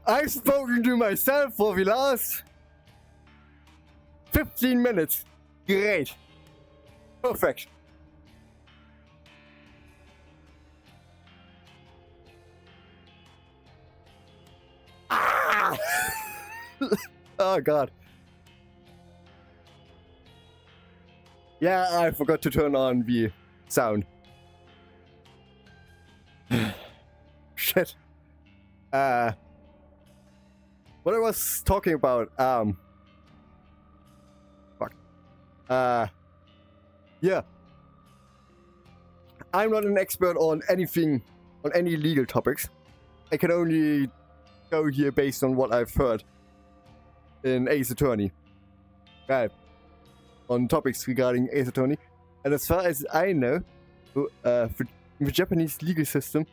I've spoken to myself for the last 15 minutes. Great. Perfect. Ah! Oh god. Yeah, I forgot to turn on the sound. Shit. What I was talking about, fuck. Yeah. I'm not an expert on anything, on any legal topics. I can only go here based on what I've heard in Ace Attorney. On topics regarding Ace Attorney. And as far as I know, for the Japanese legal system,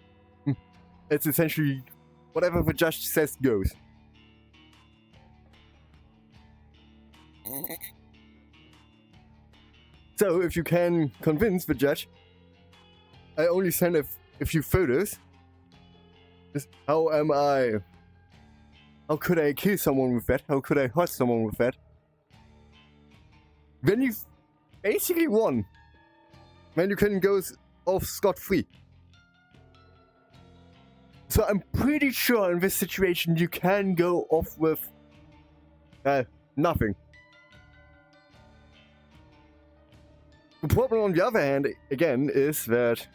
it's essentially whatever the judge says goes. So if you can convince the judge, I only send a few photos. Just how could I kill someone with that? How could I hurt someone with that? Then you've basically won. Then you can go off scot-free. So I'm pretty sure in this situation you can go off with nothing. The problem on the other hand, again, is that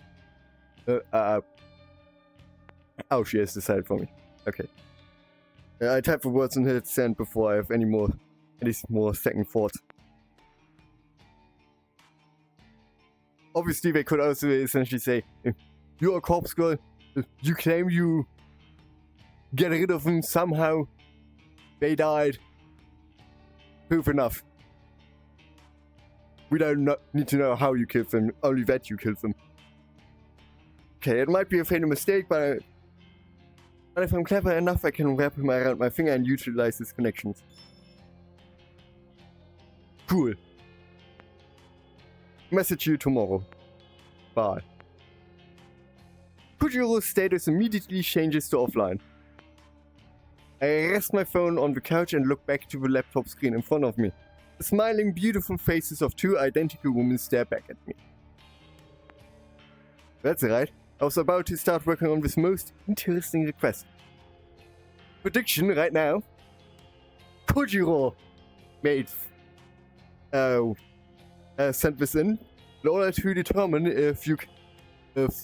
oh, she has decided for me. Okay. I type the words and hit send before I have any more second thoughts. Obviously, they could also essentially say, you're a corpse girl, you claim you get rid of them somehow, they died, proof enough. We don't need to know how you killed them, only that you killed them. Okay, it might be a fatal mistake, but if I'm clever enough, I can wrap him around my finger and utilize his connections. Cool. Message you tomorrow. Bye. Kajiro's status immediately changes to offline. I rest my phone on the couch and look back to the laptop screen in front of me. The smiling, beautiful faces of two identical women stare back at me. That's right. I was about to start working on this most interesting request. Prediction right now. Kajiro made sent this in order to determine if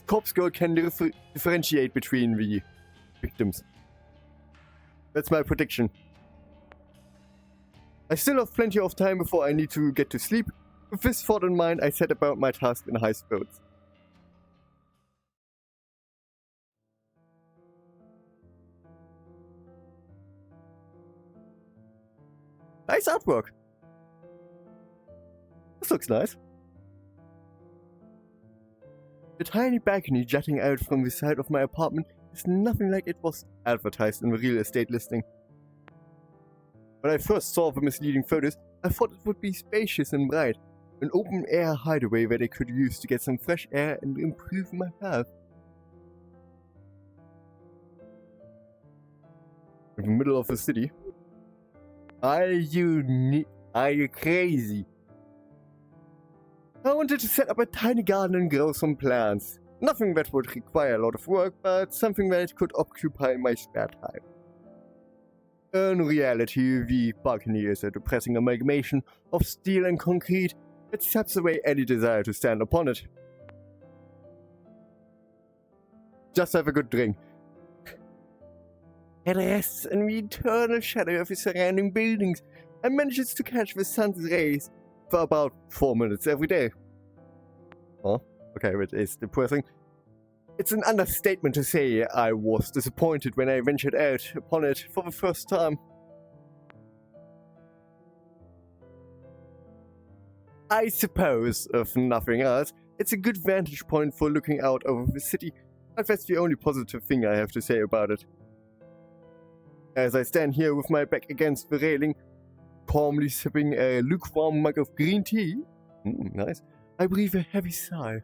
Corpse Girl can differentiate between the victims. That's my prediction. I still have plenty of time before I need to get to sleep. With this thought in mind, I set about my task in high spirits. Nice artwork. This looks nice. The tiny balcony jutting out from the side of my apartment is nothing like it was advertised in the real estate listing. When I first saw the misleading photos, I thought it would be spacious and bright, an open-air hideaway that I could use to get some fresh air and improve my health. In the middle of the city. Are you crazy? I wanted to set up a tiny garden and grow some plants. Nothing that would require a lot of work, but something that could occupy my spare time. In reality, the balcony is a depressing amalgamation of steel and concrete that saps away any desire to stand upon it. Just have a good drink. It rests in the eternal shadow of the surrounding buildings and manages to catch the sun's rays for about 4 minutes every day. Oh, okay, that is depressing. It's an understatement to say I was disappointed when I ventured out upon it for the first time. I suppose, if nothing else, it's a good vantage point for looking out over the city, but that's the only positive thing I have to say about it. As I stand here with my back against the railing, calmly sipping a lukewarm mug of green tea, nice, I breathe a heavy sigh.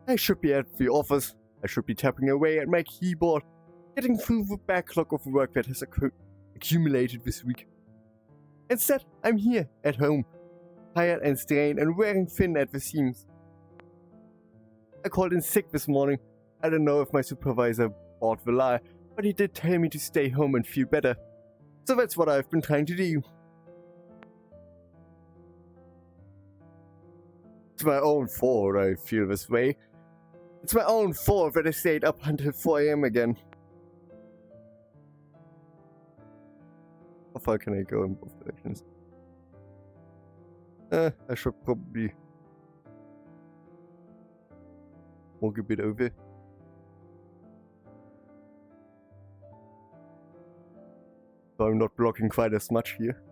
I should be at the office, I should be tapping away at my keyboard, getting through the backlog of work that has accumulated this week. Instead, I'm here, at home, tired and strained and wearing thin at the seams. I called in sick this morning. I don't know if my supervisor bought the lie, but he did tell me to stay home and feel better. So that's what I've been trying to do. It's my own fault I feel this way. It's my own fault that I stayed up until 4 AM again. How far can I go in both directions? I should probably walk a bit over. So I'm not blocking quite as much here.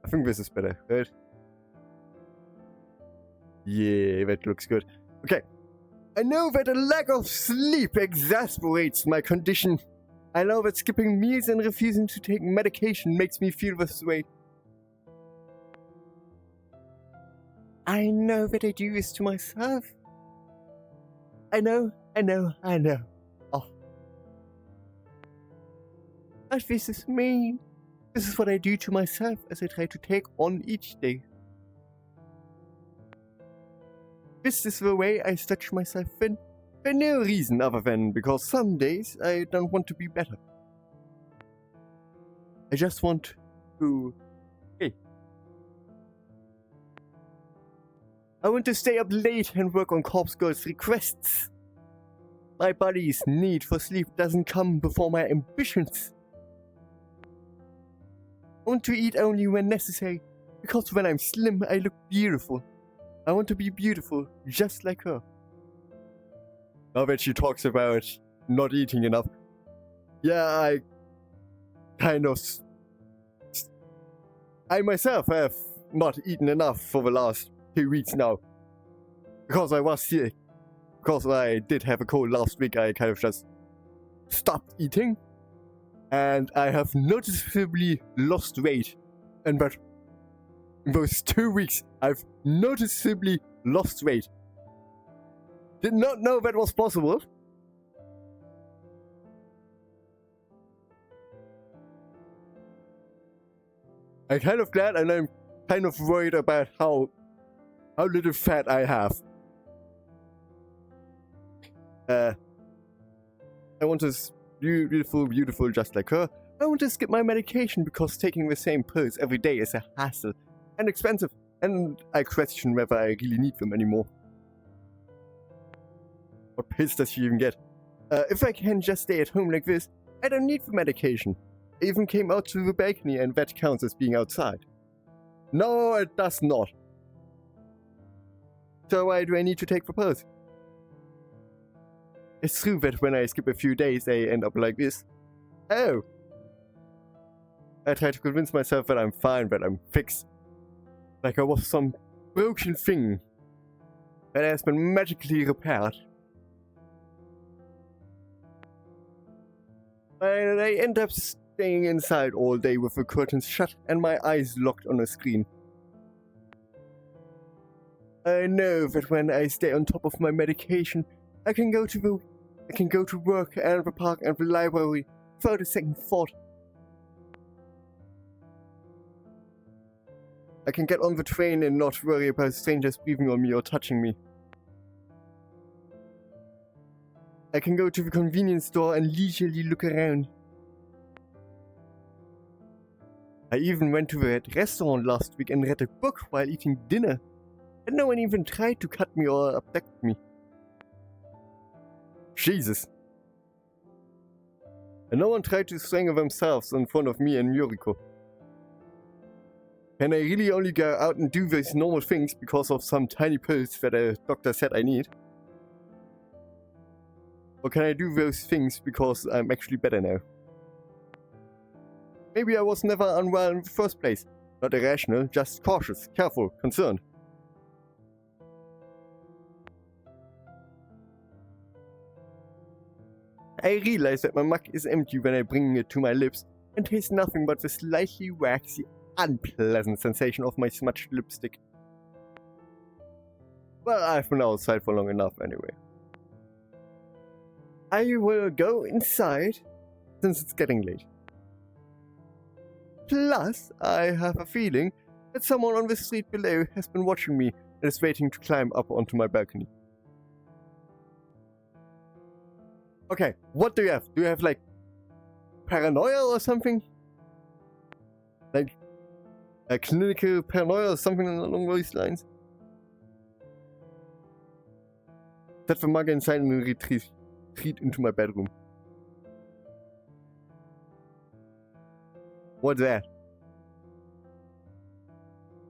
I think this is better, right? Yeah, that looks good. Okay. I know that a lack of sleep exasperates my condition. I know that skipping meals and refusing to take medication makes me feel this way. I know that I do this to myself. I know. Oh. But this is me. This is what I do to myself as I try to take on each day. This is the way I stretch myself thin, for no reason other than because some days I don't want to be better. I just want to... Hey. I want to stay up late and work on Corpse Girl's requests. My body's need for sleep doesn't come before my ambitions. I want to eat only when necessary, because when I'm slim, I look beautiful. I want to be beautiful, just like her. Now that she talks about not eating enough, yeah, I myself have not eaten enough for the last 2 weeks now. Because I was sick. Because I did have a cold last week, I kind of just stopped eating. And I have noticeably lost weight. And that in those 2 weeks, I've noticeably lost weight. Did not know that was possible. I'm kind of glad, and I'm kind of worried about how little fat I have. I want to be beautiful just like her. I want to skip my medication because taking the same pills every day is a hassle and expensive, and I question whether I really need them anymore. What pills does she even get? If I can just stay at home like this, I don't need the medication. I even came out to the balcony, and that counts as being outside. No, it does not. So why do I need to take the pills? It's true that when I skip a few days, I end up like this. Oh. I try to convince myself that I'm fine, that I'm fixed. Like I was some broken thing that has been magically repaired. And I end up staying inside all day with the curtains shut and my eyes locked on a screen. I know that when I stay on top of my medication, I can go to work and the park and the library without a second thought. I can get on the train and not worry about strangers breathing on me or touching me. I can go to the convenience store and leisurely look around. I even went to the restaurant last week and read a book while eating dinner, and no one even tried to cut me or abduct me. Jesus. And no one tried to strangle themselves in front of me and Yuriko. Can I really only go out and do these normal things because of some tiny pills that a doctor said I need? Or can I do those things because I'm actually better now? Maybe I was never unwell in the first place. Not irrational, just cautious, careful, concerned. I realize that my mug is empty when I bring it to my lips and taste nothing but the slightly waxy, unpleasant sensation of my smudged lipstick. Well, I've been outside for long enough anyway. I will go inside, since it's getting late. Plus, I have a feeling that someone on the street below has been watching me and is waiting to climb up onto my balcony. Okay, what do you have? Do you have, like, paranoia or something? Like, a clinical paranoia or something along those lines? That the mug inside and retreat into my bedroom. What's that?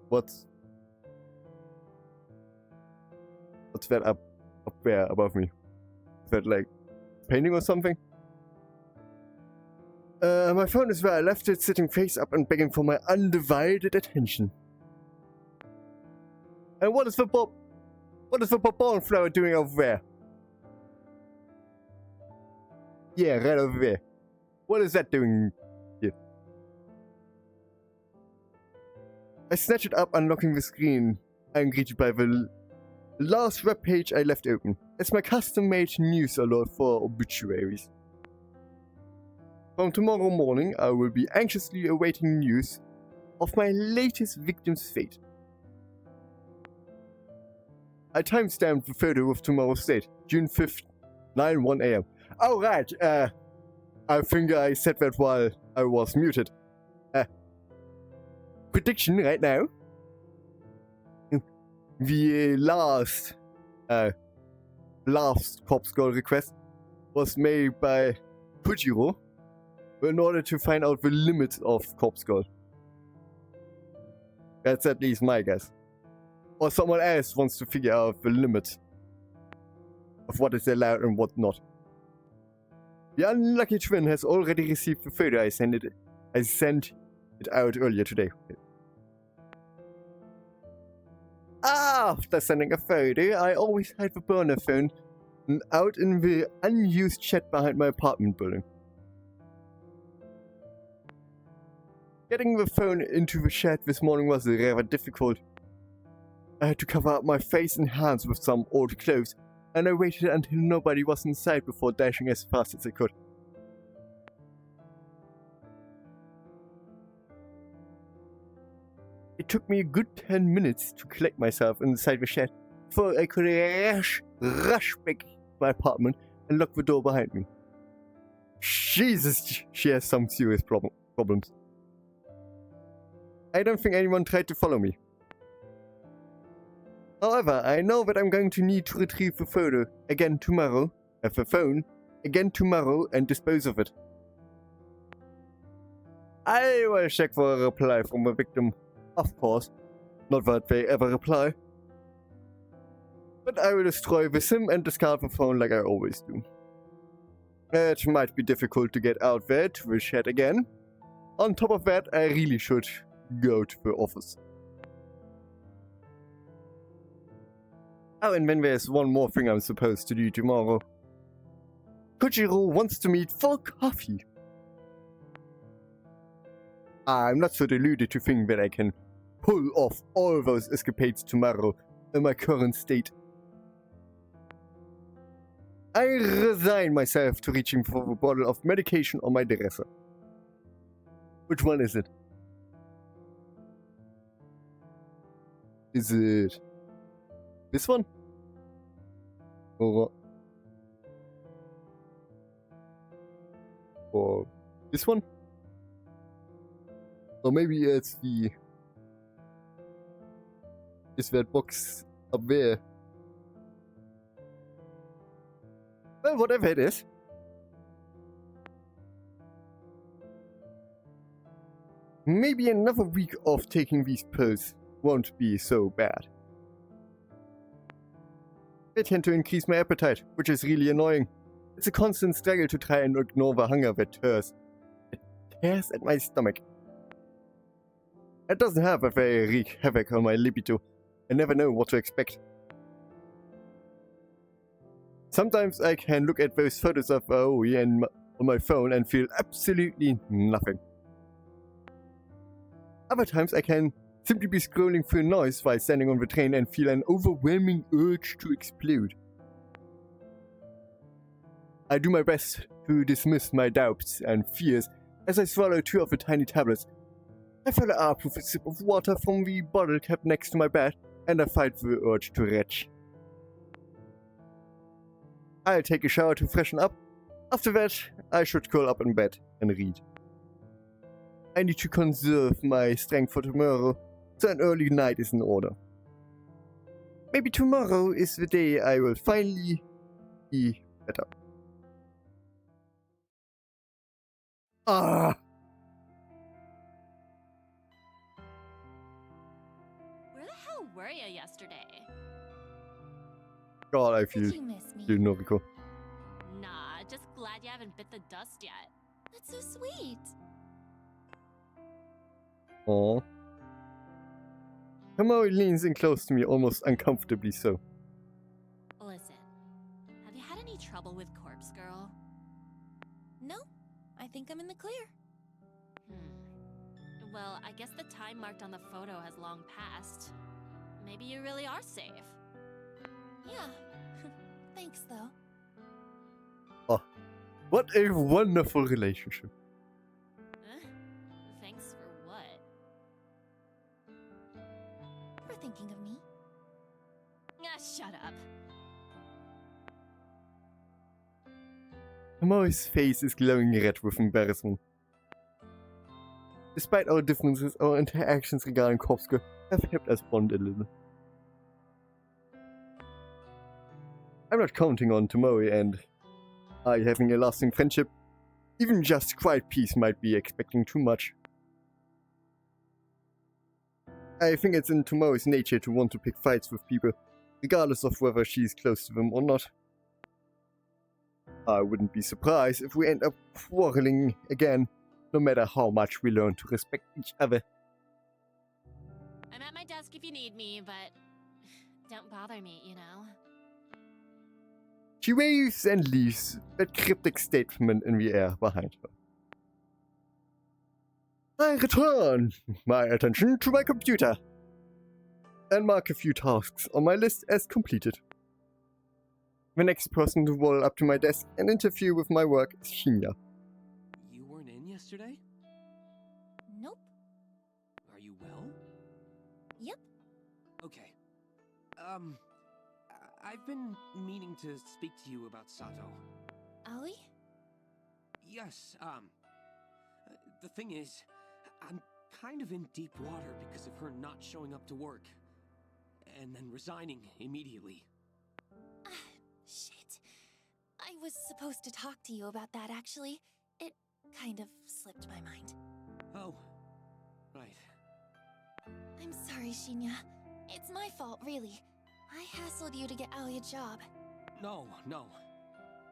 What's that up there above me? Is that like painting or something? My phone is where I left it, sitting face up and begging for my undivided attention. And what is the popcorn flower doing over there? Yeah, right over there. What is that doing here? I snatch it up, unlocking the screen. I am greeted by the last web page I left open. It's my custom-made news alert for obituaries. From tomorrow morning, I will be anxiously awaiting news of my latest victim's fate. I timestamped the photo of tomorrow's date, June 5th, 9:01 AM. Oh right, I think I said that while I was muted. Prediction right now. The last corpse skull request was made by Kajiro in order to find out the limits of corpse skull. That's at least my guess. Or someone else wants to figure out the limit of what is allowed and what not. The unlucky twin has already received the photo. I sent it out earlier today. After sending a photo, I always hide the burner phone out in the unused shed behind my apartment building. Getting the phone into the shed this morning was rather difficult. I had to cover up my face and hands with some old clothes, and I waited until nobody was inside before dashing as fast as I could. It took me a good 10 minutes to collect myself inside the shed before I could rush back to my apartment and lock the door behind me. Jesus, she has some serious problems. I don't think anyone tried to follow me. However, I know that I'm going to need to retrieve the photo again tomorrow, the phone again tomorrow, and dispose of it. I will check for a reply from the victim, of course. Not that they ever reply. But I will destroy the SIM and discard the phone like I always do. It might be difficult to get out there to the shed again. On top of that, I really should go to the office. Oh, and then there's one more thing I'm supposed to do tomorrow. Kajiro wants to meet for coffee. I'm not so deluded to think that I can pull off all those escapades tomorrow in my current state. I resign myself to reaching for a bottle of medication on my dresser. Which one is it? Is it this one? Or this one? Or maybe it's the... Is that box up there? Well, whatever it is. Maybe another week of taking these pills won't be so bad. They tend to increase my appetite, which is really annoying. It's a constant struggle to try and ignore the hunger that tears. It tears at my stomach. It doesn't have a very wreak havoc on my libido. I never know what to expect. Sometimes I can look at those photos of Aoi on my phone and feel absolutely nothing. Other times I can simply be scrolling through noise while standing on the train and feel an overwhelming urge to explode. I do my best to dismiss my doubts and fears as I swallow 2 of the tiny tablets. I follow up with a sip of water from the bottle kept next to my bed, and I fight the urge to retch. I'll take a shower to freshen up. After that, I should curl up in bed and read. I need to conserve my strength for tomorrow, so an early night is in order. Maybe tomorrow is the day I will finally be better. Ah! Where the hell were you yesterday? God, I feel Did you miss me? you, Noriko. Nah, just glad you haven't bit the dust yet. That's so sweet. Aww. Tomoe leans in close to me, almost uncomfortably so. Listen, have you had any trouble with Corpse Girl? No, I think I'm in the clear. Well, I guess the time marked on the photo has long passed. Maybe you really are safe. Yeah. Thanks, though. Oh, what a wonderful relationship. Thanks for what? For thinking of me. Ah, shut up. Tomoe's face is glowing red with embarrassment. Despite our differences, our interactions regarding Corpse Girl have helped us bond a little. I'm not counting on Tomoe and I having a lasting friendship. Even just quiet peace might be expecting too much. I think it's in Tomoe's nature to want to pick fights with people, regardless of whether she's close to them or not. I wouldn't be surprised if we end up quarreling again, no matter how much we learn to respect each other. I'm at my desk if you need me, but don't bother me, you know? She waves and leaves, that cryptic statement in the air behind her. I return my attention to my computer and mark a few tasks on my list as completed. The next person to roll up to my desk and interfere with my work is Shinya. You weren't in yesterday? Nope. Are you well? Yep. Okay. I've been meaning to speak to you about Sato. Aoi? Yes, the thing is, I'm kind of in deep water because of her not showing up to work. And then resigning immediately. Shit. I was supposed to talk to you about that, actually. It kind of slipped my mind. Oh, right. I'm sorry, Shinya. It's my fault, really. I hassled you to get Aoi a job. No.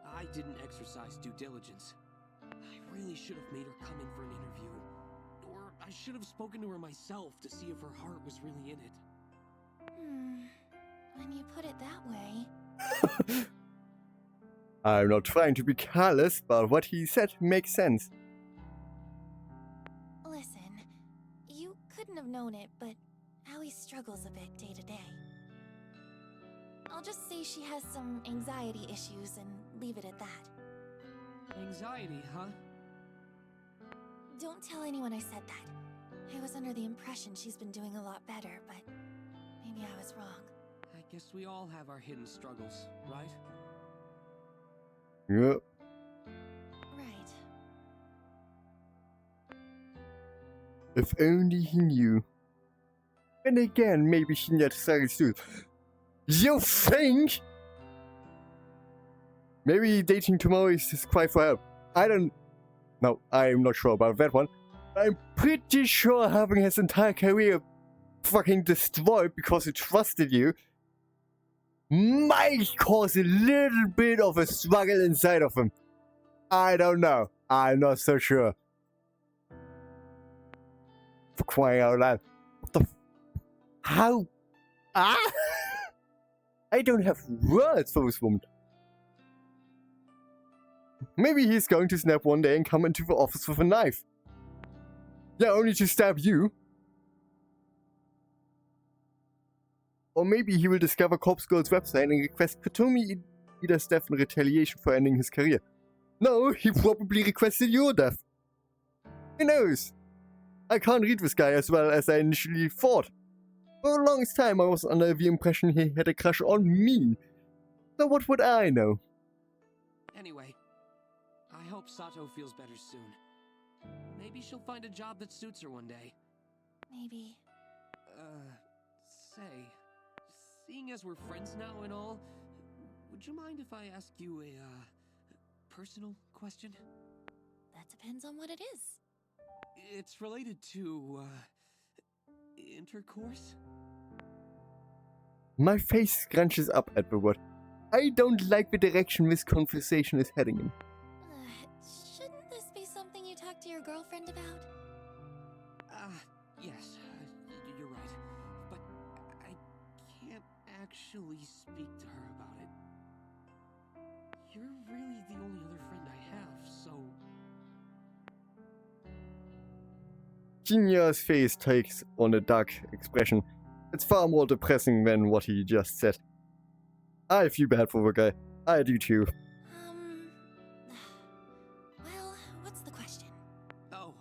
I didn't exercise due diligence. I really should have made her come in for an interview. Or I should have spoken to her myself to see if her heart was really in it. When you put it that way... I'm not trying to be careless, but what he said makes sense. Listen, you couldn't have known it, but Aoi struggles a bit day to day. I'll just say she has some anxiety issues and leave it at that. Anxiety, huh? Don't tell anyone I said that. I was under the impression she's been doing a lot better, but maybe I was wrong. I guess we all have our hidden struggles, right? Yep. Right. If only he knew. And again, maybe Shinya decided to. You think? Maybe dating Tomoe is his cry for help. No, I'm not sure about that one. I'm pretty sure having his entire career fucking destroyed because he trusted you might cause a little bit of a struggle inside of him. I don't know. I'm not so sure. For crying out loud. What the How? Ah? I don't have words for this woman. Maybe he's going to snap one day and come into the office with a knife. Yeah, only to stab you. Or maybe he will discover Corpse Girl's website and request Kotomi Ida's death in retaliation for ending his career. No, he probably requested your death. Who knows? I can't read this guy as well as I initially thought. For the longest time I was under the impression he had a crush on me. So what would I know? Anyway, I hope Sato feels better soon. Maybe she'll find a job that suits her one day. Maybe. Say, seeing as we're friends now and all, would you mind if I ask you a personal question? That depends on what it is. It's related to, intercourse? My face scrunches up at the word. I don't like the direction this conversation is heading in. Shouldn't this be something you talk to your girlfriend about? Yes, you're right. But I can't actually speak to her about it. You're really the only other friend I have, so... Shinya's face takes on a dark expression. It's far more depressing than what he just said. I feel bad for the guy. I do too. Well, what's the question? Oh,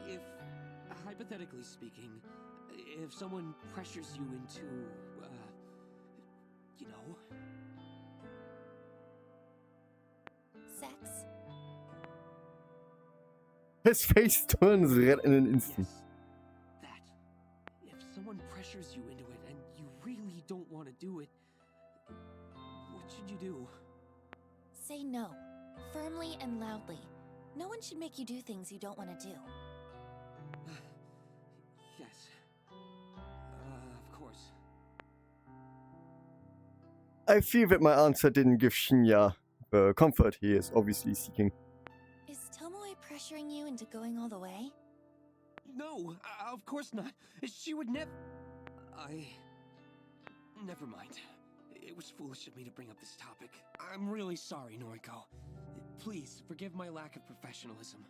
if, hypothetically speaking, if someone pressures you into, you know... Sex? His face turns red in an instant. Yes, that. If someone pressures you into it and you really don't want to do it, what should you do? Say no. Firmly and loudly. No one should make you do things you don't want to do. Yes. Of course. I feel that my answer didn't give Shinya the comfort he is obviously seeking. Is Tomoe pressuring you into going all the way? No, of course not. She would never... Never mind. It was foolish of me to bring up this topic. I'm really sorry, Noriko. Please, forgive my lack of professionalism.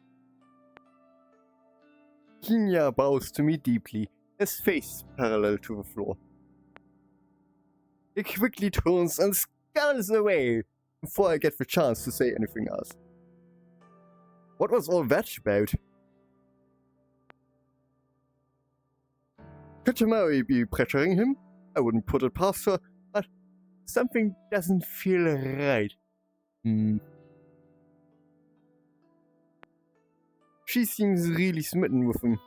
Shinya bows to me deeply, his face parallel to the floor. He quickly turns and scuttles away before I get the chance to say anything else. What was all that about? Could Tomoe be pressuring him? I wouldn't put it past her, but something doesn't feel right. She seems really smitten with him.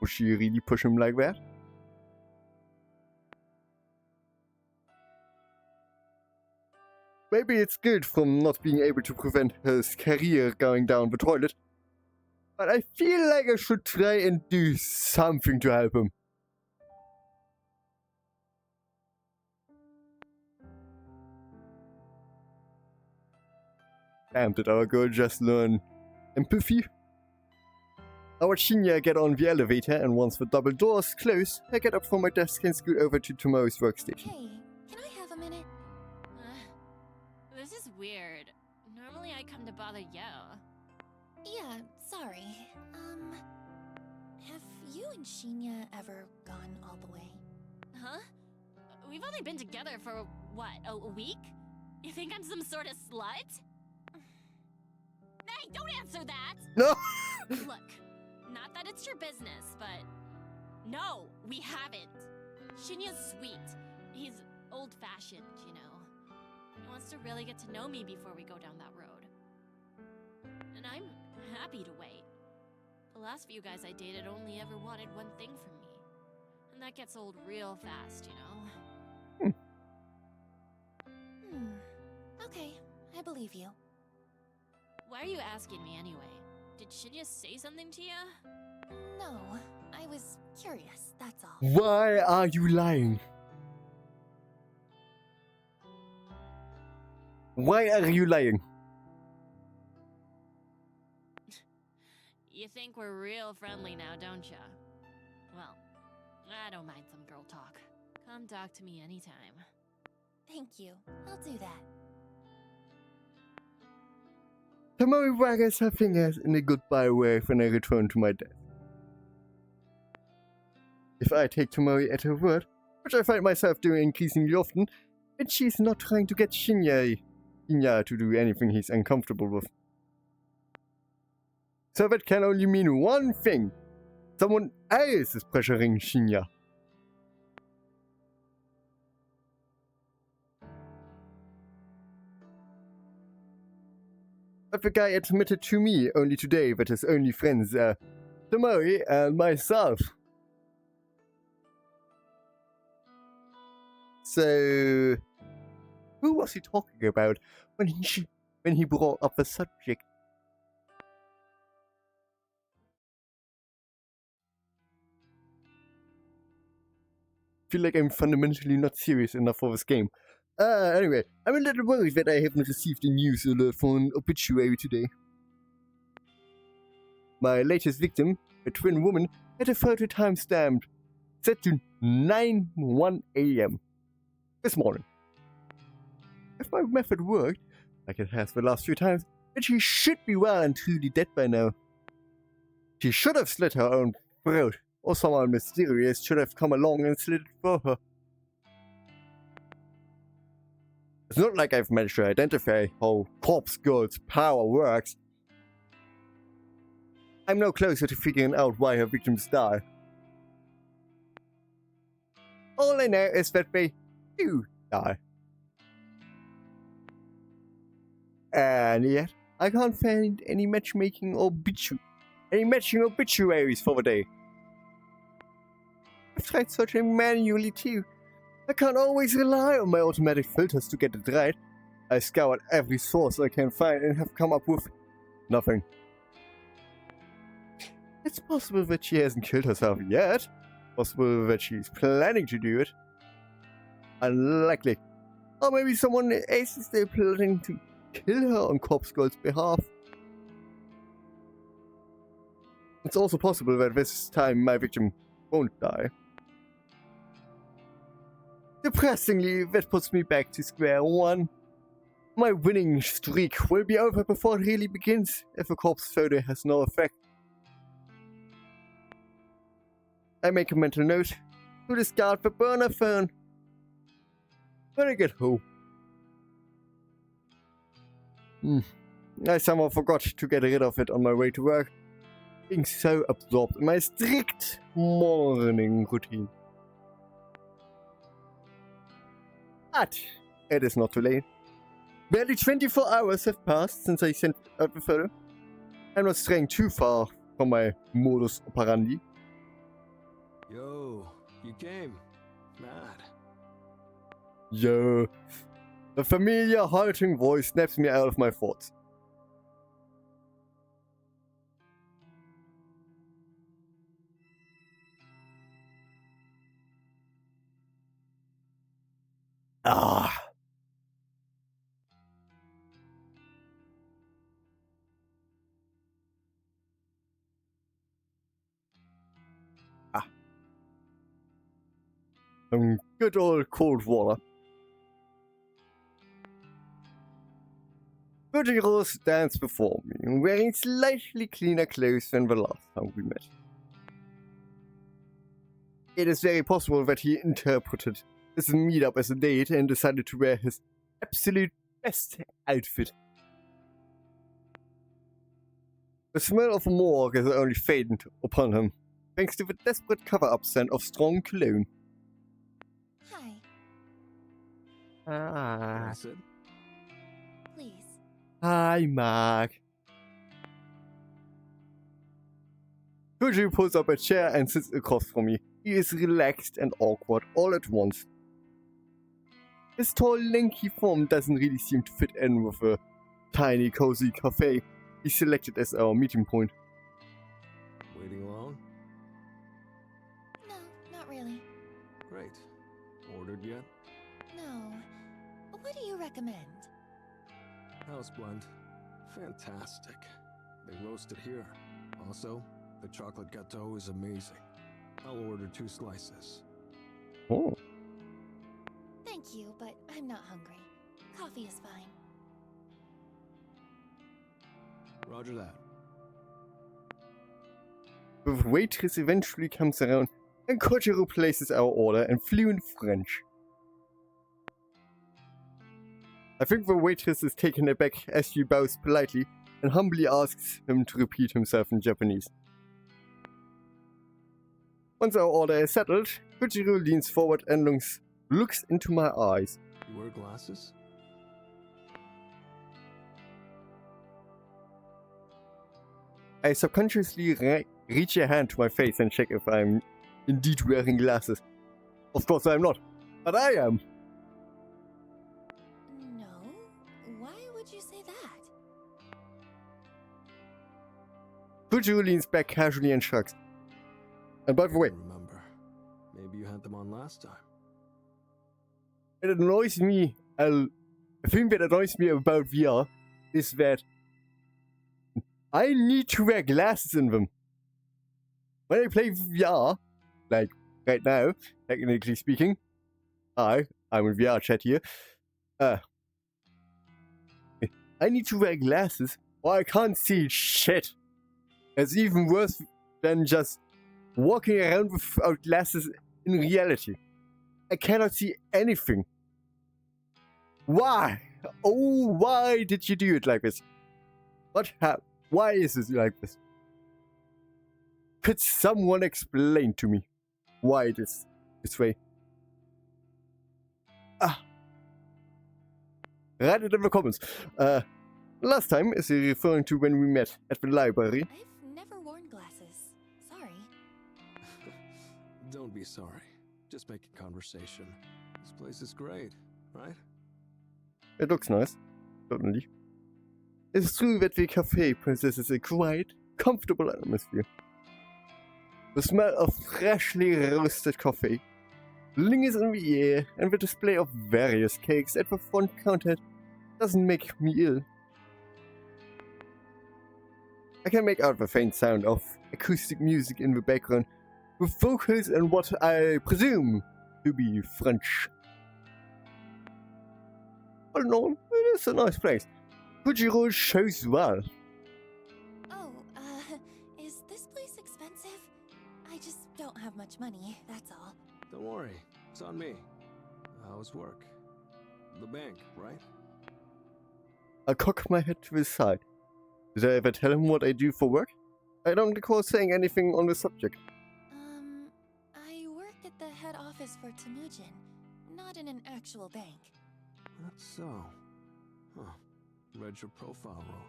Would she really push him like that? Maybe it's good from not being able to prevent his career going down the toilet, but I feel like I should try and do something to help him. Damn, did our girl just learn empathy? I watch Shinya get on the elevator, and once the double doors close, I get up from my desk and scoot over to Tomoe's workstation. Hey, can I have a minute? This is weird. Normally I come to bother Yo. Yeah, sorry. Have you and Shinya ever gone all the way? Huh? We've only been together for, what, a week? You think I'm some sort of slut? Hey, don't answer that! No! Look, not that it's your business, but... No, we haven't. Shinya's sweet. He's old-fashioned, you know. He wants to really get to know me before we go down that road. And I'm happy to wait. The last few guys I dated only ever wanted one thing from me. And that gets old real fast, you know? Okay, I believe you. Why are you asking me anyway? Did Shinya say something to you? No, I was curious, that's all. Why are you lying? Why are you lying? You think we're real friendly now, don't ya? Well, I don't mind some girl talk. Come talk to me anytime. Thank you, I'll do that. Tomoe waggles her fingers in a goodbye wave when I return to my desk. If I take Tomoe at her word, which I find myself doing increasingly often, and she's not trying to get Shinya to do anything he's uncomfortable with. So that can only mean one thing. Someone else is pressuring Shinya. But the guy admitted to me only today that his only friends are Tomoe and myself. So, who was he talking about when he brought up the subject? I feel like I'm fundamentally not serious enough for this game. Anyway, I'm a little worried that I haven't received a news alert for an obituary today. My latest victim, a twin woman, had a photo timestamp set to 9:01 AM this morning. If my method worked, like it has the last few times, then she should be well and truly dead by now. She should have slit her own throat, or someone mysterious should have come along and slit it for her. It's not like I've managed to identify how Corpse Girl's power works. I'm no closer to figuring out why her victims die. All I know is that they do die. And yet, I can't find any matching obituaries for the day. I've tried searching manually too. I can't always rely on my automatic filters to get it right. I scoured every source I can find and have come up with nothing. It's possible that she hasn't killed herself yet. Possible that she's planning to do it. Unlikely. Or maybe someone else is still plotting to kill her on Corpse Girl's behalf. It's also possible that this time my victim won't die. Depressingly, that puts me back to square one. My winning streak will be over before it really begins if a corpse photo has no effect. I make a mental note to discard the burner phone when I get home. I somehow forgot to get rid of it on my way to work, being so absorbed in my strict morning routine. But it is not too late. Barely 24 hours have passed since I sent out the photo. I'm not straying too far from my modus operandi. Yo, you came. Mad. Yo. The familiar halting voice snaps me out of my thoughts. Ah. Some good old cold water. Kajiro stands before me, wearing slightly cleaner clothes than the last time we met. It is very possible that he interpreted this meetup as a date and decided to wear his absolute best outfit. The smell of morgue is only faded upon him, thanks to the desperate cover-up scent of strong cologne. Hi. I said, Please. Hi, Mark. Kajiro pulls up a chair and sits across from me. He is relaxed and awkward all at once. His tall, lanky form doesn't really seem to fit in with the tiny, cozy cafe he selected as our meeting point. waiting long? No, not really. Great. Ordered yet? No. What do you recommend? House blend. Fantastic. They roast it here. Also, the chocolate gâteau is amazing. I'll order 2 slices. Oh. Thank you, but I'm not hungry. Coffee is fine. Roger that. The waitress eventually comes around and Kajiro places our order in fluent French. I think the waitress is taken aback as she bows politely and humbly asks him to repeat himself in Japanese. Once our order is settled, Kajiro leans forward and looks into my eyes. You wear glasses? I subconsciously reach a hand to my face and check if I'm indeed wearing glasses. Of course I'm not, but I am. No? Why would you say that? Kajiro leans back casually and shrugs. And by the way, I remember. Maybe you had them on last time. it annoys me. A thing that annoys me about VR is that I need to wear glasses in them. When I play VR, like right now, technically speaking, I'm in VR chat here. I need to wear glasses or I can't see shit. It's even worse than just walking around without glasses in reality. I cannot see anything. Why? Oh, why did you do it like this? What happened? Why is it like this? Could someone explain to me why it is this way? Write it in the comments. Last time is he referring to when we met at the library? I've never worn glasses. Sorry. Don't be sorry. Just making conversation. This place is great, right? It looks nice, certainly. It's true that the cafe possesses a quiet, comfortable atmosphere. The smell of freshly roasted coffee lingers in the air, and the display of various cakes at the front counter doesn't make me ill. I can make out the faint sound of acoustic music in the background, with vocals and what I presume to be French. All in all, it is a nice place. Kajiro shows well. Oh, is this place expensive? I just don't have much money, that's all. Don't worry. It's on me. How's work? The bank, right? I cock my head to the side. Did I ever tell him what I do for work? I don't recall saying anything on the subject. I work at the head office for Temujin, not in an actual bank. That's so. Huh. Read your profile wrong.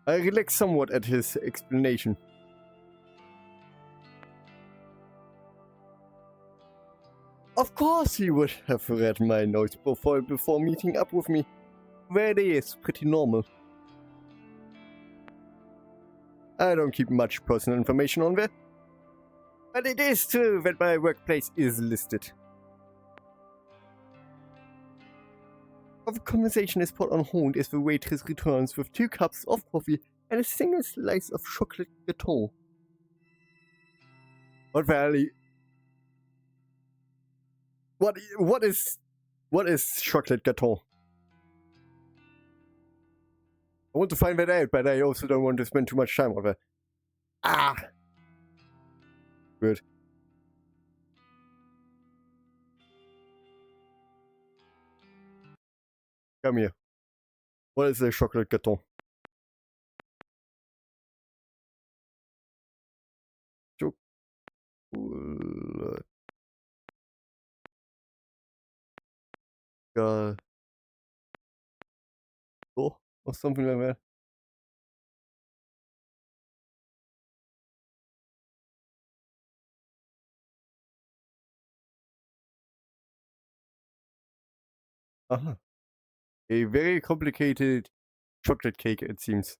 I relax somewhat at his explanation. Of course he would have read my notes before meeting up with me. Where it is pretty normal. I don't keep much personal information on there. But it is true that my workplace is listed. Our conversation is put on hold as the waitress returns with 2 cups of coffee and a single slice of chocolate gâteau. What valley? What is chocolate gâteau? I want to find that out, but I also don't want to spend too much time on it. Good. Come here. What is a chocolate gâteau? Chocolate gâteau or something like that. Uh-huh. A very complicated chocolate cake, it seems.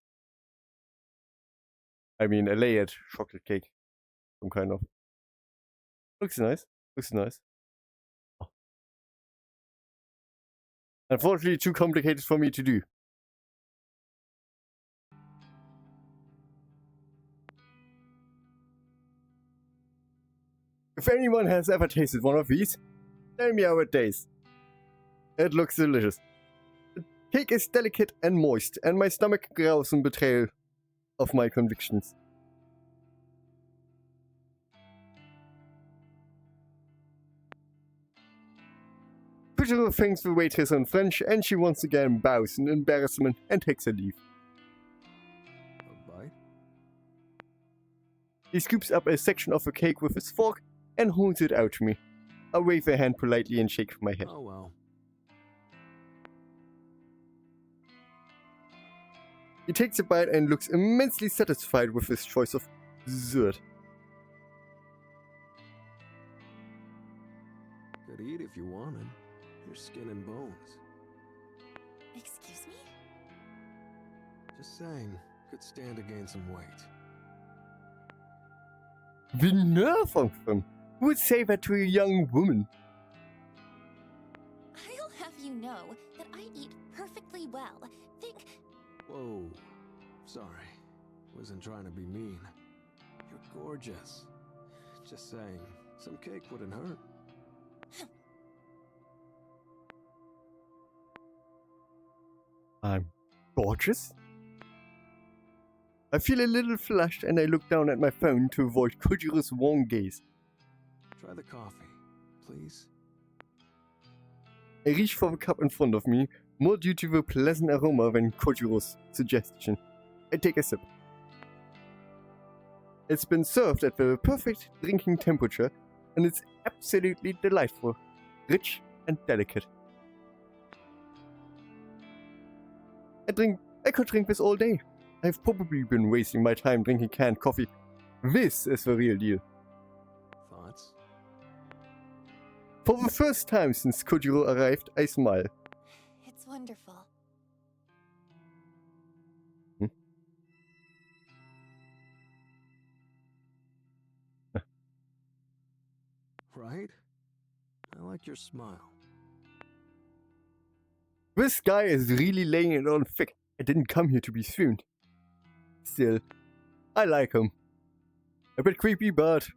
I mean, a layered chocolate cake. Some kind of. Looks nice. Looks nice. Oh. Unfortunately, too complicated for me to do. If anyone has ever tasted one of these, tell me how it tastes. It looks delicious. The cake is delicate and moist, and my stomach growls in betrayal of my convictions. Kajiro thanks the waitress in French, and she once again bows in embarrassment and takes her leave. A bite? He scoops up a section of the cake with his fork and holds it out to me. I wave a hand politely and shake my head. Oh well. He takes a bite and looks immensely satisfied with his choice of dessert. Could eat if you wanted. Your skin and bones. Excuse me? Just saying, could stand to gain some weight. The nerve of them! Who would say that to a young woman? I'll have you know that I eat perfectly well. Think. Whoa. Sorry. Wasn't trying to be mean. You're gorgeous. Just saying, some cake wouldn't hurt. I'm gorgeous? I feel a little flushed and I look down at my phone to avoid Kojiro's warm gaze. Try the coffee, please. I reach for the cup in front of me, more due to the pleasant aroma than Kojiro's suggestion. I take a sip. It's been served at the perfect drinking temperature, and it's absolutely delightful, rich and delicate. I could drink this all day. I've probably been wasting my time drinking canned coffee. This is the real deal. Thoughts? For the first time since Kojiro arrived, I smile. It's wonderful. Right? I like your smile. This guy is really laying it on thick. I didn't come here to be swooned. Still, I like him. A bit creepy, but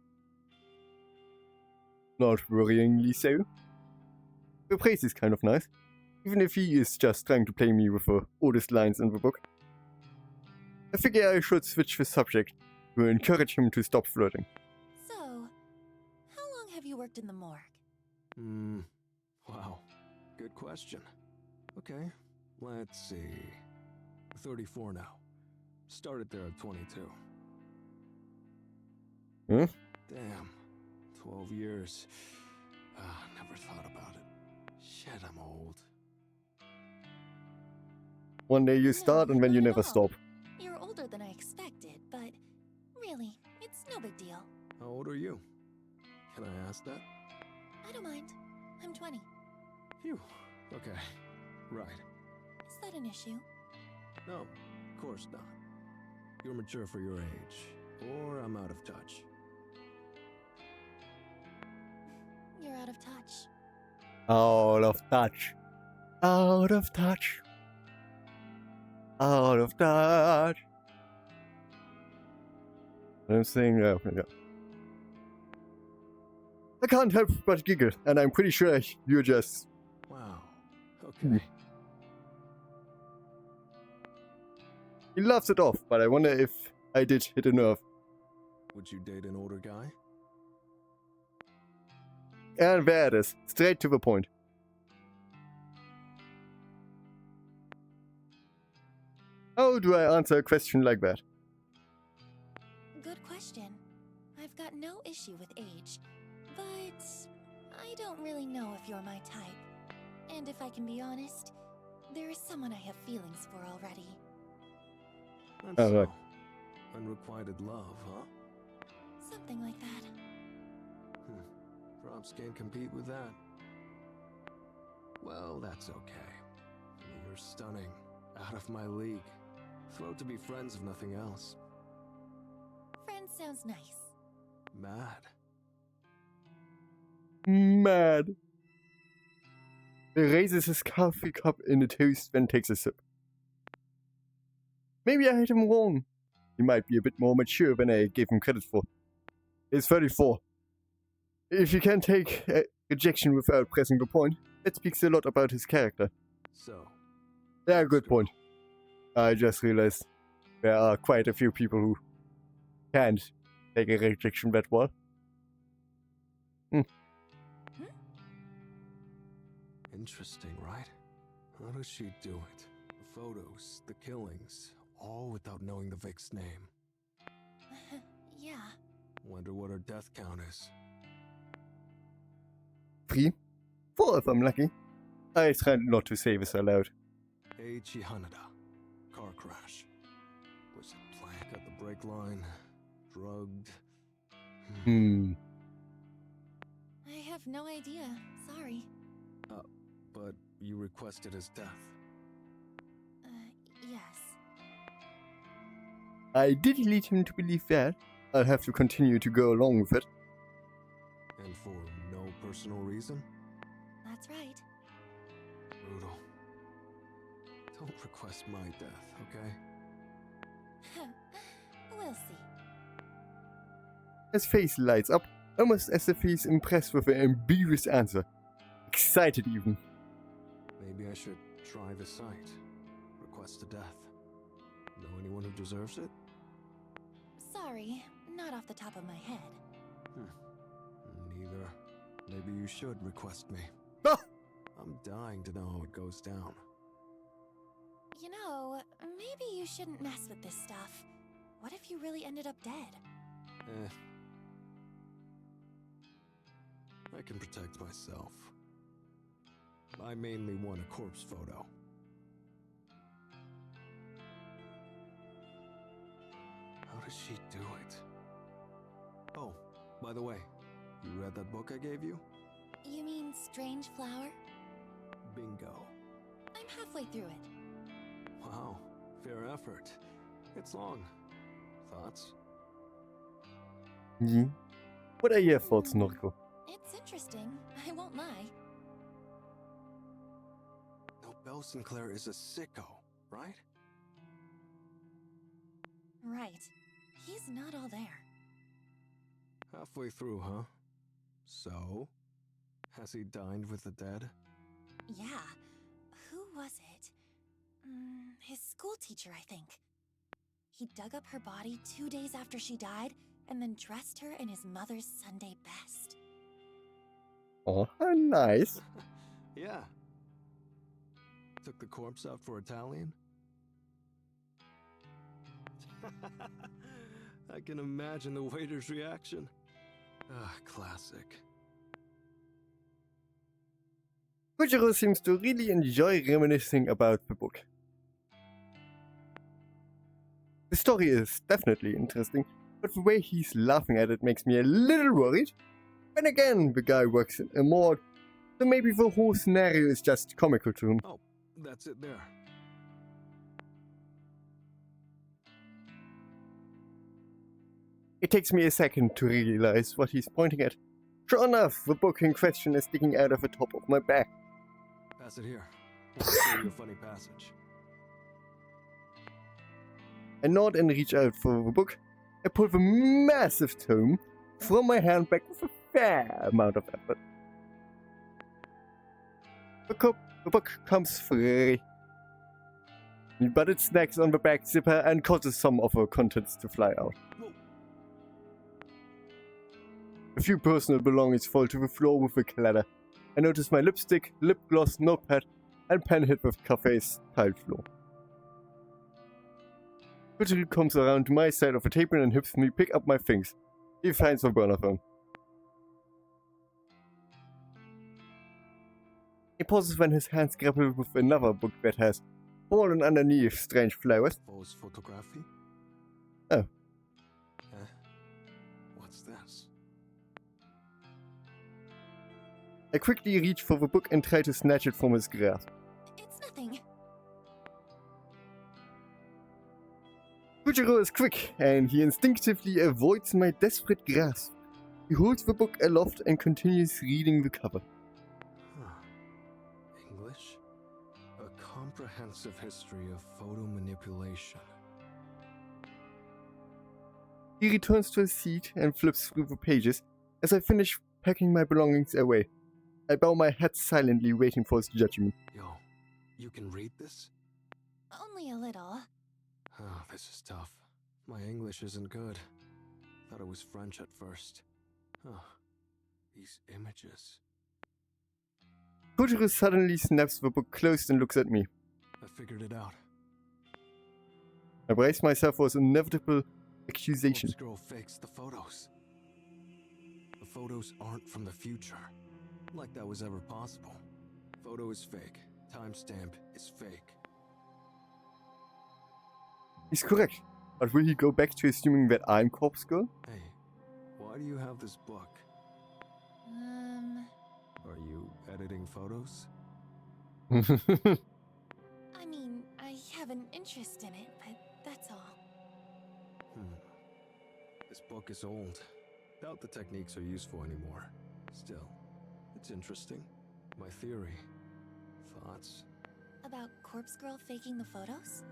not worryingly so. The praise is kind of nice, even if he is just trying to play me with the oldest lines in the book. I figure I should switch the subject to encourage him to stop flirting. So, how long have you worked in the morgue? Wow. Good question. Okay, let's see. 34 now. Started there at 22. Huh? Damn. 12 years. Never thought about it. Shit, I'm old. One day you start and then you not at never all. stop. You're older than I expected, but really, it's no big deal. How old are you? Can I ask that? I don't mind. I'm 20. Phew. Okay. Right. Is that an issue? No, of course not. You're mature for your age, or I'm out of touch. You're out of touch. Out of touch. Out of touch. Out of touch. I'm saying, yeah. I can't help but giggle, and I'm pretty sure you're just... Wow. Okay. He laughs it off, but I wonder if I did hit a nerve. Would you date an older guy? And there it is, straight to the point. How do I answer a question like that? Good question. I've got no issue with age, but I don't really know if you're my type. And if I can be honest, there is someone I have feelings for already. That's Oh, so. right. Unrequited love, huh? Something like that. Props can't compete with that. Well, that's okay. You're stunning. Out of my league. Thrilled to be friends if nothing else. Friend sounds nice. Mad. Mad. He raises his coffee cup in a toast, then takes a sip. Maybe I had him wrong. He might be a bit more mature than I gave him credit for. He's 34. If you can take rejection without pressing the point, that speaks a lot about his character. So. Yeah, good point. I just realized there are quite a few people who can't take a rejection that well. Interesting, right? How does she do it? The photos, the killings, all without knowing the Vic's name. Yeah. Wonder what her death count is. 3. 4 if I'm lucky. I try not to say this aloud. Eiichi Hanada. Car crash. Was it plank at the brake line? Drugged? I have no idea. Sorry. But you requested his death. Yes. I did lead him to believe that. I'll have to continue to go along with it. And for no personal reason? That's right. Brutal. Don't request my death, okay? We'll see. His face lights up, almost as if he's impressed with an ambiguous answer. Excited even. Maybe I should try the site. Request a death. Know anyone who deserves it? Sorry, not off the top of my head. Neither. Maybe you should request me. Ah! I'm dying to know how it goes down. You know, maybe you shouldn't mess with this stuff. What if you really ended up dead? I can protect myself. I mainly want a corpse photo. How does she do it? Oh, by the way, you read that book I gave you? You mean Strange Flower? Bingo. I'm halfway through it. Wow, fair effort. It's long. Thoughts? Yeah. What are your thoughts, Noriko? It's interesting, I won't lie. Nobel Sinclair is a sicko, right? Right. He's not all there. Halfway through, huh? So? Has he dined with the dead? Yeah. Who was it? His school teacher, I think. He dug up her body 2 days after she died and then dressed her in his mother's Sunday best. Oh, how nice. Yeah. Took the corpse out for Italian? I can imagine the waiter's reaction. Ah, classic. Kajiro seems to really enjoy reminiscing about the book. The story is definitely interesting, but the way he's laughing at it makes me a little worried. And again, the guy works in a morgue, so maybe the whole scenario is just comical to him. Oh, that's it there. It takes me a second to realize what he's pointing at. Sure enough, the book in question is sticking out of the top of my back. Pass it here. I'll show you a funny passage. I nod and reach out for the book. I pull the massive tome from my handbag with a fair amount of effort. The book comes free, but it snags on the back zipper and causes some of the contents to fly out. Whoa. A few personal belongings fall to the floor with a clatter. I notice my lipstick, lip gloss, notepad, and pen hit the cafe's tiled floor. Kajiro comes around to my side of the table and helps me pick up my things. He finds the burner phone. He pauses when his hands grapple with another book that has fallen underneath Strange Flowers. Fausse photography? Oh. What's this? I quickly reach for the book and try to snatch it from his grasp. It's nothing. Kajiro is quick, and he instinctively avoids my desperate grasp. He holds the book aloft and continues reading the cover. Huh. English? A comprehensive history of photo manipulation. He returns to his seat and flips through the pages as I finish packing my belongings away. I bow my head silently, waiting for his judgment. Yo, you can read this? Only a little. Oh, this is tough. My English isn't good. Thought it was French at first. Oh, these images. Kajiro suddenly snaps the book closed and looks at me. I figured it out. I brace myself for his inevitable accusation. Corpse Girl fakes the photos. The photos aren't from the future. Like that was ever possible. Photo is fake. Timestamp is fake. He's correct. But will he go back to assuming that I'm Corpse Girl? Hey, why do you have this book? Are you editing photos? I mean, I have an interest in it, but that's all. This book is old. Doubt the techniques are useful anymore. Still, it's interesting. My theory. Thoughts? About Corpse Girl faking the photos?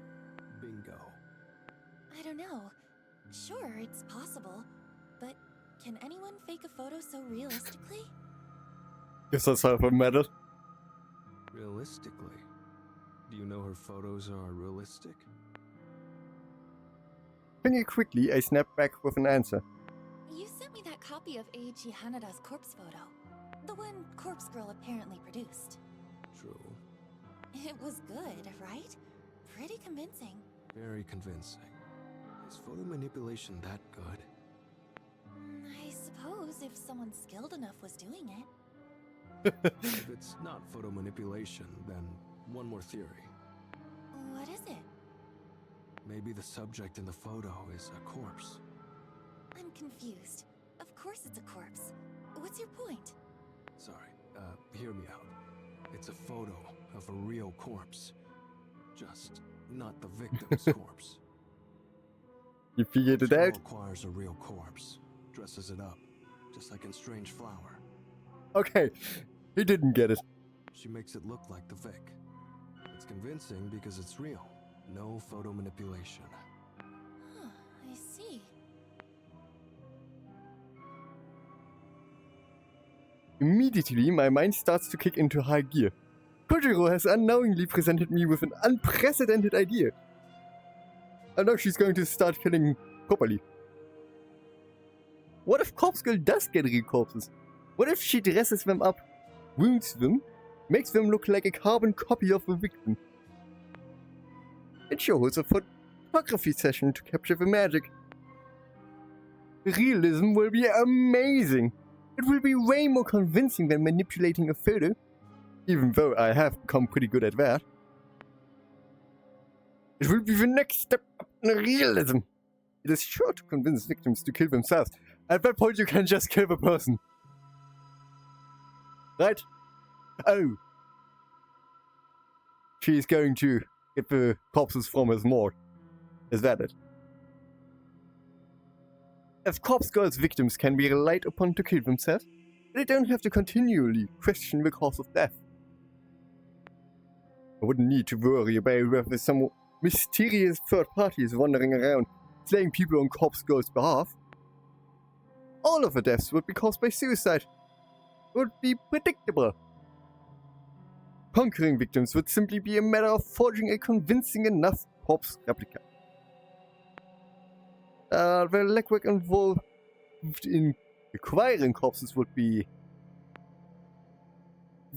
Bingo. I don't know. Sure, it's possible. But can anyone fake a photo so realistically? Gives herself a medal. Realistically? Do you know her photos are realistic? Thinking quickly, I snap back with an answer. You sent me that copy of Eiji Hanada's corpse photo. The one Corpse Girl apparently produced. True. It was good, right? Pretty convincing. Very convincing. Is photo manipulation that good? I suppose if someone skilled enough was doing it. If it's not photo manipulation, then one more theory. What is it? Maybe the subject in the photo is a corpse. I'm confused. Of course it's a corpse. What's your point? Sorry, hear me out. It's a photo of a real corpse. Just not the victim's corpse. You figured it out? Acquires a real corpse, dresses it up, just like in Strange Flower. Okay, he didn't get it. She makes it look like the Vic. It's convincing because it's real. No photo manipulation. Huh, I see. Immediately, my mind starts to kick into high gear. Kajiro has unknowingly presented me with an unprecedented idea. And now she's going to start killing properly. What if Corpse Girl does get real corpses? What if she dresses them up, wounds them, makes them look like a carbon copy of the victim? And she holds a photography session to capture the magic. The realism will be amazing. It will be way more convincing than manipulating a photo, even though I have become pretty good at that. It will be the next step up in realism. It is sure to convince victims to kill themselves. At that point you can just kill the person. Right? Oh. She's going to get the corpses from his morgue. Is that it? If Corpse Girl's victims can be relied upon to kill themselves, they don't have to continually question the cause of death. I wouldn't need to worry about whether some mysterious third party is wandering around, slaying people on Corpse Girl's behalf. All of the deaths would be caused by suicide. It would be predictable. Conquering victims would simply be a matter of forging a convincing enough corpse replica. The legwork involved in acquiring corpses would be...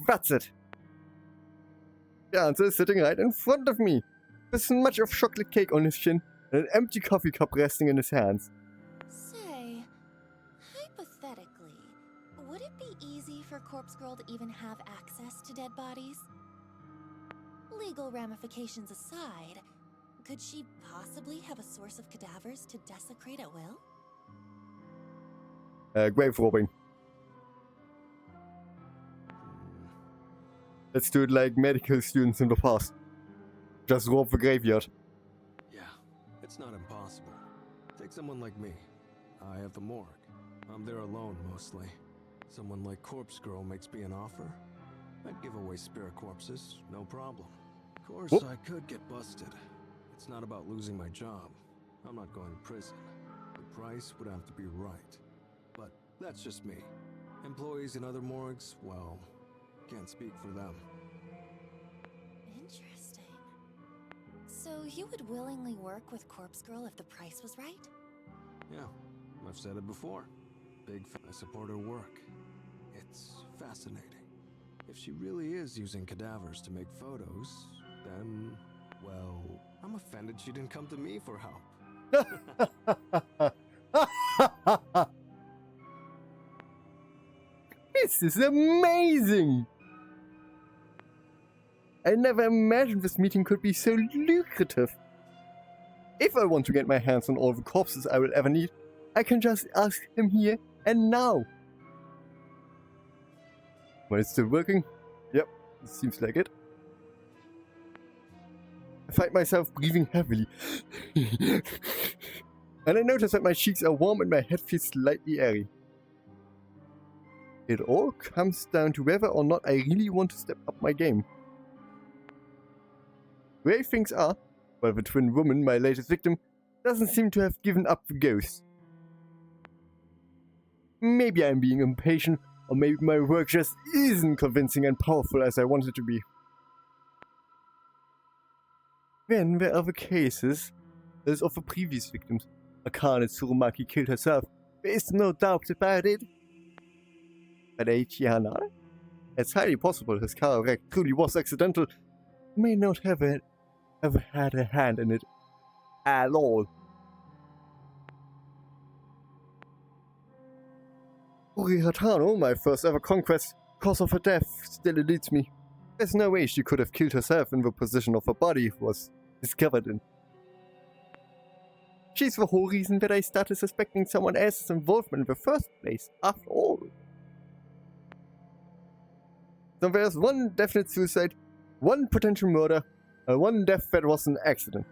That's it. The answer is sitting right in front of me, with a smudge of chocolate cake on his chin and an empty coffee cup resting in his hands. Say, hypothetically, would it be easy for Corpse Girl to even have access to dead bodies? Legal ramifications aside, could she possibly have a source of cadavers to desecrate at will? Grave robbing. Let's do it like medical students in the past. Just rob the graveyard. Yeah, it's not impossible. Take someone like me. I have the morgue. I'm there alone mostly. Someone like Corpse Girl makes me an offer. I'd give away spare corpses, no problem. Of course, Whoop. I could get busted. It's not about losing my job. I'm not going to prison. The price would have to be right. But that's just me. Employees in other morgues, well, can't speak for them. Interesting. So you would willingly work with Corpse Girl if the price was right? Yeah, I've said it before. I support her work. It's fascinating. If she really is using cadavers to make photos, then, well, I'm offended she didn't come to me for help. This is amazing! I never imagined this meeting could be so lucrative. If I want to get my hands on all the corpses I will ever need, I can just ask him here and now. Well, it's still working? Yep, it seems like it. I find myself breathing heavily. And I notice that my cheeks are warm and my head feels slightly airy. It all comes down to whether or not I really want to step up my game. The way things are, well, the twin woman, my latest victim, doesn't seem to have given up the ghost. Maybe I'm being impatient, or maybe my work just isn't convincing and powerful as I want it to be. Then there are the cases, those of the previous victims. Akane Tsurumaki killed herself. There is no doubt about it. But Eiichi Hanada? It's highly possible his car wreck truly was accidental. May not have ever had a hand in it at all. Uri Hatano, my first ever conquest, cause of her death still eludes me. There's no way she could have killed herself in the position of her body was discovered in. She's the whole reason that I started suspecting someone else's involvement in the first place, after all. So there's one definite suicide, one potential murder, and one death that was an accident.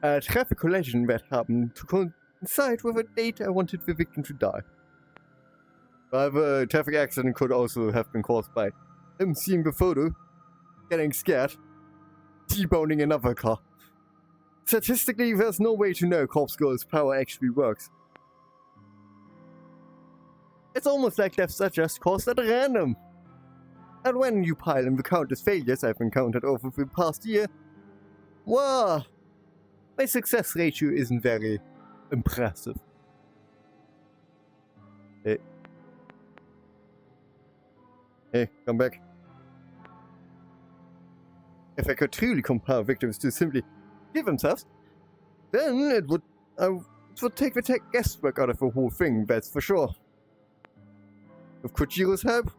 A traffic collision that happened to coincide with a date I wanted the victim to die. But the traffic accident could also have been caused by him seeing the photo, getting scared, T-boning another car. Statistically, there's no way to know Corpse Girl's power actually works. It's almost like deaths are just caused at random. And when you pile in the countless failures I've encountered over the past year, wow, my success ratio isn't very impressive. Hey, come back. If I could truly compel victims to simply kill themselves, then it would take the guesswork out of the whole thing, that's for sure. With Kajiro's help,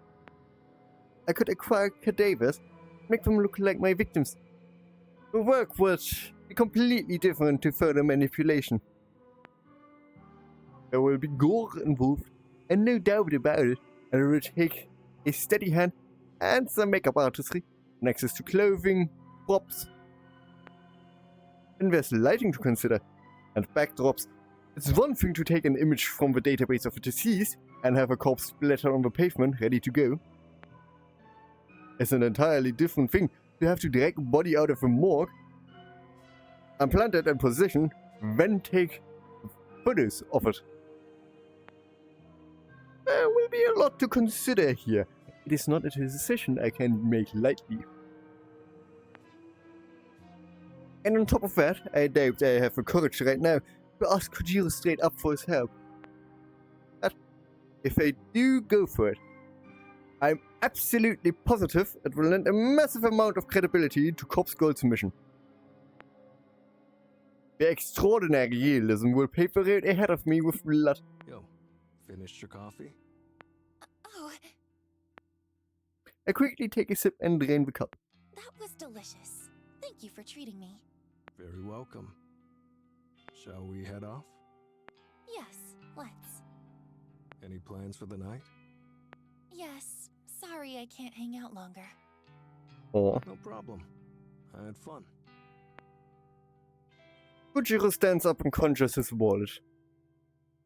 I could acquire cadavers, make them look like my victims. The work would be completely different to further manipulation. There will be gore involved, and no doubt about it, and it will take a steady hand and some makeup artistry, and access to clothing, props. And there's lighting to consider, and backdrops. It's one thing to take an image from the database of a deceased and have a corpse splatter on the pavement ready to go. It's an entirely different thing to have to drag a body out of a morgue, implant it in position, then take photos of it. There will be a lot to consider here. It is not a decision I can make lightly. And on top of that, I doubt I have the courage right now to ask Kajiro straight up for his help. But if I do go for it, I'm absolutely positive it will lend a massive amount of credibility to Corpse Girl's mission. The extraordinary realism will pave the road ahead of me with blood. Yo, finished your coffee? Oh, I quickly take a sip and drain the cup. that was delicious. Thank you for treating me. Very welcome. Shall we head off? Yes, let's. Any plans for the night? Yes, sorry I can't hang out longer. Aw. No problem. I had fun. Kajiro stands up and conjures his wallet.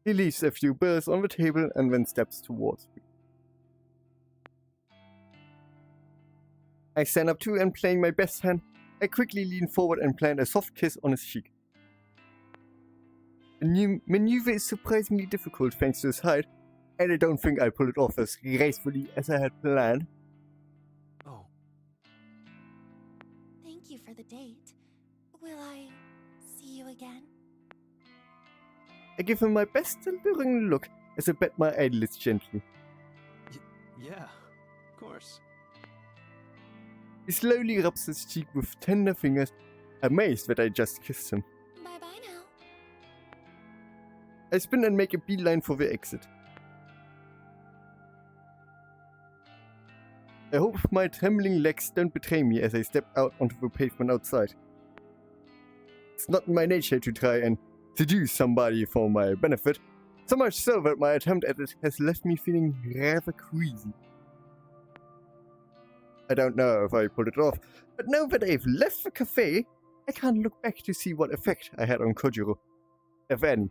He leaves a few bills on the table and then steps towards me. I stand up too and playing my best hand, I quickly lean forward and plant a soft kiss on his cheek. The new maneuver is surprisingly difficult thanks to his height, and I don't think I pull it off as gracefully as I had planned. Oh, Thank you for the date. Will I see you again? I give him my best alluring look as I bat my eyelids gently. yeah, of course. He slowly rubs his cheek with tender fingers, amazed that I just kissed him. Bye-bye now. I spin and make a beeline for the exit. I hope my trembling legs don't betray me as I step out onto the pavement outside. It's not in my nature to try and seduce somebody for my benefit, so much so that my attempt at it has left me feeling rather queasy. I don't know if I pulled it off, but now that I've left the cafe, I can't look back to see what effect I had on Kajiro, if any.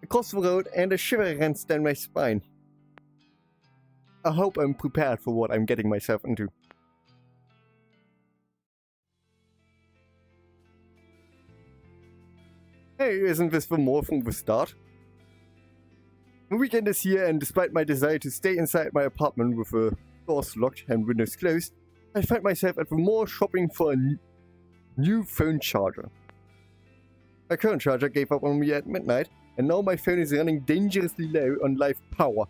Across the road, and a shiver runs down my spine. I hope I'm prepared for what I'm getting myself into. Hey, isn't this the more from the start? The weekend is here, and despite my desire to stay inside my apartment with the doors locked and windows closed, I find myself at the mall shopping for a new phone charger. My current charger gave up on me at midnight, and now my phone is running dangerously low on live power.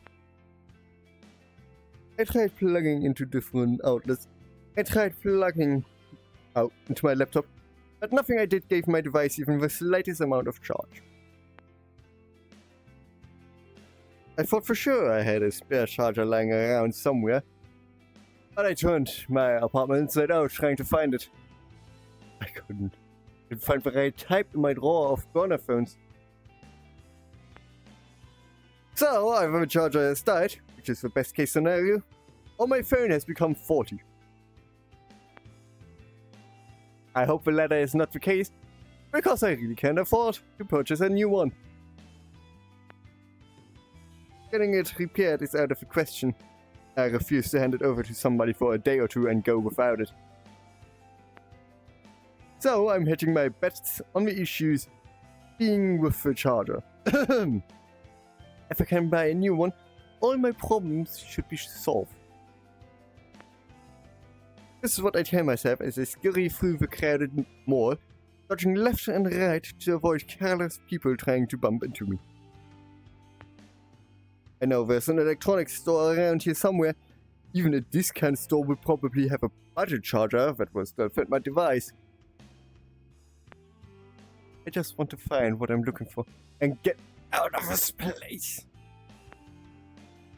I tried plugging into different outlets. I tried plugging out into my laptop, but nothing I did gave my device even the slightest amount of charge. I thought for sure I had a spare charger lying around somewhere, but I turned my apartment inside out trying to find it. I couldn't. I couldn't find the right type in my drawer of burner phones. So either the charger has died, which is the best case scenario, or my phone has become faulty. I hope the latter is not the case, because I really can't afford to purchase a new one. Getting it repaired is out of the question. I refuse to hand it over to somebody for a day or two and go without it. So I'm hedging my bets on the issues being with the charger. If I can buy a new one, all my problems should be solved. This is what I tell myself as I scurry through the crowded mall, dodging left and right to avoid careless people trying to bump into me. I know there's an electronics store around here somewhere. Even a discount store would probably have a budget charger that will still fit my device. I just want to find what I'm looking for and get out of this place.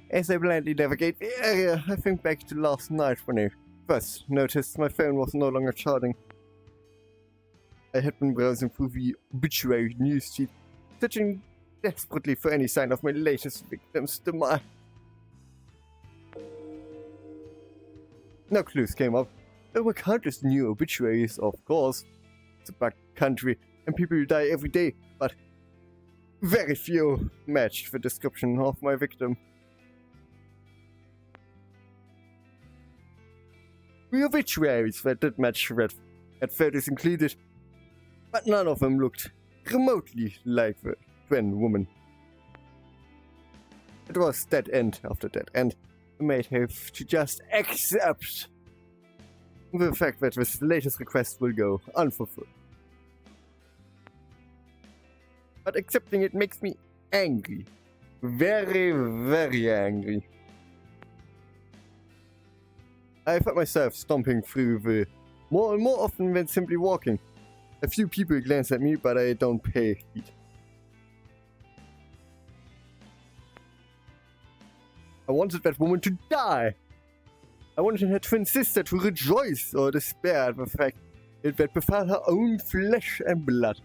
As I blindly navigate the area, I think back to last night when I first noticed my phone was no longer charging. I had been browsing through the obituary newsfeed, searching desperately for any sign of my latest victim's demise. No clues came up. There were countless new obituaries, of course. It's a black country, and people die every day, but very few matched the description of my victim. The obituaries that did match that had photos included, but none of them looked remotely like the twin woman. It was dead end after dead end. I might have to just accept the fact that this latest request will go unfulfilled. But accepting it makes me angry. Very, very angry. I find myself stomping through the mall more often than simply walking. A few people glance at me, but I don't pay heed. I wanted that woman to die. I wanted her twin sister to rejoice or despair at the fact that befell her own flesh and blood.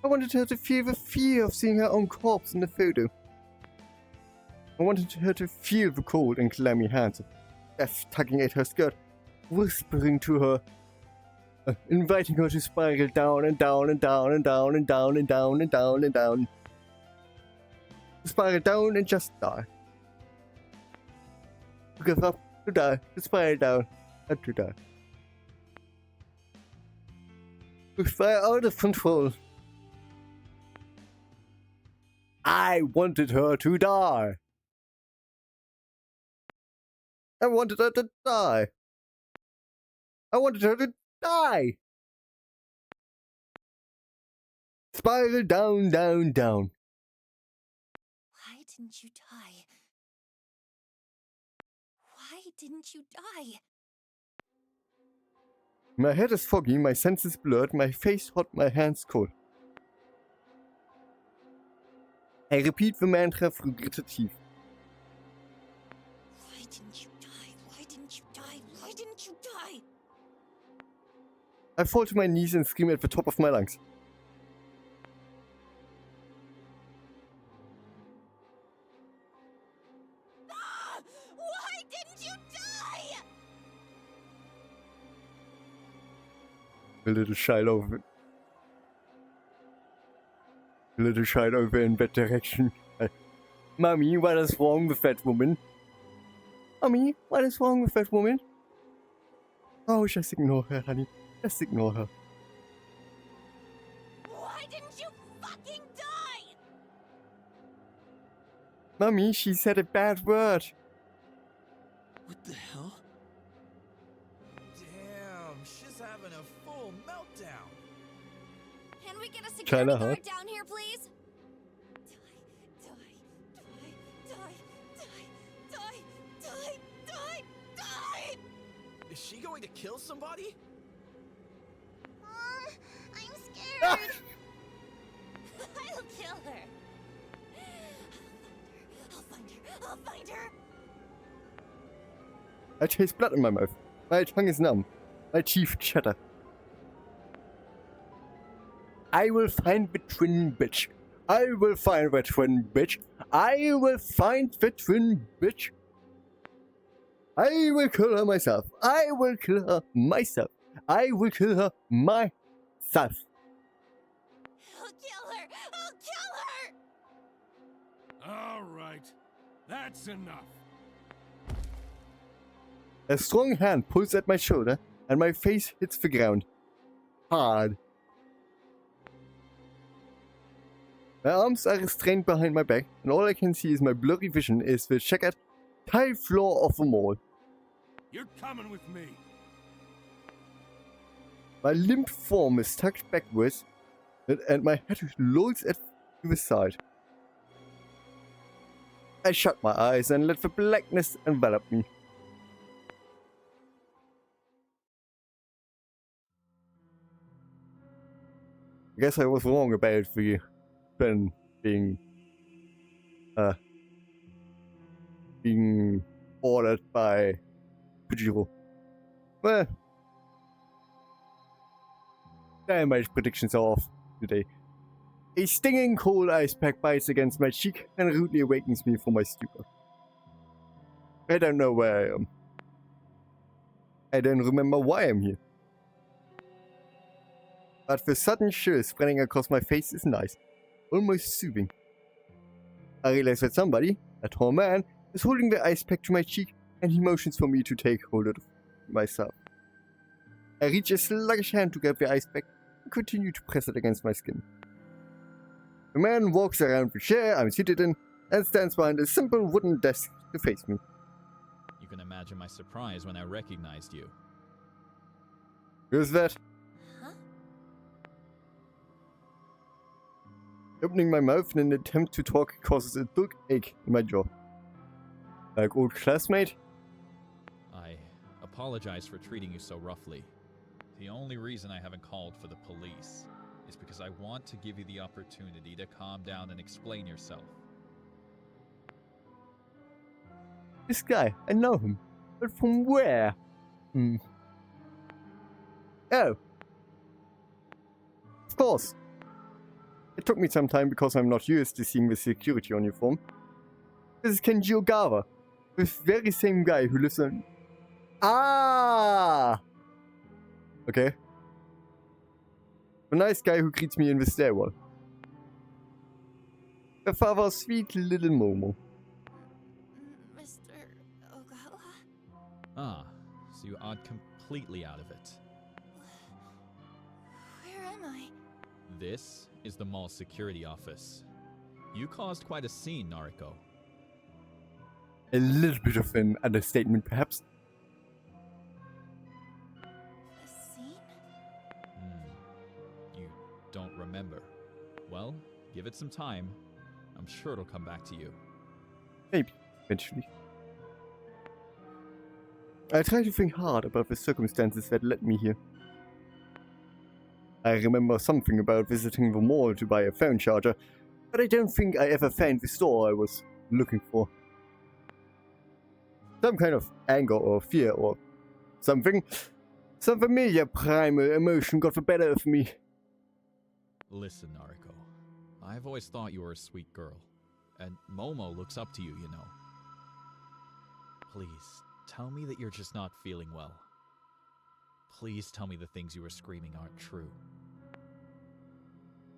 I wanted her to feel the fear of seeing her own corpse in the photo. I wanted her to feel the cold and clammy hands of death tugging at her skirt, whispering to her, inviting her to spiral down and down and down and down and down and down and down and down. To spiral down and just die. To give up, to die, to spiral down, and to die. To spiral out of control. I wanted her to die. I wanted her to die. I wanted her to die. Spiral down, down, down. What? didn't you die? Why didn't you die? My head is foggy, my senses blurred, my face hot, my hands cold. I repeat the mantra through gritted teeth. Why didn't you die? Why didn't you die? Why didn't you die? I fall to my knees and scream at the top of my lungs. Ah! Why didn't you die? A little child over in that direction. Mommy, what is wrong with that woman? Mommy, what is wrong with that woman? Oh, just ignore her, honey. Just ignore her. Why didn't you fucking die? Mommy, she said a bad word. What the hell? Damn, she's having a full meltdown. Can we get a security Kinda guard hot. down here, please? Die! Is she going to kill somebody? Mom, I'm Ah! scared. I'll kill her. I'll find her. I taste blood in my mouth. My tongue is numb. My teeth chatter. I will find the twin bitch. I will find the twin bitch. I will find the twin bitch. I will kill her myself. I will kill her myself. I will kill her myself. I'll kill her. All right, that's enough. A strong hand pulls at my shoulder, and my face hits the ground. Hard. My arms are restrained behind my back, and all I can see is my blurry vision is the checkered tile floor of the mall. You're coming with me. My limp form is tucked backwards, and my head lolls at the side. I shut my eyes and let the blackness envelop me. I guess I was wrong about the Ben being ordered by Kajiro. Well, damn, my predictions are off today. A stinging cold ice pack bites against my cheek and rudely awakens me from my stupor. I don't know where I am. I don't remember why I'm here. But the sudden chill spreading across my face is nice, almost soothing. I realize that somebody, a tall man, is holding the ice pack to my cheek, and he motions for me to take hold of it myself. I reach a sluggish hand to grab the ice pack and continue to press it against my skin. The man walks around the chair I'm seated in and stands behind a simple wooden desk to face me. You can imagine my surprise when I recognized you. Who's that? Huh? Opening my mouth in an attempt to talk causes a dull ache in my jaw. Like old classmate? I apologize for treating you so roughly. The only reason I haven't called for the police is because I want to give you the opportunity to calm down and explain yourself. This guy, I know him. But from where? Oh. Of course. It took me some time because I'm not used to seeing the security uniform. This is Kajiro, the very same guy who lives on... Ah! Okay. The nice guy who greets me in the stairwell. The father's sweet little Momo. Mr. Ogawa? Ah, so you are completely out of it. Where am I? This is the mall security office. You caused quite a scene, Nariko. A little bit of an understatement, perhaps. A scene? You don't remember. Well, give it some time. I'm sure it'll come back to you. Maybe, eventually. I try to think hard about the circumstances that led me here. I remember something about visiting the mall to buy a phone charger, but I don't think I ever found the store I was looking for. Some kind of anger or fear or something. Some familiar primal emotion got the better of me. Listen, Nariko. I've always thought you were a sweet girl. And Momo looks up to you, you know. Please, tell me that you're just not feeling well. Please tell me the things you were screaming aren't true.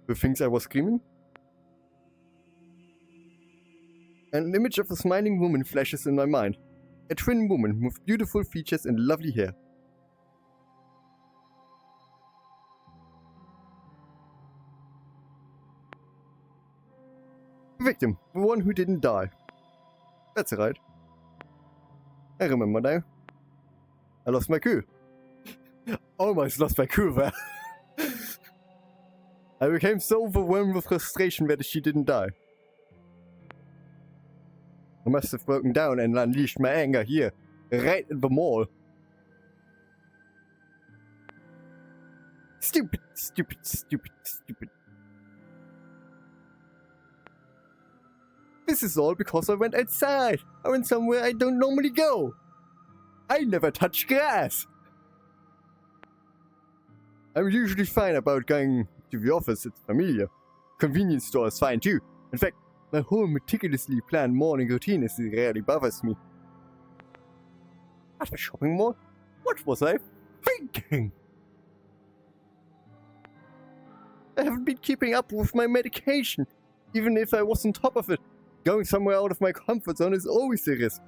The things I was screaming? An image of a smiling woman flashes in my mind. A twin woman with beautiful features and lovely hair. The victim, the one who didn't die. That's right. I remember now. I lost my cool. Almost lost my cool there. I became so overwhelmed with frustration that she didn't die. I must have broken down and unleashed my anger here, right in the mall. Stupid, stupid, stupid, stupid. This is all because I went outside. I went somewhere I don't normally go. I never touch grass. I'm usually fine about going to the office, it's familiar. Convenience store is fine too. In fact, my whole meticulously planned morning routine rarely bothers me. At the shopping mall? What was I thinking? I haven't been keeping up with my medication, even if I was on top of it. Going somewhere out of my comfort zone is always a risk.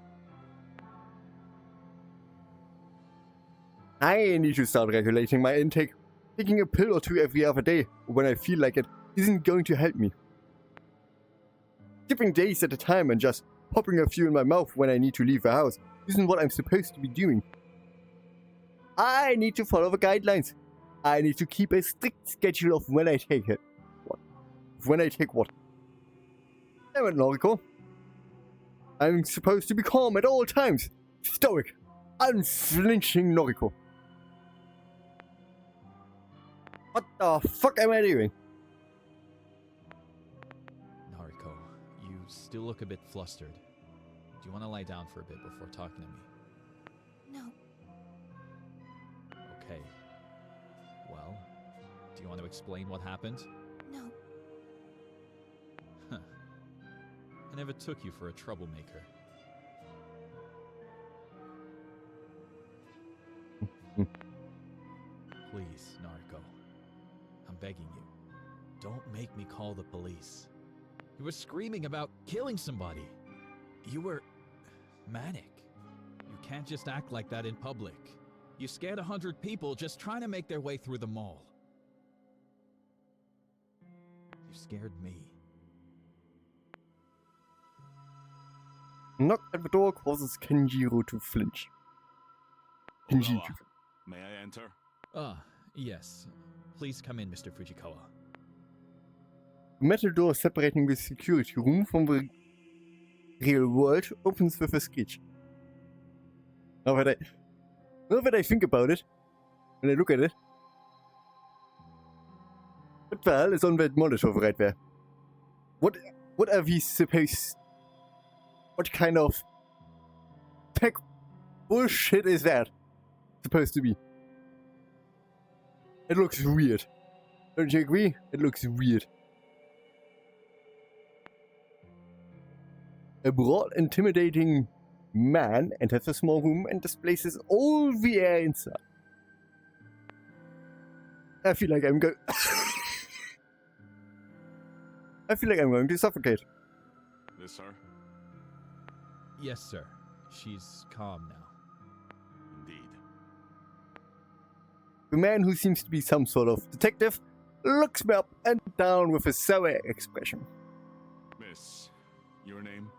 I need to start regulating my intake. Taking a pill or two every other day, when I feel like it, isn't going to help me. Skipping days at a time and just popping a few in my mouth when I need to leave the house isn't what I'm supposed to be doing. I need to follow the guidelines. I need to keep a strict schedule of when I take it. What? When I take what? Damn it, Noriko. I'm supposed to be calm at all times. Stoic. Unflinching Noriko. What the fuck am I doing? Nariko, you still look a bit flustered. Do you want to lie down for a bit before talking to me? No. Okay. Well, do you want to explain what happened? No. Huh. I never took you for a troublemaker. Please, Nariko. I'm begging you. Don't make me call the police. You were screaming about killing somebody. You were manic. You can't just act like that in public. You scared 100 people just trying to make their way through the mall. You scared me. Knock at the door causes Kajiro to flinch. Kajiro. May I enter? Ah, yes. Please come in, Mr. Fujikawa. The metal door separating the security room from the real world opens with a screech. Now that I think about it, when I look at it, what the hell is on that monitor right there? What are we supposed... What kind of tech bullshit is that supposed to be? It looks weird. Don't you agree? It looks weird. A broad, intimidating man enters the small room and displaces all the air inside. I feel like I'm going... I feel like I'm going to suffocate. This her? Yes, sir. She's calm now. Indeed. The man, who seems to be some sort of detective, looks me up and down with a sour expression. Miss, your name?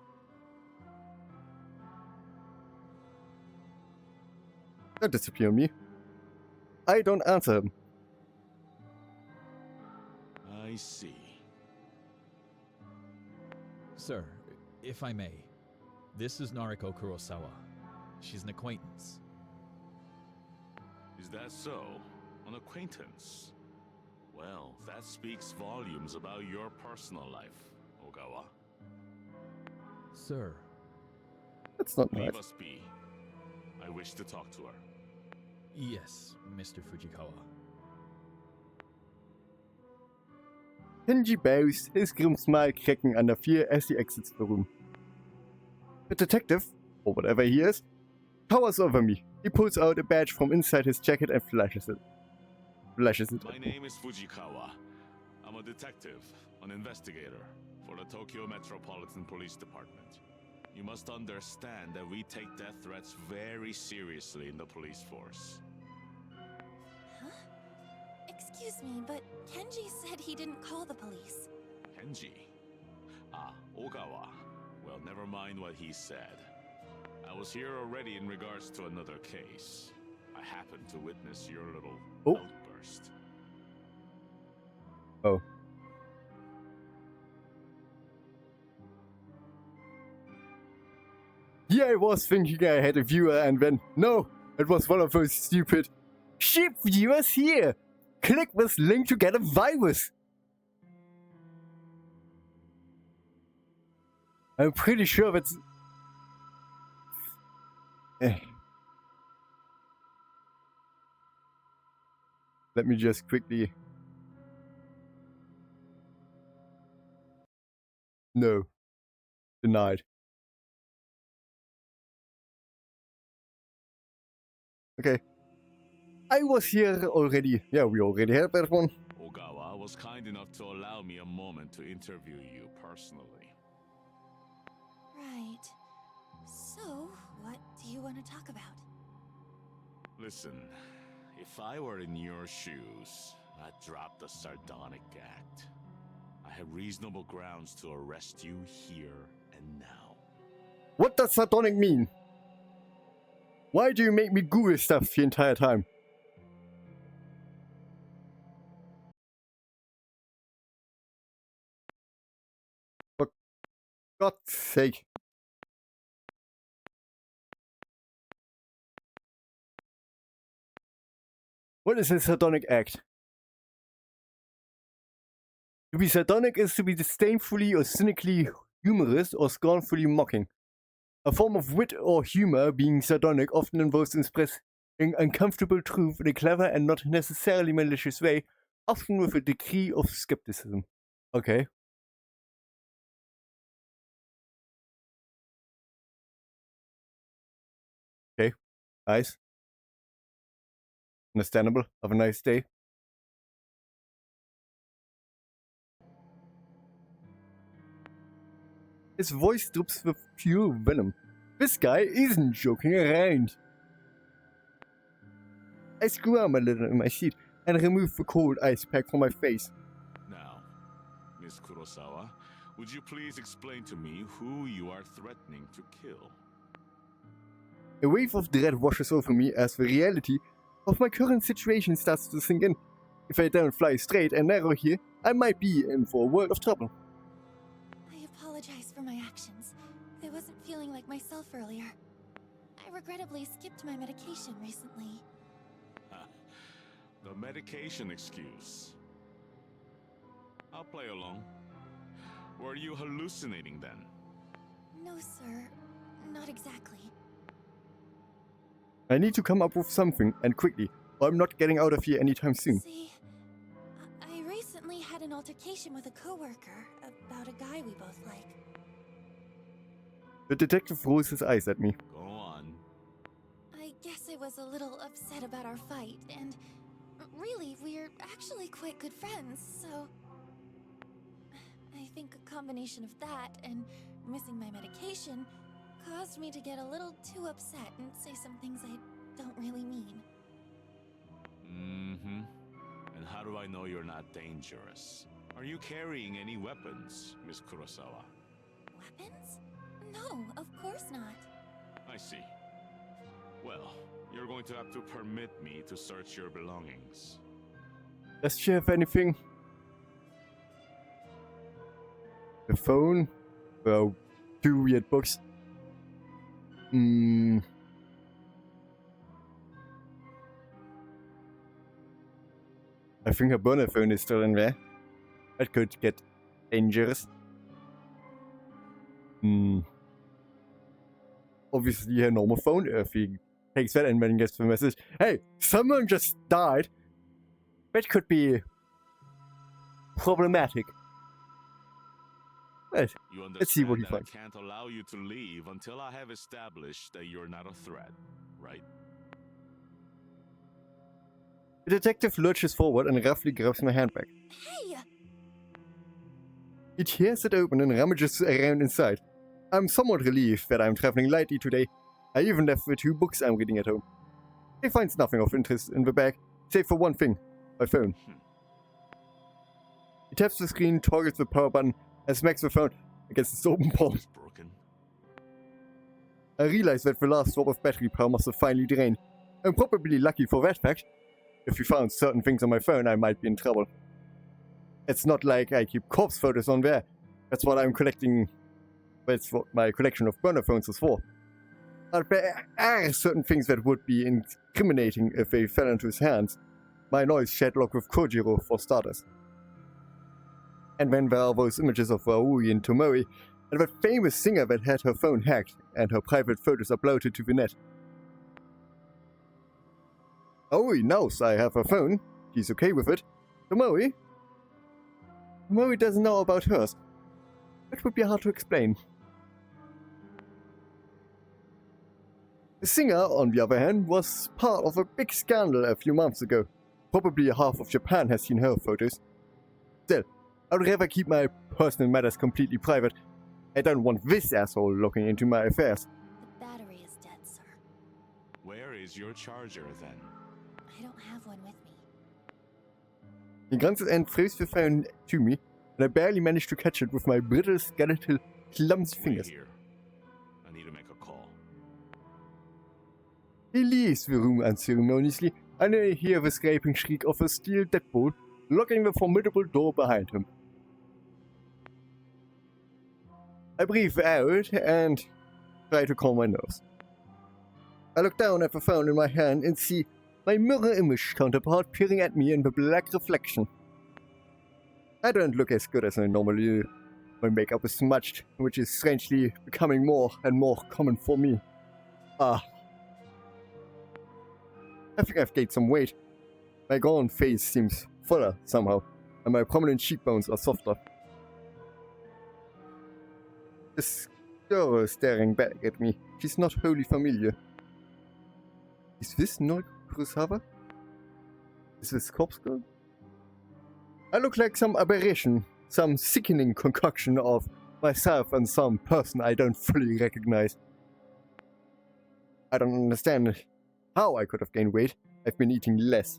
Don't disappear on me. I don't answer him. I see. Sir, if I may, This is Nariko Kurosawa. She's an acquaintance. Is that so? An acquaintance? Well, that speaks volumes about your personal life, Ogawa. Sir, That's not nice. Leave us be. I wish to talk to her. yes, Mr. Fujikawa. Kenji bows, his grim smile cracking under fear as he exits the room. The detective, or whatever he is, towers over me. He pulls out a badge from inside his jacket and flashes it. My At me. name is Fujikawa. I'm a detective, an investigator for the Tokyo Metropolitan Police Department. You must understand that we take death threats very seriously in the police force. Huh? Excuse me, but Kenji said he didn't call the police. Kenji? Ah, Ogawa. Well, never mind what he said. I was here already in regards to another case. I happened to witness your little outburst. Oh. Yeah, I was thinking I had a viewer and then, no, it was one of those stupid sheep viewers here. Click this link to get a virus. I'm pretty sure that's... Let me just quickly... No. Denied. Okay. I was here already. Yeah, we already had that one. Ogawa was kind enough to allow me a moment to interview you personally. Right. So, what do you want to talk about? Listen, if I were in your shoes, I'd drop the sardonic act. I have reasonable grounds to arrest you here and now. What does sardonic mean? Why do you make me Google stuff the entire time? For God's sake. What is a sardonic act? To be sardonic is to be disdainfully or cynically humorous or scornfully mocking. A form of wit or humor, being sardonic, often involves expressing uncomfortable truth in a clever and not necessarily malicious way, often with a degree of skepticism. Okay. Okay. Nice. Understandable. Have a nice day. His voice drips with pure venom. This guy isn't joking around. I squirm a little in my seat and remove the cold ice pack from my face. Now, Miss Kurosawa, would you please explain to me who you are threatening to kill? A wave of dread washes over me as the reality of my current situation starts to sink in. If I don't fly straight and narrow here, I might be in for a world of trouble. I apologize for my actions. I wasn't feeling like myself earlier. I regrettably skipped my medication recently. The medication excuse. I'll play along. Were you hallucinating then? No, sir. Not exactly. I need to come up with something, and quickly, or I'm not getting out of here anytime soon. See, I recently had an altercation with a coworker about a guy we both like. The detective rolls his eyes at me. Go on. I guess I was a little upset about our fight, and really, we're actually quite good friends, so... I think a combination of that and missing my medication caused me to get a little too upset and say some things I don't really mean. Mm-hmm. And how do I know you're not dangerous? Are you carrying any weapons, Miss Kurosawa? Weapons? No, of course not. I see. Well, you're going to have to permit me to search your belongings. Does she have anything? The phone? Well, 2 weird books. I think her burner phone is still in there. That could get dangerous. Obviously her normal phone, if he takes that and then gets the message, hey, someone just died. That could be problematic. Right. Let's see what he finds. I can't allow you to leave until I have established that you're not a threat, right? The detective lurches forward and roughly grabs my handbag. Hey! He tears it open and rummages around inside. I'm somewhat relieved that I'm traveling lightly today. I even left the 2 books I'm reading at home. He finds nothing of interest in the bag, save for one thing, my phone. He taps the screen, toggles the power button, and smacks the phone against its open palm. I realize that the last drop of battery power must have finally drained. I'm probably lucky for that fact. If you found certain things on my phone, I might be in trouble. It's not like I keep corpse photos on there. That's what I'm collecting. That's what my collection of burner phones is for. But there are certain things that would be incriminating if they fell into his hands. My noise chat log with Kajiro, for starters. And then there are those images of Aoi and Tomoe, and that famous singer that had her phone hacked, and her private photos uploaded to the net. Aoi knows I have her phone. She's okay with it. Tomoe doesn't know about hers. That would be hard to explain. The singer, on the other hand, was part of a big scandal a few months ago. Probably half of Japan has seen her photos. Still, I'd rather keep my personal matters completely private. I don't want this asshole looking into my affairs. The battery is dead, sir. Where is your charger, then? I don't have one with me. He grunts and throws the phone to me, and I barely manage to catch it with my brittle, skeletal, clumsy fingers. Here. I need to make a call. He leaves the room unceremoniously, and I hear the scraping shriek of a steel deadbolt, locking the formidable door behind him. I breathe out and try to calm my nerves. I look down at the phone in my hand and see my mirror image counterpart peering at me in the black reflection. I don't look as good as I normally do. My makeup is smudged, which is strangely becoming more and more common for me. I think I've gained some weight. My gaunt face seems fuller somehow, and my prominent cheekbones are softer. This girl is staring back at me. She's not wholly familiar. Is this not Kurosawa? Is this Corpse Girl? I look like some aberration, some sickening concoction of myself and some person I don't fully recognize. I don't understand how I could have gained weight. I've been eating less.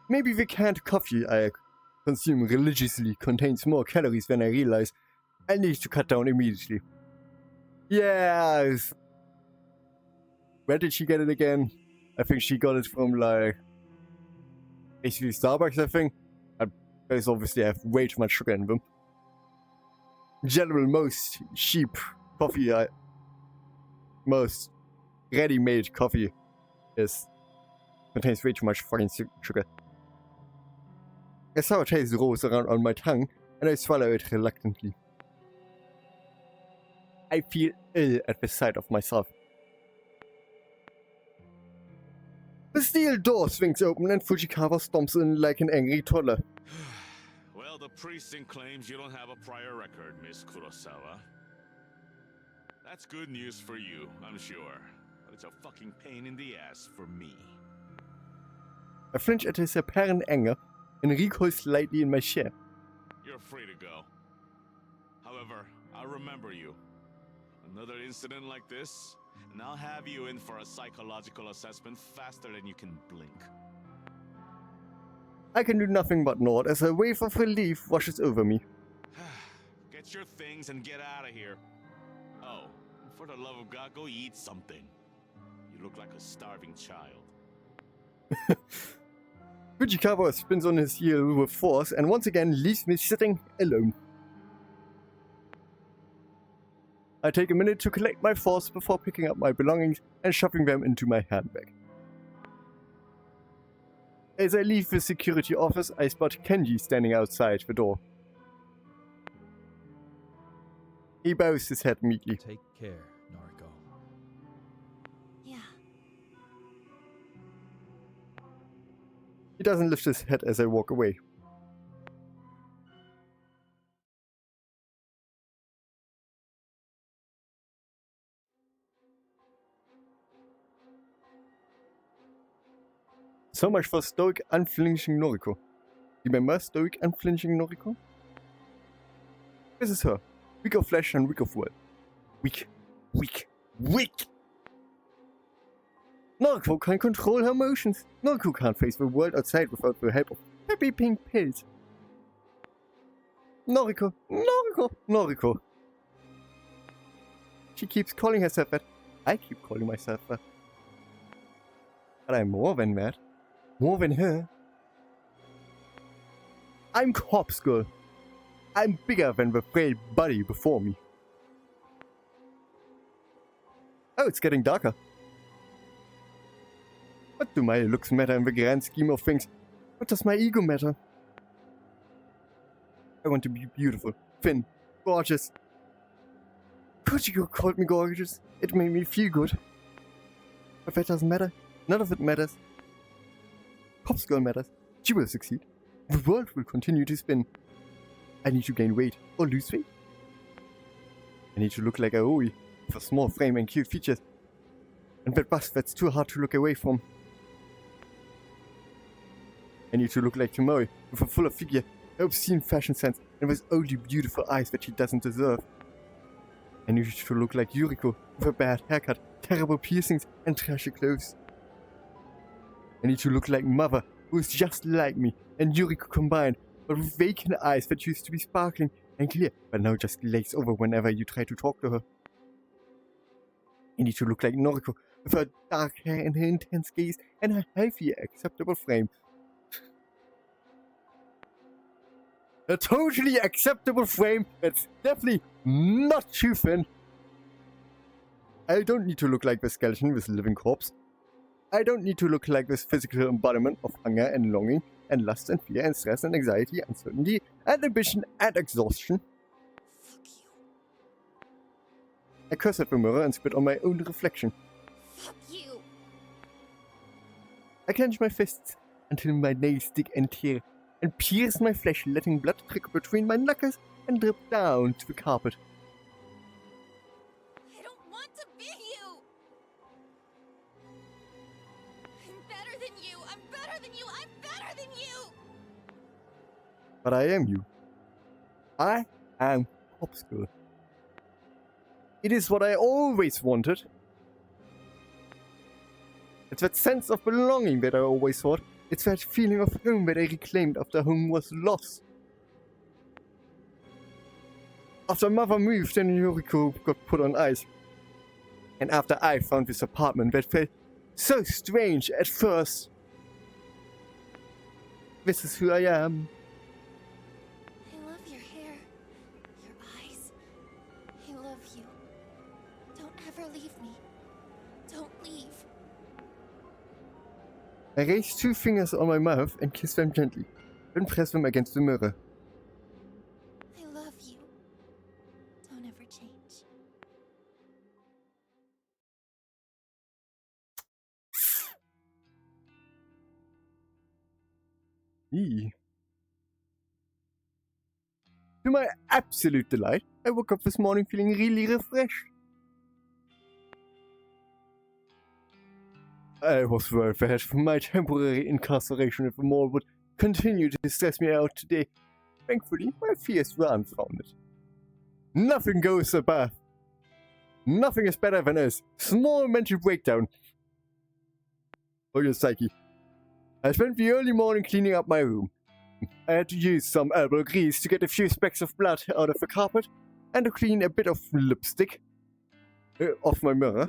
Maybe the canned coffee I consume religiously contains more calories than I realize. I need to cut down immediately. Yes! Where did she get it again? I think she got it from, like, basically Starbucks, I think. Those obviously have way too much sugar in them. In general, most cheap coffee, most ready-made coffee contains way too much fucking sugar. A sour taste rolls around on my tongue, and I swallow it reluctantly. I feel ill at the sight of myself. The steel door swings open and Fujikawa stomps in like an angry toddler. Well, the precinct claims you don't have a prior record, Miss Kurosawa. That's good news for you, I'm sure. But it's a fucking pain in the ass for me. I flinch at his apparent anger and recoil slightly in my chair. You're free to go. However, I'll remember you. Another incident like this, and I'll have you in for a psychological assessment faster than you can blink. I can do nothing but nod as a wave of relief washes over me. Get your things and get out of here. Oh, for the love of God, go eat something. You look like a starving child. Fujikawa spins on his heel with force and once again leaves me sitting alone. I take a minute to collect my thoughts before picking up my belongings and shoving them into my handbag. As I leave the security office, I spot Kenji standing outside the door. He bows his head meekly. Take care, Noriko. Yeah. He doesn't lift his head as I walk away. So much for stoic, unflinching Noriko. Remember stoic, unflinching Noriko? This is her. Weak of flesh and weak of will. Weak. Weak. Weak! Noriko can control her emotions. Noriko can't face the world outside without the help of happy pink pills. Noriko. Noriko. Noriko. She keeps calling herself that. I keep calling myself that. But I'm more than that. More than her. I'm Corpse Girl. I'm bigger than the frail body before me. Oh, it's getting darker. What do my looks matter in the grand scheme of things? What does my ego matter? I want to be beautiful, thin, gorgeous. Kajiro called me gorgeous. It made me feel good. But that doesn't matter. None of it matters. Corpse Girl matters. She will succeed. The world will continue to spin. I need to gain weight or lose weight. I need to look like Aoi with a small frame and cute features. And that bust that's too hard to look away from. I need to look like Tomoe with a fuller figure, obscene fashion sense, and with only beautiful eyes that she doesn't deserve. I need to look like Yuriko with a bad haircut, terrible piercings, and trashy clothes. I need to look like Mother, who is just like me, and Yuriko combined, but with vacant eyes that used to be sparkling and clear, but now just glaze over whenever you try to talk to her. I need to look like Noriko, with her dark hair and her intense gaze, and her healthy, acceptable frame. A totally acceptable frame that's definitely not too thin. I don't need to look like the skeleton with living corpse. I don't need to look like this physical embodiment of hunger and longing, and lust and fear and stress and anxiety, uncertainty and ambition and exhaustion. Fuck you. I curse at the mirror and spit on my own reflection. Fuck you. I clench my fists until my nails dig and tear, and pierce my flesh, letting blood trickle between my knuckles and drip down to the carpet. I don't want to be you. I'm better than you. I'm better than you. I'm better than you. But I am you. I am Corpse Girl. It is what I always wanted. It's that sense of belonging that I always sought. It's that feeling of home that I reclaimed after home was lost. After Mother moved and Yuriko got put on ice. And after I found this apartment that felt so strange at first. This is who I am. I love your hair. Your eyes. I love you. Don't ever leave me. Don't leave. I raise 2 fingers on my mouth and kiss them gently, then press them against the mirror. I love you. Don't ever change. Eee. To my absolute delight, I woke up this morning feeling really refreshed. I was worried that my temporary incarceration at the mall would continue to stress me out today. Thankfully, my fears were unfounded. Nothing goes above. Nothing is better than a small mental breakdown. For your psyche. I spent the early morning cleaning up my room. I had to use some elbow grease to get a few specks of blood out of the carpet, and to clean a bit of lipstick off my mirror.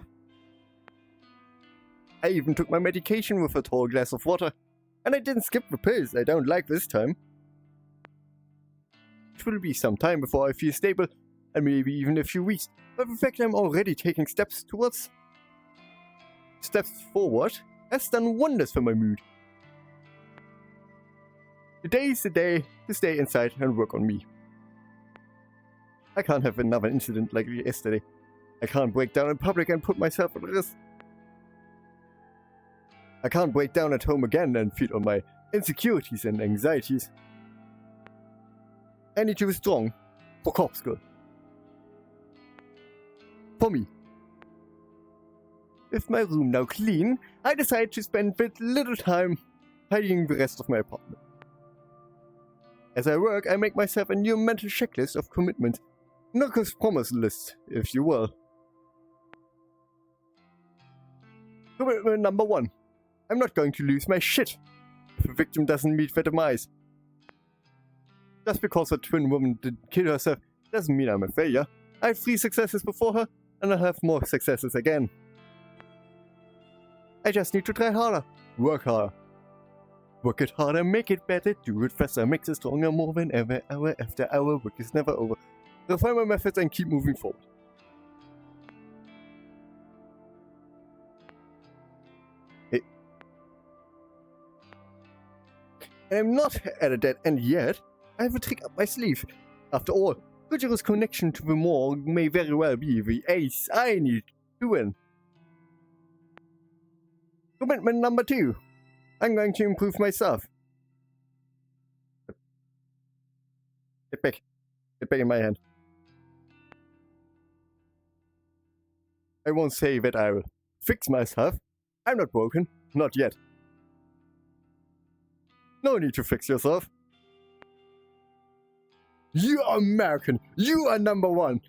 I even took my medication with a tall glass of water, and I didn't skip the pills I don't like this time. It will be some time before I feel stable, and maybe even a few weeks but the fact I'm already taking steps forward has done wonders for my mood. Today is the day to stay inside and work on me. I can't have another incident like yesterday. I can't break down in public and put myself at risk. I can't break down at home again and feed on my insecurities and anxieties. I need to be strong for Corpse Girl. For me. With my room now clean, I decide to spend with little time tidying the rest of my apartment. As I work, I make myself a new mental checklist of commitment. Knuckles promise list, if you will. Commitment number 1. I'm not going to lose my shit if a victim doesn't meet their demise. Just because a twin woman didn't kill herself doesn't mean I'm a failure. I have 3 successes before her, and I'll have more successes again. I just need to try harder. Work harder. Work it harder, make it better, do it faster, makes it stronger more than ever, hour after hour, work is never over. Refine my methods and keep moving forward. And I'm not at a dead end yet. I have a trick up my sleeve. After all, Kajiro's connection to the morgue may very well be the ace I need to win. Commitment number 2. I'm going to improve myself. Get back. Get back in my hand. I won't say that I will fix myself. I'm not broken. Not yet. No need to fix yourself. You are American. You are number 1.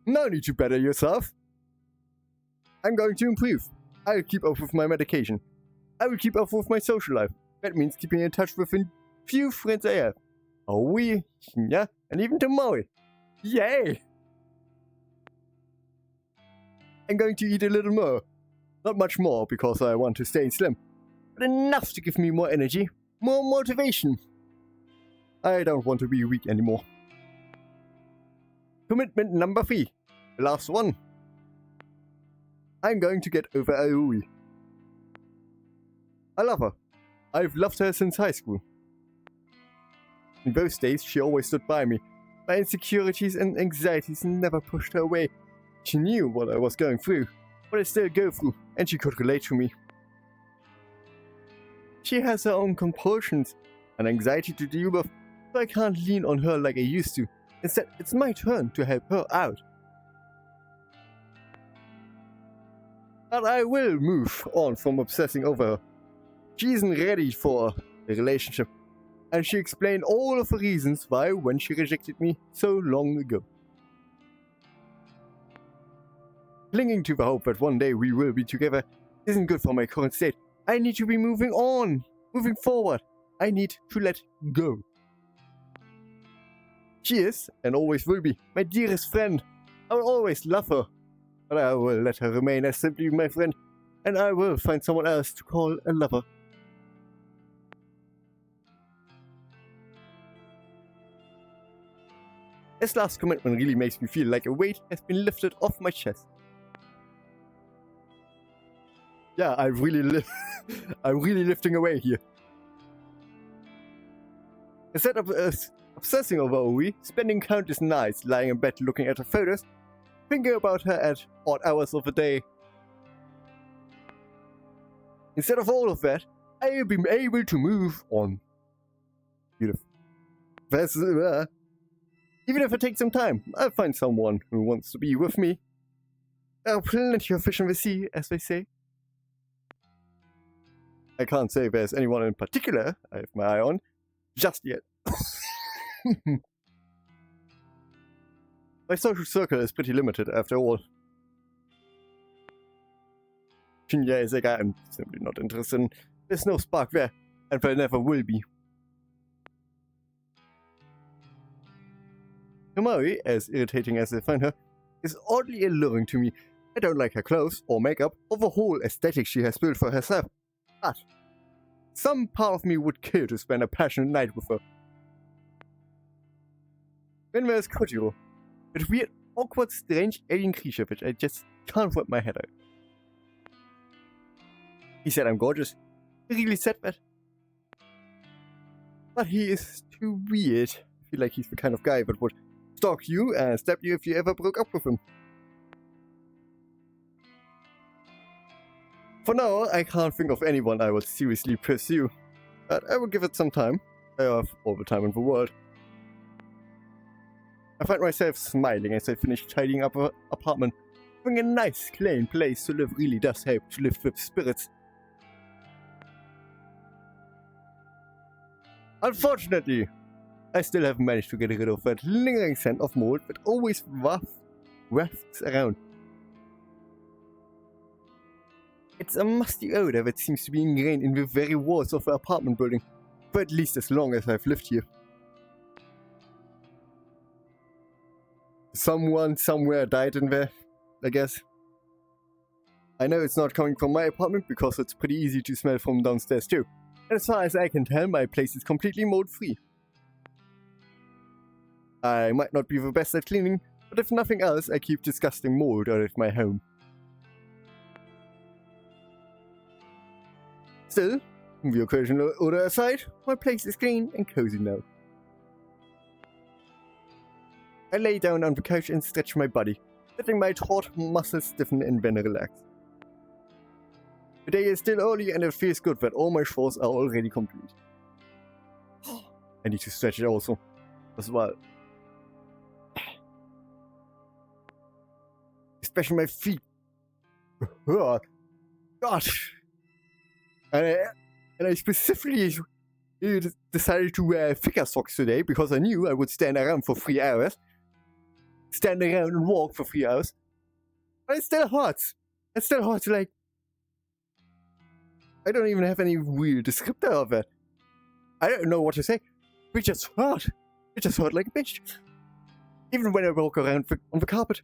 No need to better yourself. I'm going to improve. I'll keep up with my medication. I will keep up with my social life. That means keeping in touch with the few friends I have. Aoi, Shinya, and even Tomoe. Yay! I'm going to eat a little more. Not much more because I want to stay slim, but enough to give me more energy, more motivation. I don't want to be weak anymore. Commitment number 3. The last one. I'm going to get over Aoi. I love her. I've loved her since high school. In those days, she always stood by me. My insecurities and anxieties never pushed her away. She knew what I was going through, what I still go through, and she could relate to me. She has her own compulsions and anxiety to deal with, so I can't lean on her like I used to. Instead, it's my turn to help her out. But I will move on from obsessing over her. She isn't ready for a relationship, and she explained all of the reasons why when she rejected me so long ago. Clinging to the hope that one day we will be together isn't good for my current state. I need to be moving on, moving forward. I need to let go. She is, and always will be, my dearest friend. I will always love her, but I will let her remain as simply my friend, and I will find someone else to call a lover. This last commitment really makes me feel like a weight has been lifted off my chest. Yeah, I'm really lifting away here. Instead of obsessing over Aoi, spending countless nights lying in bed looking at her photos, thinking about her at odd hours of the day. Instead of all of that, I will be able to move on. Beautiful. That's, even if it takes some time, I'll find someone who wants to be with me. There are plenty of fish in the sea, as they say. I can't say there's anyone in particular I have my eye on, just yet. My social circle is pretty limited, after all. Shinya is a guy I'm simply not interested in. There's no spark there, and there never will be. Tomoe, as irritating as I find her, is oddly alluring to me. I don't like her clothes, or makeup, or the whole aesthetic she has built for herself. But some part of me would kill to spend a passionate night with her. Then there's Kajiro, that weird awkward, strange alien creature which I just can't wrap my head around. He said I'm gorgeous. He really said that. But he is too weird. I feel like he's the kind of guy that would stalk you and stab you if you ever broke up with him. For now, I can't think of anyone I would seriously pursue, but I will give it some time. I have all the time in the world. I find myself smiling as I finish tidying up our apartment. Having a nice, clean place to live really does help to lift with spirits. Unfortunately, I still haven't managed to get rid of that lingering scent of mold that always wafts around. It's a musty odor that seems to be ingrained in the very walls of the apartment building, for at least as long as I've lived here. Someone somewhere died in there, I guess. I know it's not coming from my apartment because it's pretty easy to smell from downstairs too. And as far as I can tell, my place is completely mold-free. I might not be the best at cleaning, but if nothing else, I keep disgusting mold out of my home. Still, the occasional odor aside, my place is clean and cozy now. I lay down on the couch and stretch my body, letting my taut muscles stiffen and then relax. The day is still early and it feels good that all my chores are already complete. I need to stretch it also, as well. Especially my feet. Oh, gosh. And I specifically decided to wear thicker socks today because I knew I would stand around for 3 hours. Stand around and walk for 3 hours. But it still hurts. It still hurts, like... I don't even have any real descriptor of it. I don't know what to say. It just hurt. It just hurt like a bitch. Even when I walk around on the carpet.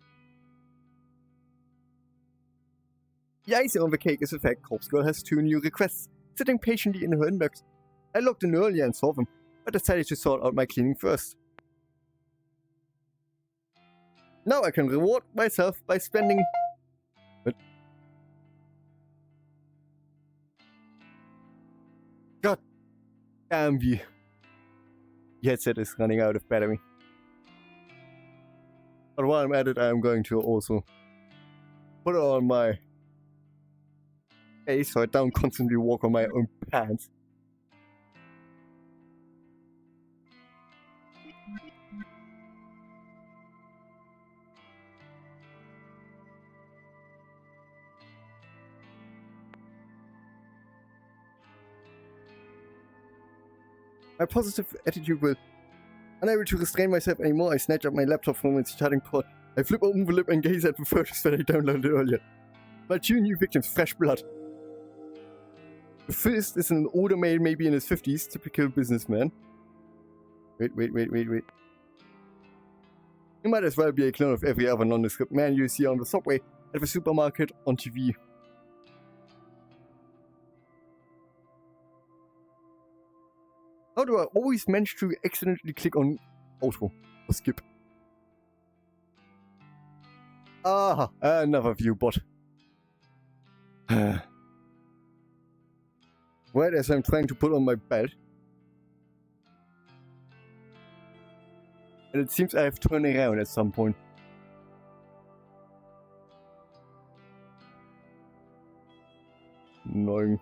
The icing on the cake is the fact Corpse Girl has 2 new requests, sitting patiently in her inbox. I logged in earlier and saw them, but decided to sort out my cleaning first. Now I can reward myself by spending... What? God damn, the headset is running out of battery. But while I'm at it, I'm going to also put on my face so I don't constantly walk on my own pants. My positive attitude will... Unable to restrain myself anymore, I snatch up my laptop from its charging port. I flip open the lip and gaze at the photos that I downloaded earlier. My 2 new victims, fresh blood. The first is an older male, maybe in his 50s, typical businessman. Wait. He might as well be a clone of every other nondescript man you see on the subway, at the supermarket, on TV. How do I always manage to accidentally click on auto or skip? Ah, another view bot. Right as I'm trying to put on my belt. And it seems I have turned around at some point. Annoying.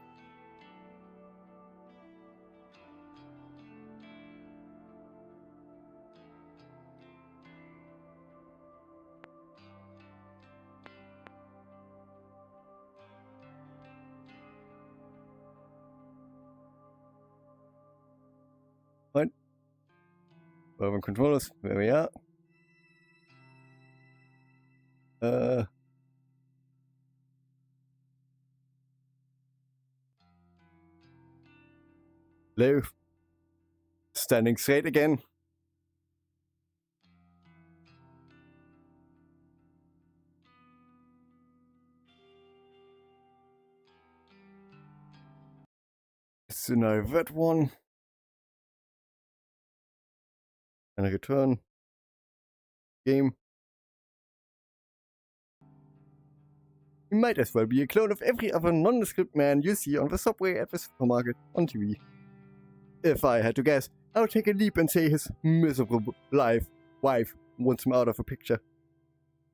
Right. Urban controllers, there we are. Hello. Standing straight again. So now that one. And I return. Game. He might as well be a clone of every other nondescript man you see on the subway, at the supermarket, on TV. If I had to guess, I would take a leap and say his miserable wife wants him out of the picture.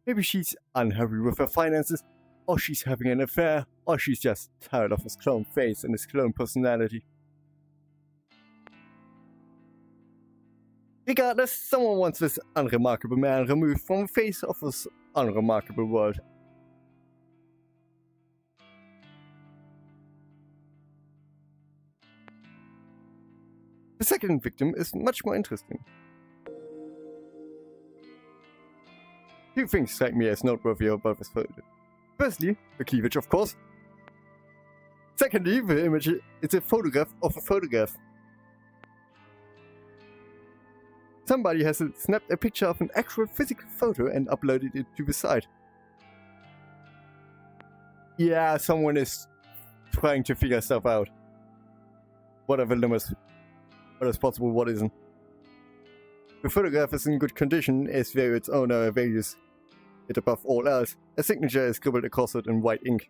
Maybe she's unhappy with her finances, or she's having an affair, or she's just tired of his clone face and his clone personality. Regardless, someone wants this unremarkable man removed from the face of this unremarkable world. The second victim is much more interesting. Two things strike me as noteworthy about this photo. Firstly, the cleavage, of course. Secondly, the image is a photograph of a photograph. Somebody has snapped a picture of an actual physical photo and uploaded it to the site. Yeah, someone is trying to figure stuff out. What are the limits? What is possible, what isn't? The photograph is in good condition, as though its owner values it above all else. A signature is scribbled across it in white ink.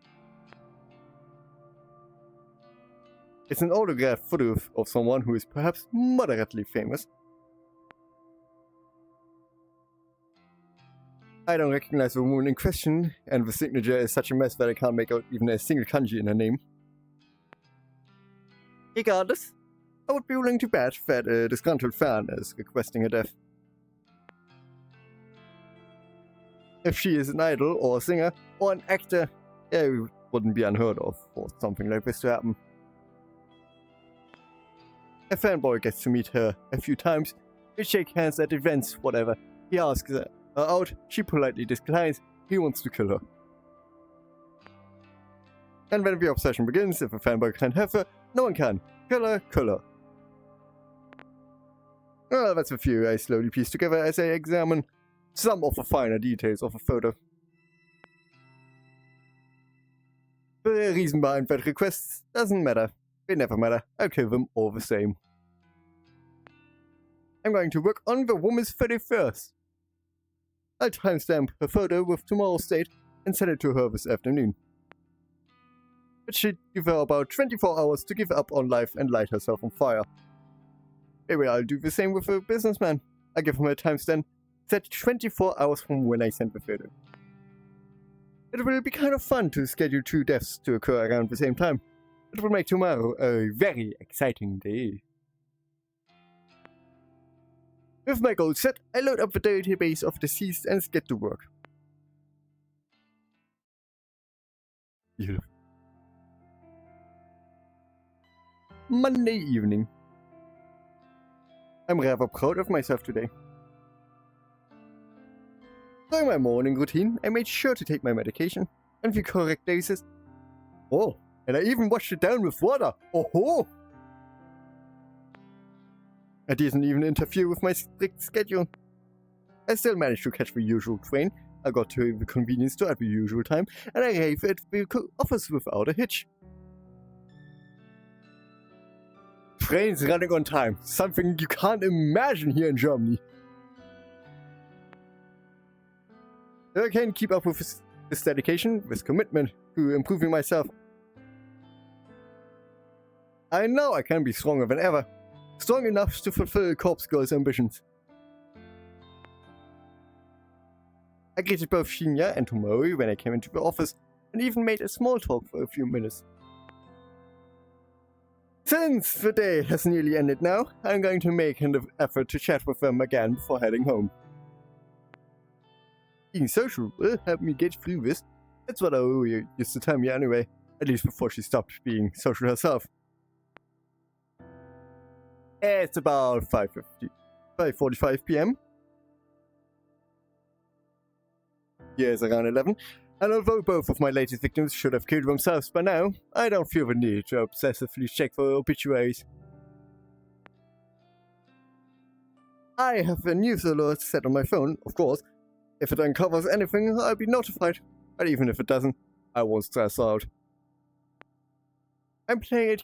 It's an autographed photo of someone who is perhaps moderately famous. I don't recognize the woman in question, and the signature is such a mess that I can't make out even a single kanji in her name. Regardless, I would be willing to bet that a disgruntled fan is requesting her death. If she is an idol, or a singer, or an actor, it wouldn't be unheard of for something like this to happen. A fanboy gets to meet her a few times, they shake hands at events, whatever. He asks her out, she politely declines, he wants to kill her. And when the obsession begins, if a fanboy can't have her, no one can. Kill her, kill her. Well, that's a few I slowly piece together as I examine some of the finer details of a photo. The reason behind that request doesn't matter. They never matter. I'll kill them all the same. I'm going to work on the woman's photo first. I'll timestamp her photo with tomorrow's date and send it to her this afternoon. It should give her about 24 hours to give up on life and light herself on fire. Maybe I'll do the same with a businessman. I give him a timestamp set 24 hours from when I sent the photo. It will be kind of fun to schedule 2 deaths to occur around the same time. It will make tomorrow a very exciting day. With my goals set, I load up the database of deceased and get to work. Monday evening. I'm rather proud of myself today. During my morning routine, I made sure to take my medication and the correct doses. Oh, and I even washed it down with water. Oh-ho! I didn't even interfere with my strict schedule. I still managed to catch the usual train. I got to the convenience store at the usual time, and I arrived at the office without a hitch. Trains running on time, something you can't imagine here in Germany. I can keep up with this dedication, this commitment to improving myself. I know I can be stronger than ever. Strong enough to fulfill Corpse Girl's ambitions. I greeted both Shinya and Tomori when I came into the office, and even made a small talk for a few minutes. Since the day has nearly ended now, I'm going to make an effort to chat with them again before heading home. Being social will help me get through this. That's what Aoi used to tell me anyway, at least before she stopped being social herself. It's about 5:45 p.m. Here is around 11, and although both of my latest victims should have killed themselves by now, I don't feel the need to obsessively check for obituaries. I have a news alert set on my phone, of course. If it uncovers anything, I'll be notified, but even if it doesn't, I won't stress out. I'm playing it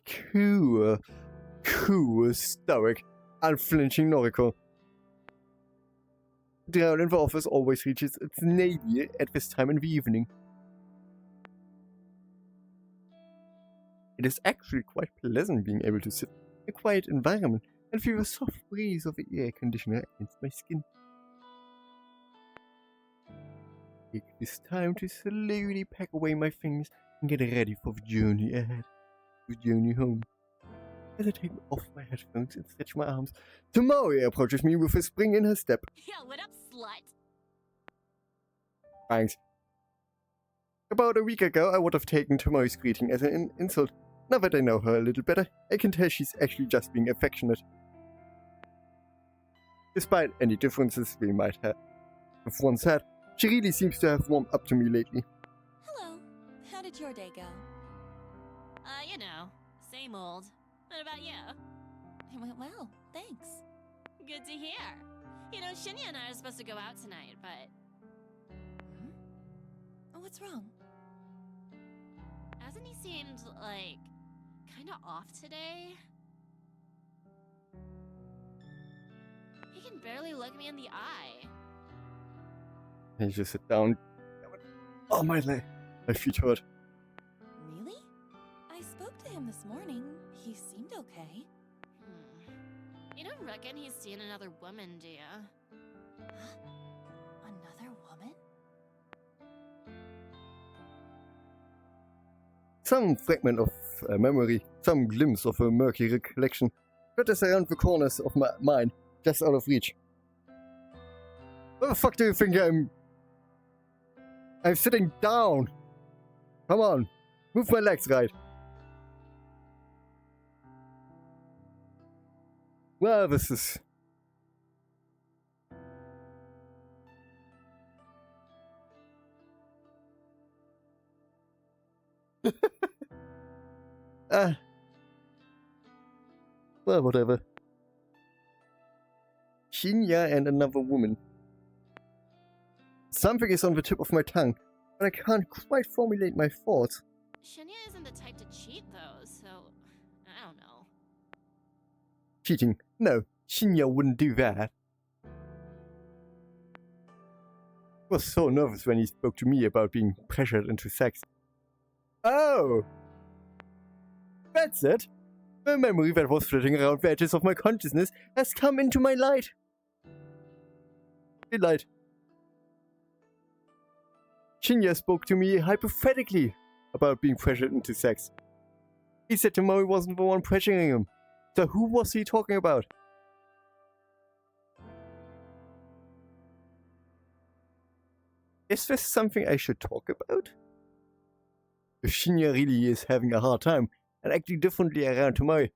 cool, stoic, unflinching Noriko. The girl in the office always reaches its nadir at this time in the evening. It is actually quite pleasant being able to sit in a quiet environment and feel the soft breeze of the air conditioner against my skin. Take this time to slowly pack away my things and get ready for the journey ahead, the journey home. As I take off my headphones and stretch my arms, Tomoe approaches me with a spring in her step. Yo, what up, slut? Thanks. About a week ago, I would have taken Tomoe's greeting as an insult. Now that I know her a little better, I can tell she's actually just being affectionate. Despite any differences we might have once had, she really seems to have warmed up to me lately. Hello. How did your day go? You know, same old. What about you? It went well, thanks. Good to hear. You know, Shinya and I are supposed to go out tonight, but... What's wrong? Hasn't he seemed, like, kinda off today? He can barely look me in the eye. I just sit down. Oh, my leg. My feet hurt. Really? I spoke to him this morning. He seemed okay. You don't reckon he's seen another woman, do ya? Another woman? Some fragment of memory, some glimpse of a murky recollection, flutters around the corners of my mind, just out of reach. Where the fuck do you think I'm sitting down! Come on, move my legs right. Well, this is... well, whatever. Shinya and another woman. Something is on the tip of my tongue, but I can't quite formulate my thoughts. Shinya isn't the type to cheat, though, so... I don't know. Cheating? No, Shinya wouldn't do that. I was so nervous when he spoke to me about being pressured into sex. Oh! That's it! The memory that was flitting around the edges of my consciousness has come into my light. Delight. Shinya spoke to me hypothetically about being pressured into sex. He said Tomoe wasn't the one pressuring him. So who was he talking about? Is this something I should talk about? If Shinya really is having a hard time and acting differently around Tomoe,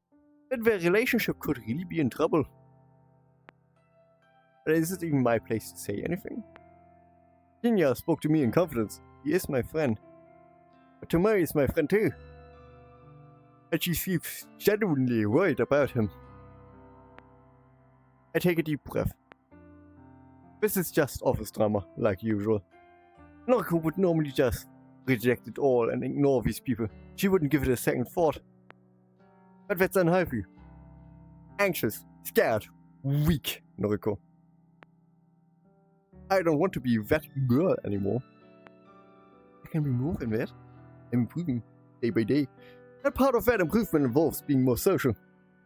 then their relationship could really be in trouble. But is it even my place to say anything? Shinya spoke to me in confidence. He is my friend. But Tomoe is my friend too. And she seems genuinely worried about him. I take a deep breath. This is just office drama, like usual. Noriko would normally just reject it all and ignore these people. She wouldn't give it a second thought. But that's unhealthy. Anxious, scared, weak, Noriko. I don't want to be that girl anymore. I can be more than that. I'm improving day by day. And part of that improvement involves being more social.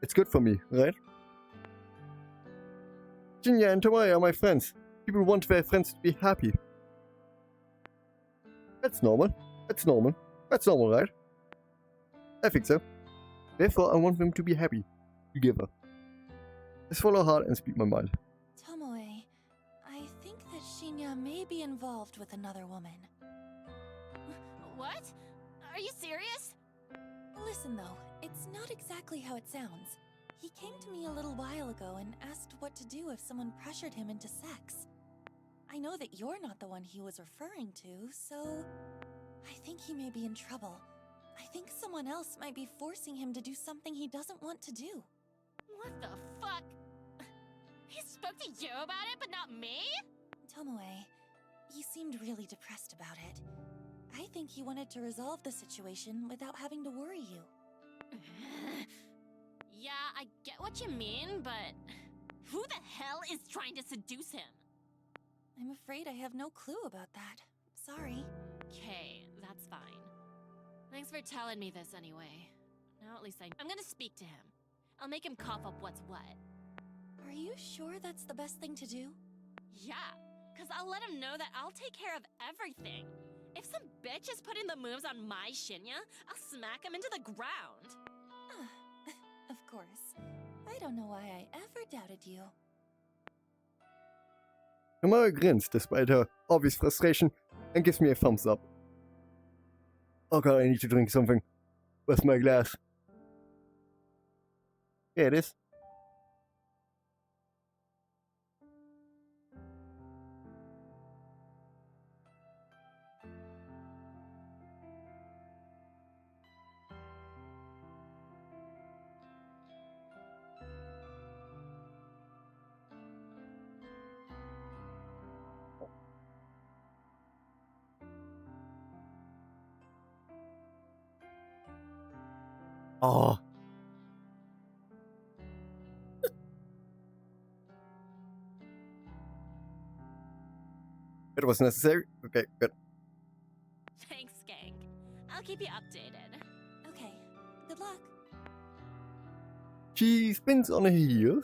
It's good for me, right? Shinya and Tomoe are my friends. People want their friends to be happy. That's normal. That's normal. That's normal, right? I think so. Therefore, I want them to be happy. Together. I swallow hard and speak my mind. Tomoe, I think that Shinya may be involved with another woman. What? Are you serious? Listen though, it's not exactly how it sounds. He came to me a little while ago and asked what to do if someone pressured him into sex. I know that you're not the one he was referring to, so... I think he may be in trouble. I think someone else might be forcing him to do something he doesn't want to do. What the fuck? He spoke to you about it, but not me? Tomoe, he seemed really depressed about it. I think he wanted to resolve the situation without having to worry you. Yeah, I get what you mean, but... Who the hell is trying to seduce him? I'm afraid I have no clue about that. Sorry. Okay, that's fine. Thanks for telling me this anyway. Now at least I'm gonna speak to him. I'll make him cough up what's what. Are you sure that's the best thing to do? Yeah, cause I'll let him know that I'll take care of everything. If some bitch is putting the moves on my Shinya, I'll smack him into the ground. Of course. I don't know why I ever doubted you. Kamara grins despite her obvious frustration and gives me a thumbs up. Oh god, I need to drink something. Where's my glass? Here it is. Oh. It was necessary? Okay, good. Thanks, Skank. I'll keep you updated. Okay, good luck. She spins on her heels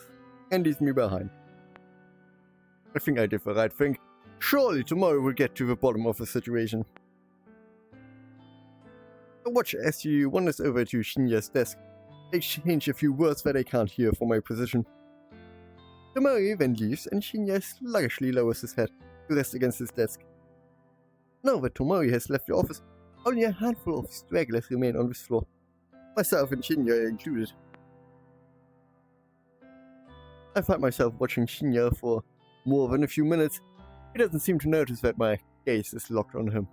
and leaves me behind. I think I did the right thing. Surely tomorrow we'll get to the bottom of the situation. I watch as she wanders over to Shinya's desk. They exchange a few words that I can't hear from my position. Tomori then leaves and Shinya sluggishly lowers his head to rest against his desk. Now that Tomori has left the office, only a handful of stragglers remain on this floor, myself and Shinya included. I find myself watching Shinya for more than a few minutes. He doesn't seem to notice that my gaze is locked on him.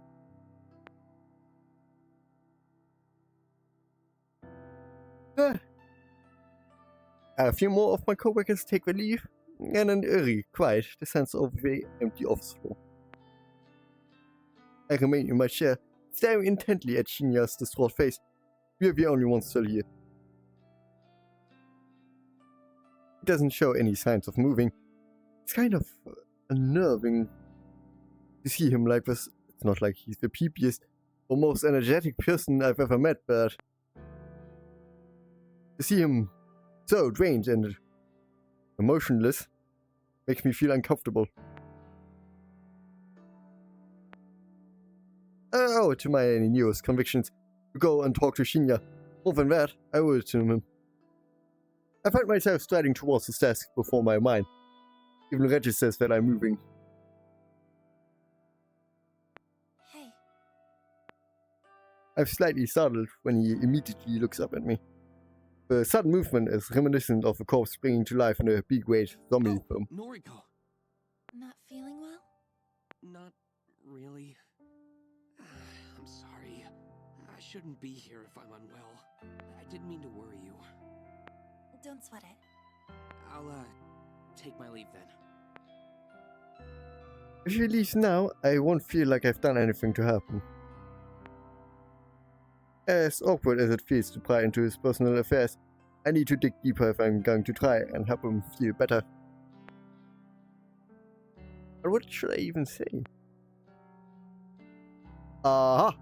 A few more of my co-workers take their leave, and an eerie quiet descends over the empty office floor. I remain in my chair, staring intently at Shinya's distraught face. We are the only ones still here. He doesn't show any signs of moving. It's kind of unnerving to see him like this. It's not like he's the peepiest or most energetic person I've ever met, but to see him so drained and emotionless makes me feel uncomfortable. I owe it to my newest convictions to go and talk to Shinya. More than that, I owe it to him. I find myself striding towards his desk before my mind even registers that I'm moving. Hey. I'm slightly startled when he immediately looks up at me. The sudden movement is reminiscent of a corpse springing to life in a big-weight zombie film. Noriko. Not feeling well? Not really. I'm sorry. I shouldn't be here if I'm unwell. I didn't mean to worry you. Don't sweat it. I'll, take my leave then. If he leaves now, I won't feel like I've done anything to help him. As awkward as it feels to pry into his personal affairs, I need to dig deeper if I'm going to try and help him feel better. But what should I even say? Aha!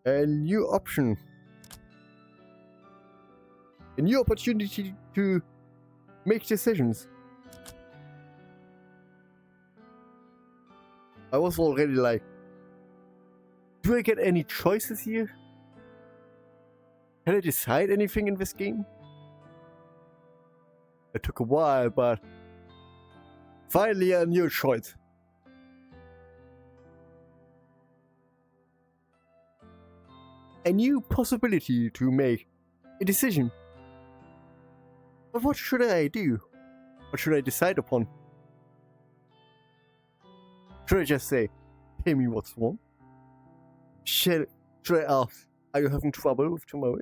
A new option. A new opportunity to make decisions. I was already like, do I get any choices here? Can I decide anything in this game? It took a while, but finally a new choice. A new possibility to make a decision. But what should I do? What should I decide upon? Should I just say, tell me what's wrong? Should I ask, are you having trouble with tomorrow?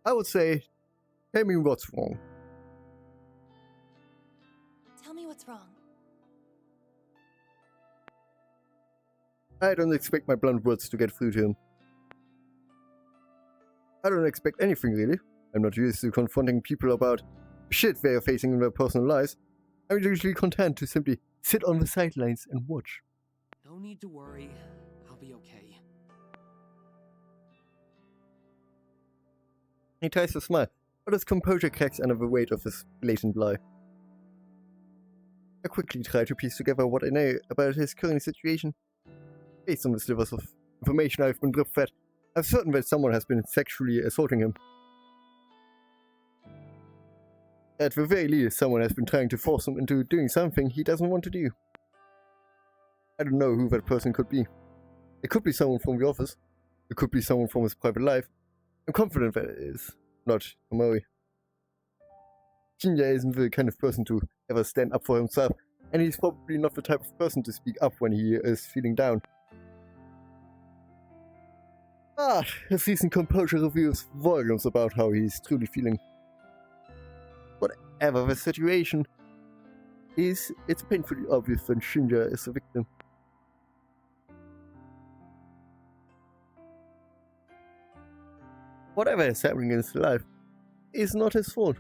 I would say, tell me what's wrong. Tell me what's wrong. I don't expect my blunt words to get through to him. I don't expect anything really. I'm not used to confronting people about shit they are facing in their personal lives. I'm usually content to simply sit on the sidelines and watch. No need to worry. I'll be okay. He tries to smile, but his composure cracks under the weight of his blatant lie. I quickly try to piece together what I know about his current situation. Based on the slivers of information I've been drip-fed, I'm certain that someone has been sexually assaulting him. At the very least, someone has been trying to force him into doing something he doesn't want to do. I don't know who that person could be. It could be someone from the office. It could be someone from his private life. I'm confident that it is not Tomoe. Shinya isn't the kind of person to ever stand up for himself, and he's probably not the type of person to speak up when he is feeling down. But his recent composure reveals volumes about how he's truly feeling. Whatever the situation is, it's painfully obvious that Shinya is a victim. Whatever is happening in his life is not his fault,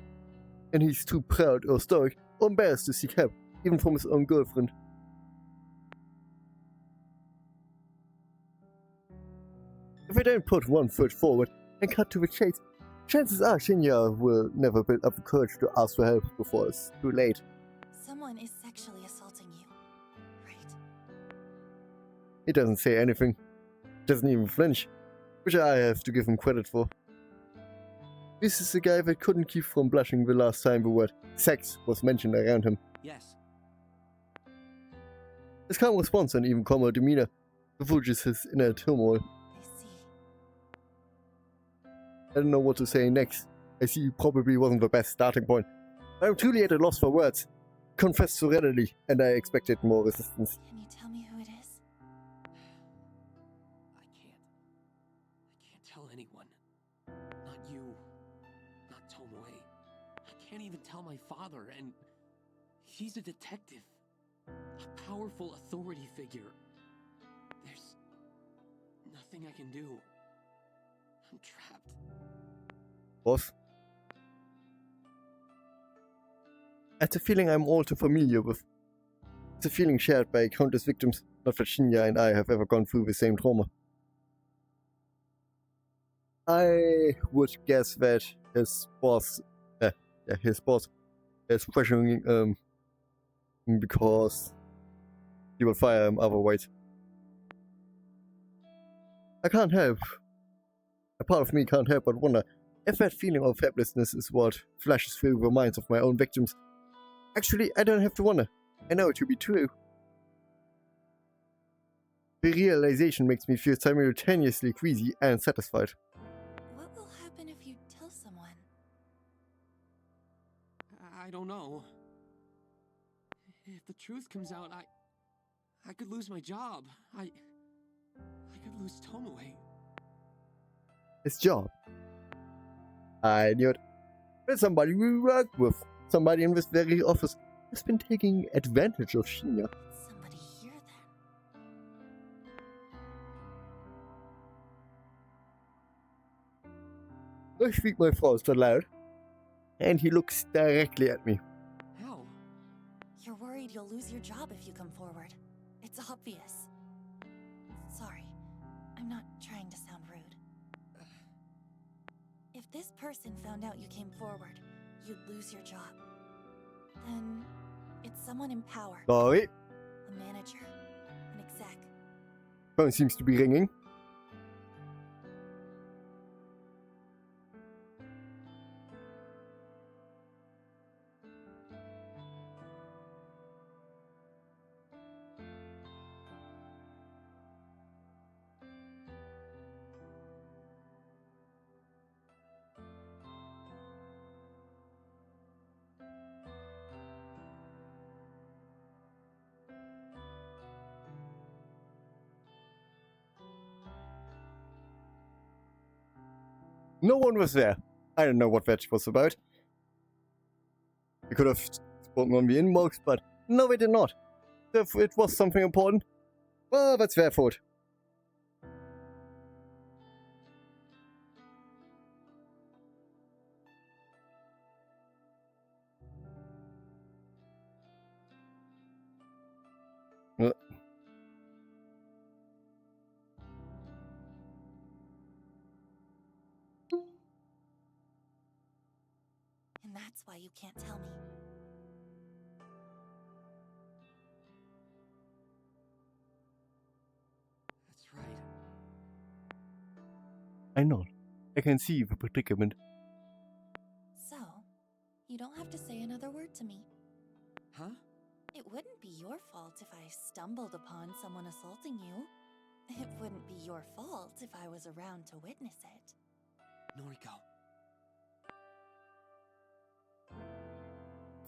and he's too proud or stoic or embarrassed to seek help, even from his own girlfriend. If I don't put one foot forward and cut to the chase, chances are Shinya will never build up the courage to ask for help before it's too late. Someone is sexually assaulting you, right? He doesn't say anything, doesn't even flinch, which I have to give him credit for. This is the guy that couldn't keep from blushing the last time the word sex was mentioned around him. Yes. His calm response and even calmer demeanor divulges his inner turmoil. I see. I don't know what to say next. I see probably wasn't the best starting point. I'm truly at a loss for words. Confessed so readily, and I expected more resistance. Can you tell me who it is? I can't tell anyone. Not you. Not Tomoe. I can't even tell my father, and he's a detective. A powerful authority figure. There's nothing I can do. I'm trapped. Boss? It's a feeling I'm all too familiar with. It's a feeling shared by countless victims, not that Shinya and I have ever gone through the same trauma. I would guess that his boss is pressuring him because he will fire him otherwise. I can't help. A part of me can't help but wonder if that feeling of helplessness is what flashes through the minds of my own victims. Actually, I don't have to wonder. I know it to be true. The realization makes me feel simultaneously queasy and satisfied. What will happen if you tell someone? I don't know. If the truth comes out, I could lose my job. I could lose Tomoe. His job. I knew it. But somebody we work with, somebody in this very office, has been taking advantage of Shinya. Somebody hear that? I speak my thoughts aloud, and he looks directly at me. How? You're worried you'll lose your job if you come forward. It's obvious. Sorry, I'm not trying to sound rude. If this person found out you came forward, you'd lose your job. Then it's someone in power. Sorry, A manager. An exec. phone seems to be ringing. No one was there. I don't know what that was about. We could have spoken on the inbox, but no, we did not. If it was something important, well, that's their fault. you can't tell me. That's right. I nod. I can see the predicament. So, you don't have to say another word to me. Huh? It wouldn't be your fault if I stumbled upon someone assaulting you. It wouldn't be your fault if I was around to witness it. Noriko.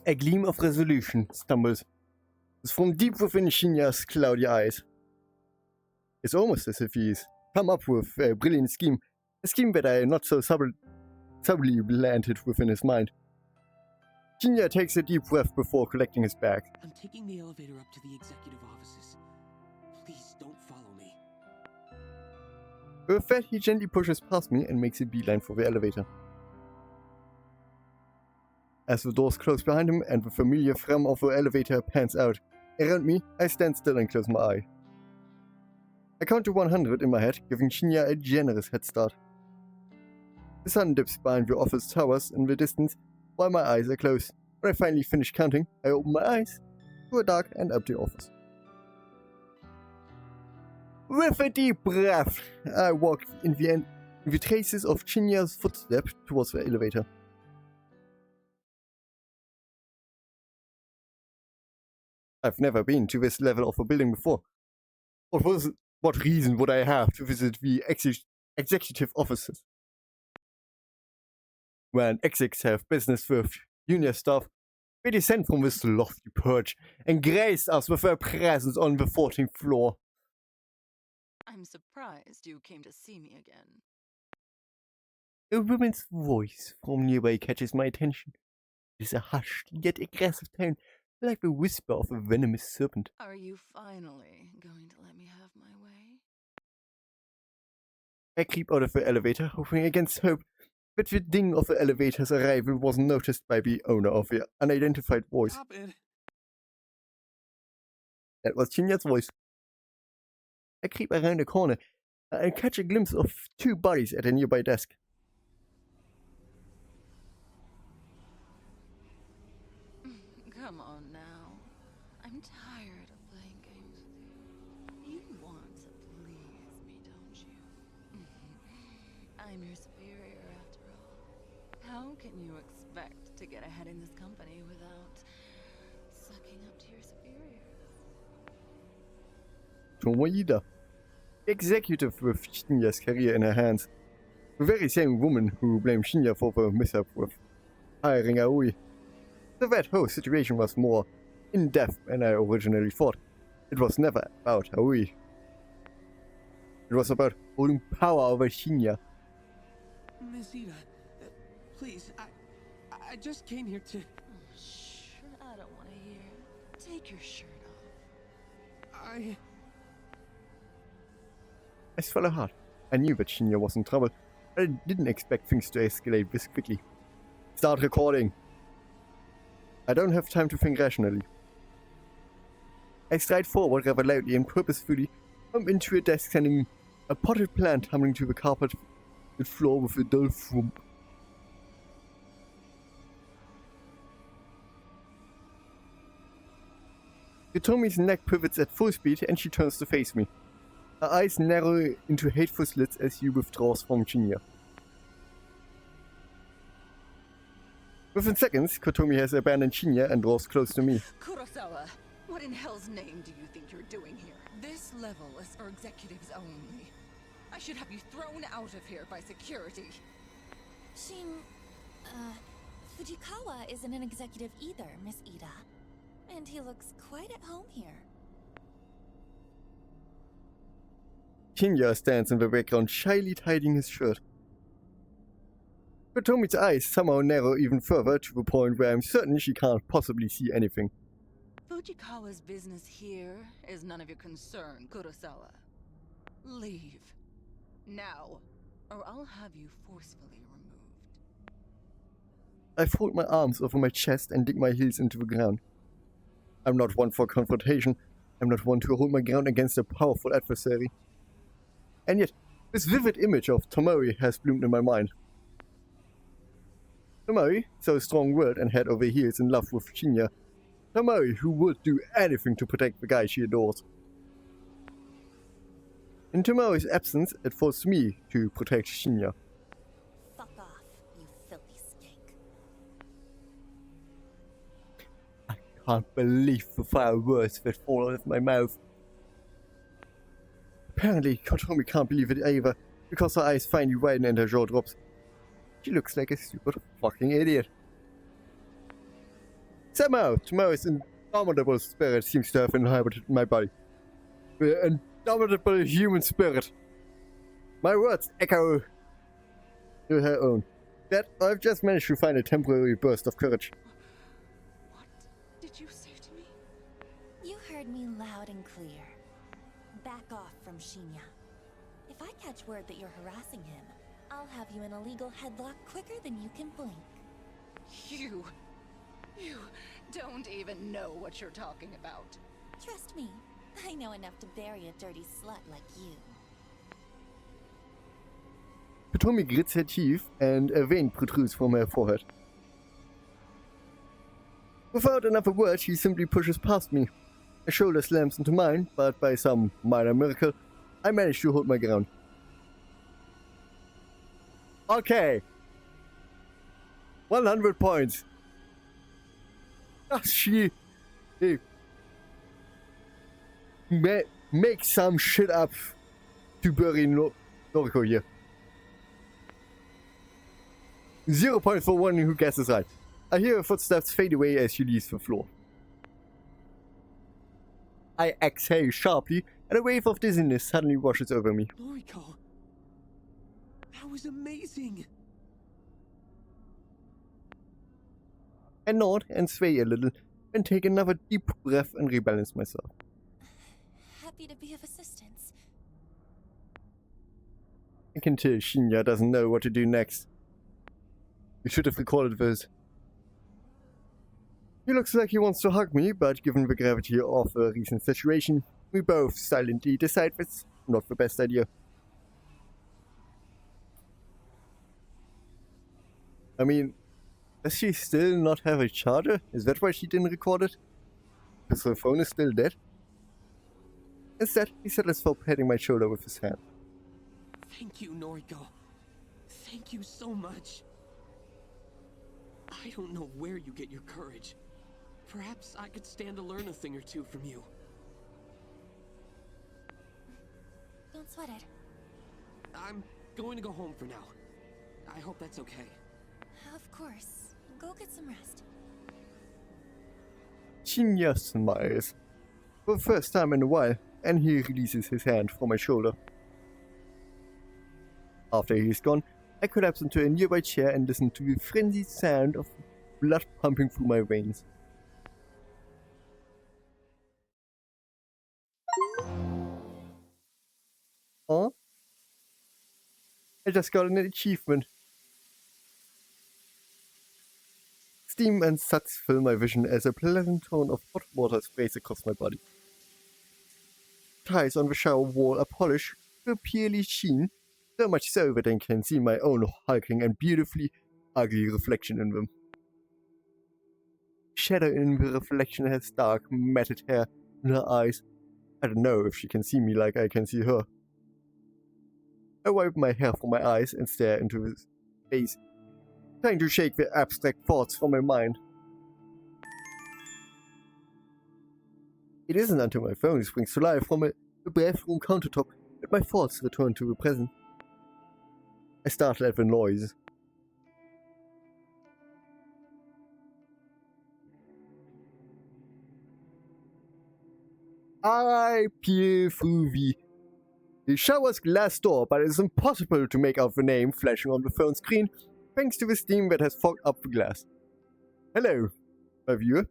A gleam of resolution stumbles from deep within Shinya's cloudy eyes. It's almost as if he's come up with a brilliant scheme, a scheme that I not so subtly planted within his mind. Shinya takes a deep breath before collecting his bag. I'm taking the elevator up to the executive offices. Please don't follow me. With that, he gently pushes past me and makes a beeline for the elevator. As the doors close behind him and the familiar thrum of the elevator pans out around me, I stand still and close my eye. I count to 100 in my head, giving Shinya a generous head start. The sun dips behind the office towers in the distance while my eyes are closed. When I finally finish counting, I open my eyes to a dark and empty office. With a deep breath, I walk in the traces of Shinya's footsteps towards the elevator. I've never been to this level of a building before. What reason would I have to visit the executive offices? When execs have business with junior staff, they descend from this lofty perch and grace us with their presence on the 14th floor. I'm surprised you came to see me again. A woman's voice from nearby catches my attention. It is a hushed yet aggressive tone, like the whisper of a venomous serpent. Are you finally going to let me have my way? I creep out of the elevator, hoping against hope that the ding of the elevator's arrival wasn't noticed by the owner of the unidentified voice. Stop it. That was Shinya's voice. I creep around a corner and catch a glimpse of two bodies at a nearby desk. Come on now. I'm tired of playing games with you. You want to please me, don't you? I'm your superior after all. How can you expect to get ahead in this company without sucking up to your superiors? Tomoida, executive with Shinya's career in her hands. The very same woman who blamed Shinya for the mishap with hiring Aoi. So that whole situation was more in-depth than I originally thought. It was never about Aoi. It was about holding power over Shinya. Miss Ida, please, I just came here to... Shh, I don't want to hear. Take your shirt off. I swallow hard. I knew that Shinya was in trouble, but I didn't expect things to escalate this quickly. Start recording. I don't have time to think rationally. I stride forward rather loudly and purposefully bump into a desk sending a potted plant tumbling to the carpet and floor with a dull thump. Yotomi's neck pivots at full speed and she turns to face me. Her eyes narrow into hateful slits as she withdraws from Shinya. Within seconds, Kotomi has abandoned Shinya and draws close to me. Kurosawa, what in hell's name do you think you're doing here? This level is for executives only. I should have you thrown out of here by security. Fujikawa isn't an executive either, Miss Ida. And he looks quite at home here. Shinya stands in the background, shyly tidying his shirt. Kotomi's eyes somehow narrow even further to the point where I'm certain she can't possibly see anything. Fujikawa's business here is none of your concern, Kurosawa. Leave. Now, or I'll have you forcefully removed. I fold my arms over my chest and dig my heels into the ground. I'm not one for confrontation. I'm not one to hold my ground against a powerful adversary. And yet, this vivid image of Tomoe has bloomed in my mind. Tomoe, so strong-willed and head over heels in love with Shinya. Tomoe, who would do anything to protect the guy she adores. In Tomoe's absence, it falls to me to protect Shinya. Fuck off, you filthy skank. I can't believe the foul words that fall out of my mouth. Apparently, Kotomi can't believe it either, because her eyes finally widen and her jaw drops. She looks like a stupid fucking idiot. Somehow, Tomoe's indomitable spirit seems to have inhabited my body. The indomitable human spirit. My words echo to her own. That I've just managed to find a temporary burst of courage. What did you say to me? You heard me loud and clear. Back off from Shinya. If I catch word that you're harassing him, I'll have you in a legal headlock quicker than you can blink. You don't even know what you're talking about. Trust me, I know enough to bury a dirty slut like you. Kotomi grits her teeth and a vein protrudes from her forehead. Without another word, she simply pushes past me. A shoulder slams into mine, but by some minor miracle, I manage to hold my ground. Okay. 100 points. Does she make some shit up to bury Noriko here? 0 points for one who guesses right. I hear her footsteps fade away as she leaves the floor. I exhale sharply, and a wave of dizziness suddenly washes over me. Noriko, that was amazing. I nod and sway a little, and take another deep breath and rebalance myself. Happy to be of assistance. I can tell Shinya doesn't know what to do next. We should have recorded those. He looks like he wants to hug me, but given the gravity of the recent situation, we both silently decide that's not the best idea. I mean, does she still not have a charger? Is that why she didn't record it? Because her phone is still dead? Instead, he settles for patting my shoulder with his hand. Thank you, Noriko. Thank you so much. I don't know where you get your courage. Perhaps I could stand to learn a thing or two from you. Don't sweat it. I'm going to go home for now. I hope that's okay. Of course. Go get some rest. Shinya smiles. For the first time in a while, and he releases his hand from my shoulder. After he is gone, I collapse into a nearby chair and listen to the frenzied sound of blood pumping through my veins. Huh? I just got an achievement. Steam and suds fill my vision as a pleasant tone of hot water sprays across my body. Tiles on the shower wall are polished to a pearly sheen, so much so that I can see my own hulking and beautifully ugly reflection in them. Shadow in the reflection has dark, matted hair in her eyes. I don't know if she can see me like I can see her. I wipe my hair from my eyes and stare into his face, trying to shake the abstract thoughts from my mind. It isn't until my phone springs to life from the bathroom countertop that my thoughts return to the present. I startle at the noise. I peer through the shower's glass door, but it is impossible to make out the name flashing on the phone screen thanks to the steam that has fogged up the glass. Hello, my viewer.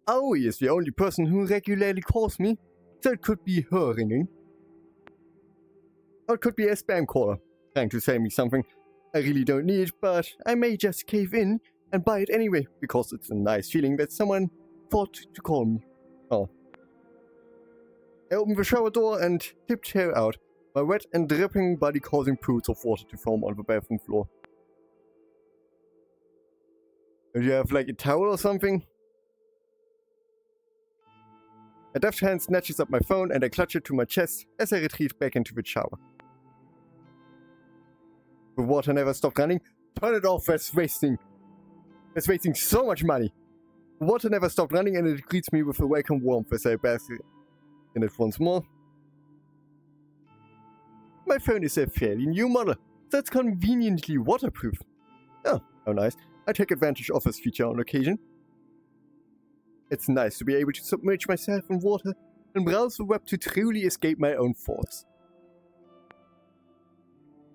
Aoi is the only person who regularly calls me, so it could be her ringing. Or it could be a spam caller, trying to sell me something I really don't need, but I may just cave in and buy it anyway, because it's a nice feeling that someone thought to call me. Oh. I open the shower door and tiptoe out, my wet and dripping body causing pools of water to foam on the bathroom floor. Do you have like a towel or something? A deft hand snatches up my phone and I clutch it to my chest as I retreat back into the shower. The water never stopped running. Turn it off, that's wasting. That's wasting so much money. The water never stopped running and it greets me with a welcome warmth as I bask in it once more. My phone is a fairly new model, so it's conveniently waterproof. Oh, how nice. I take advantage of this feature on occasion. It's nice to be able to submerge myself in water and browse the web to truly escape my own thoughts.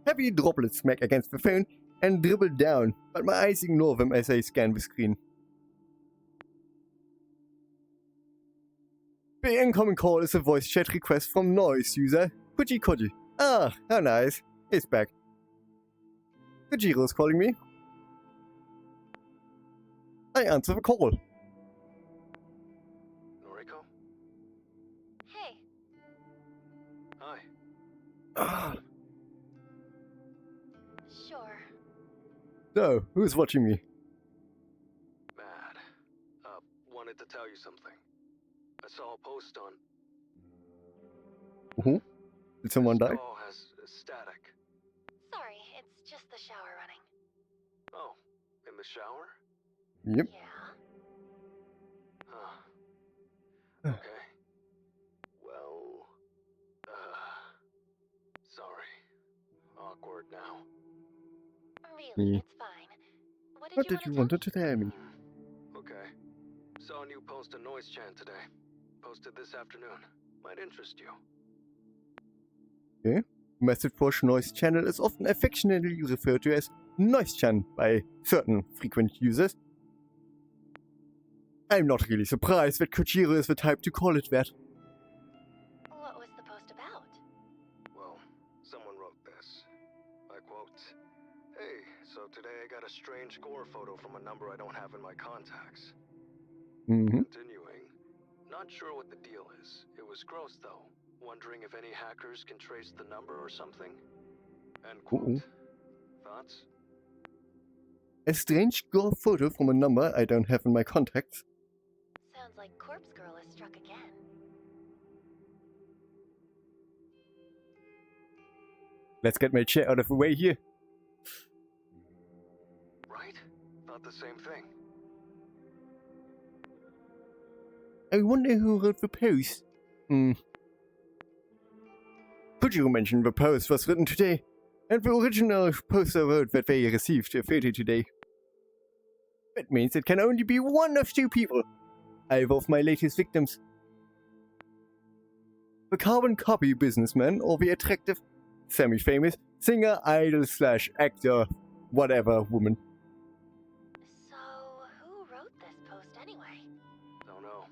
Heavy droplets smack against the phone and dribble down, but my eyes ignore them as I scan the screen. The incoming call is a voice chat request from Noise user Kajiro. Ah, how nice. It's back. Kajiro is calling me. I answer the call. Noriko? Hey, Hi. sure. So, who's watching me? Mad. Wanted to tell you something. I saw a post on... Did someone die? This call has static. Sorry, it's just the shower running. Oh, in the shower? Yep. Yeah? Huh. Okay. Well... sorry. Awkward now. Really, it's fine. What did you want to tell me? Okay. Saw a new post on Noise Chan today. Posted this afternoon. Might interest you. Okay. Message Push Noise Channel is often affectionately referred to as Noise Chan by certain frequent users. I'm not really surprised that Kajiro is the type to call it that. What was the post about? Well, someone wrote this. I quote, "Hey, so today I got a strange gore photo from a number I don't have in my contacts." Continuing, "Not sure what the deal is. It was gross though. Wondering if any hackers can trace the number or something." End quote. Thoughts? A strange gore photo from a number I don't have in my contacts. Sounds like Corpse Girl has struck again. Let's get my chair out of the way here. Right? Thought the same thing. I wonder who wrote the post. Kajiro mentioned the post was written today, and the original poster wrote that they received a photo today. That means it can only be one of two people. Either of my latest victims. The carbon copy businessman or the attractive, semi-famous singer, idol / actor, whatever woman. So, who wrote this post anyway? Don't know.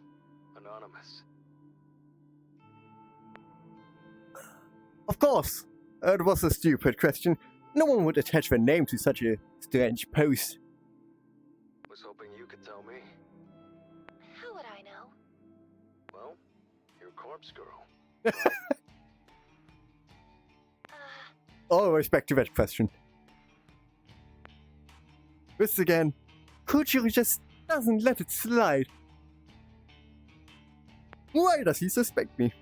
Anonymous. Of course! It was a stupid question. No one would attach their name to such a strange post. Was hoping you could tell me. How would I know? Well, you're Corpse Girl. All respect to that question. This again, Kajiro just doesn't let it slide. Why does he suspect me?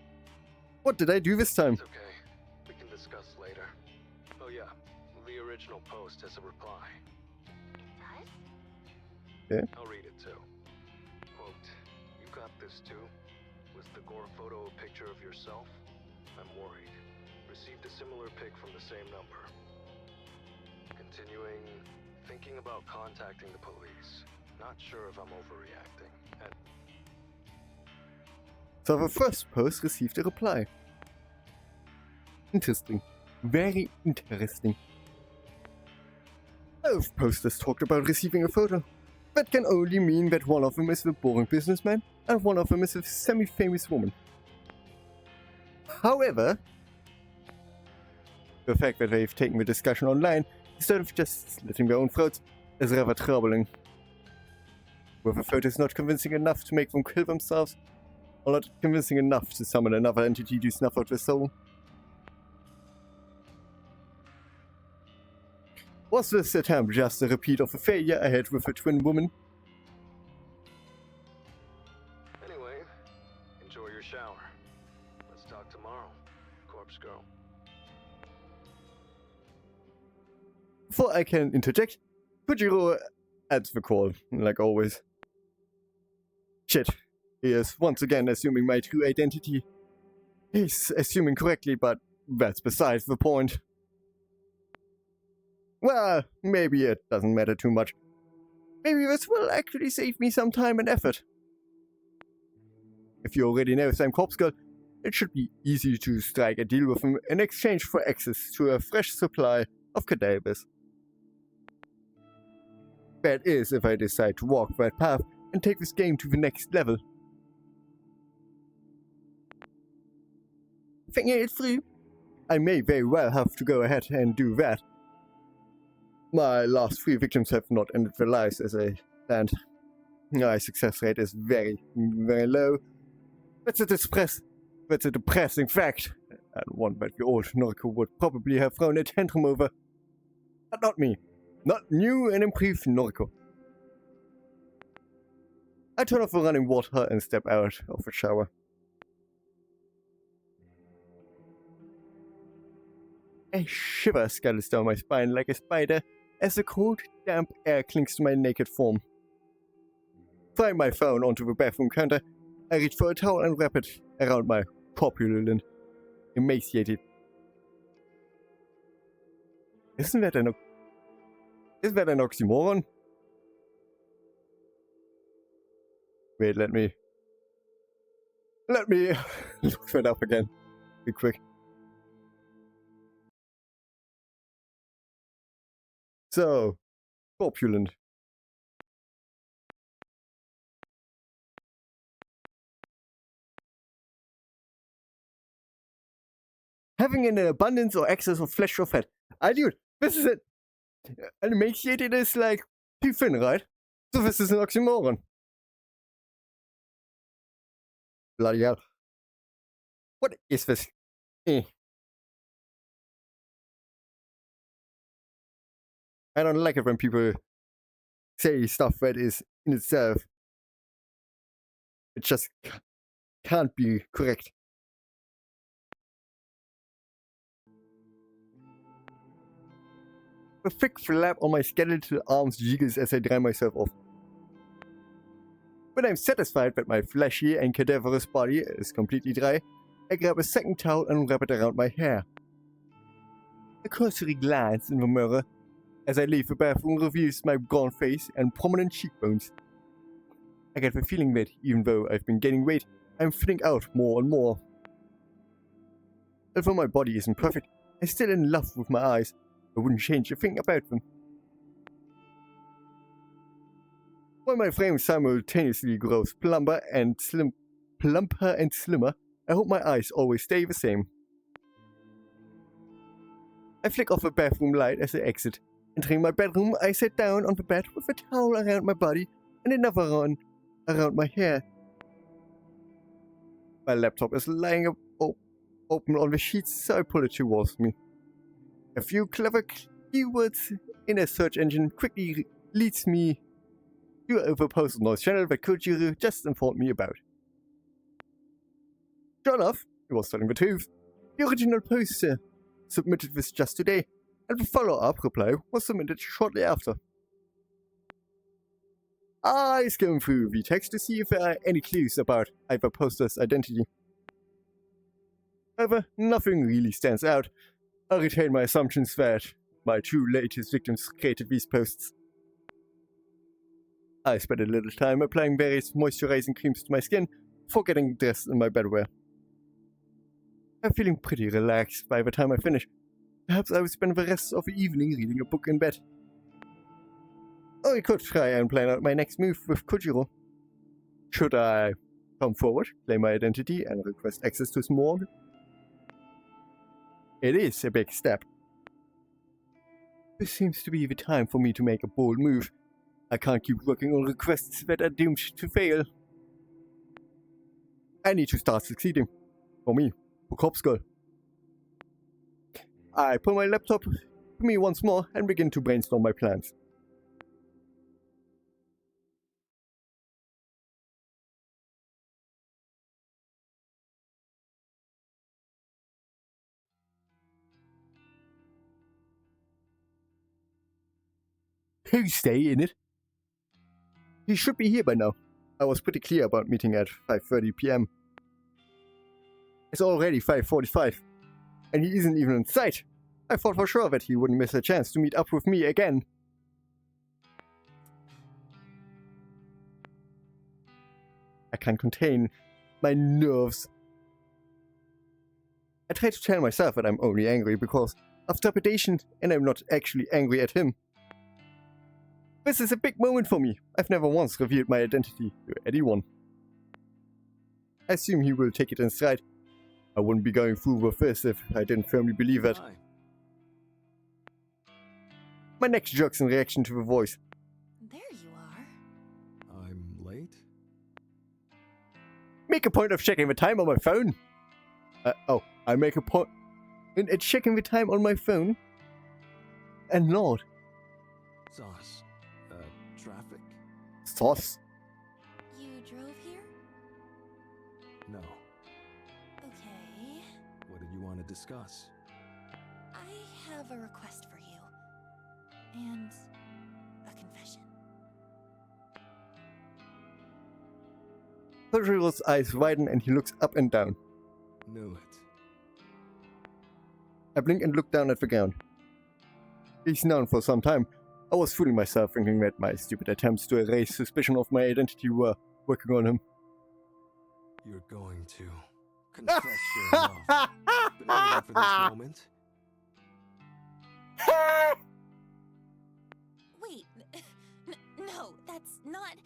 What did I do this time? It's okay. We can discuss later. Oh yeah, the original post has a reply. It does? Yeah. I'll read it too. Quote, "You got this too? Was the gore photo a picture of yourself? I'm worried. Received a similar pic from the same number." Continuing, "Thinking about contacting the police. Not sure if I'm overreacting." And So the first post received a reply. Interesting. Very interesting. Both posters talked about receiving a photo. That can only mean that one of them is the boring businessman and one of them is a semi-famous woman. However, the fact that they've taken the discussion online instead of just slitting their own throats is rather troubling. Whether the photo is not convincing enough to make them kill themselves, or not convincing enough to summon another entity to snuff out their soul. Was this attempt just a repeat of a failure I had with a twin woman? Anyway, enjoy your shower. Let's talk tomorrow, Corpse Girl. Before I can interject, Kajiro adds the call, like always. Shit, he is once again assuming my true identity. He's assuming correctly, but that's besides the point. Well, maybe it doesn't matter too much. Maybe this will actually save me some time and effort. If you already know Sam Corpse Girl, it should be easy to strike a deal with him in exchange for access to a fresh supply of cadavers. That is if I decide to walk that path and take this game to the next level. Thinking it through, I may very well have to go ahead and do that. My last 3 victims have not ended their lives as I planned. My success rate is very, very low. That's a depressing fact, and one that the old Noriko would probably have thrown a tantrum over. But not me. Not new and improved Noriko. I turn off the running water and step out of the shower. A shiver scuttles down my spine like a spider as the cold, damp air clings to my naked form. Throwing my phone onto the bathroom counter, I reach for a towel and wrap it around my corpulent, emaciated. Isn't that an oxymoron? Wait, let me look that up again. Be quick. So, corpulent. Having an abundance or excess of flesh or fat. Dude, this is it. And emaciated is like too thin, right? So this is an oxymoron. Bloody hell. What is this? I don't like it when people say stuff that is in itself. It just can't be correct. The thick flap on my skeletal arms jiggles as I dry myself off. When I'm satisfied that my fleshy and cadaverous body is completely dry, I grab a second towel and wrap it around my hair. A cursory glance in the mirror as I leave the bathroom reveals my gaunt face and prominent cheekbones. I get the feeling that even though I've been gaining weight, I'm thinning out more and more. Although my body isn't perfect, I'm still in love with my eyes. I wouldn't change a thing about them. While my frame simultaneously grows plumper and slimmer, I hope my eyes always stay the same. I flick off the bathroom light as I exit. Entering my bedroom, I sit down on the bed with a towel around my body and another one around my hair. My laptop is lying open on the sheets, so I pull it towards me. A few clever keywords in a search engine quickly leads me to the post noise channel that Kajiro just informed me about. Sure enough, he was telling the truth. The original post submitted this just today, and the follow-up reply was submitted shortly after. I skim through the text to see if there are any clues about either poster's identity. However, nothing really stands out. I retain my assumptions that my 2 latest victims created these posts. I spent a little time applying various moisturizing creams to my skin before getting dressed in my bedwear. I'm feeling pretty relaxed by the time I finish. Perhaps I will spend the rest of the evening reading a book in bed. Or I could try and plan out my next move with Kajiro. Should I come forward, claim my identity, and request access to his morgue? It is a big step. This seems to be the time for me to make a bold move. I can't keep working on requests that are doomed to fail. I need to start succeeding. For me, for Corpse Girl. I pull my laptop to me once more and begin to brainstorm my plans. Tuesday, in it? He should be here by now. I was pretty clear about meeting at 5:30 p.m. It's already 5:45, and he isn't even in sight. I thought for sure that he wouldn't miss a chance to meet up with me again. I can't contain my nerves. I try to tell myself that I'm only angry because of trepidation, and I'm not actually angry at him. This is a big moment for me. I've never once revealed my identity to anyone. I assume he will take it in stride. I wouldn't be going through with this if I didn't firmly believe it. Hi. My neck jerks in reaction to the voice. There you are. I'm late? Make a point of checking the time on my phone. I make a point in checking the time on my phone. And not. Sauce. Traffic? Sauce. You drove here? No. Okay. What did you want to discuss? I have a request for you. And a confession. Kajiro's eyes widen and he looks up and down. Knew it. I blink and look down at the ground. He's known for some time. I was fooling myself thinking that my stupid attempts to erase suspicion of my identity were working on him. You're going to confess your love. Been waiting for this moment. Wait. No, that's not.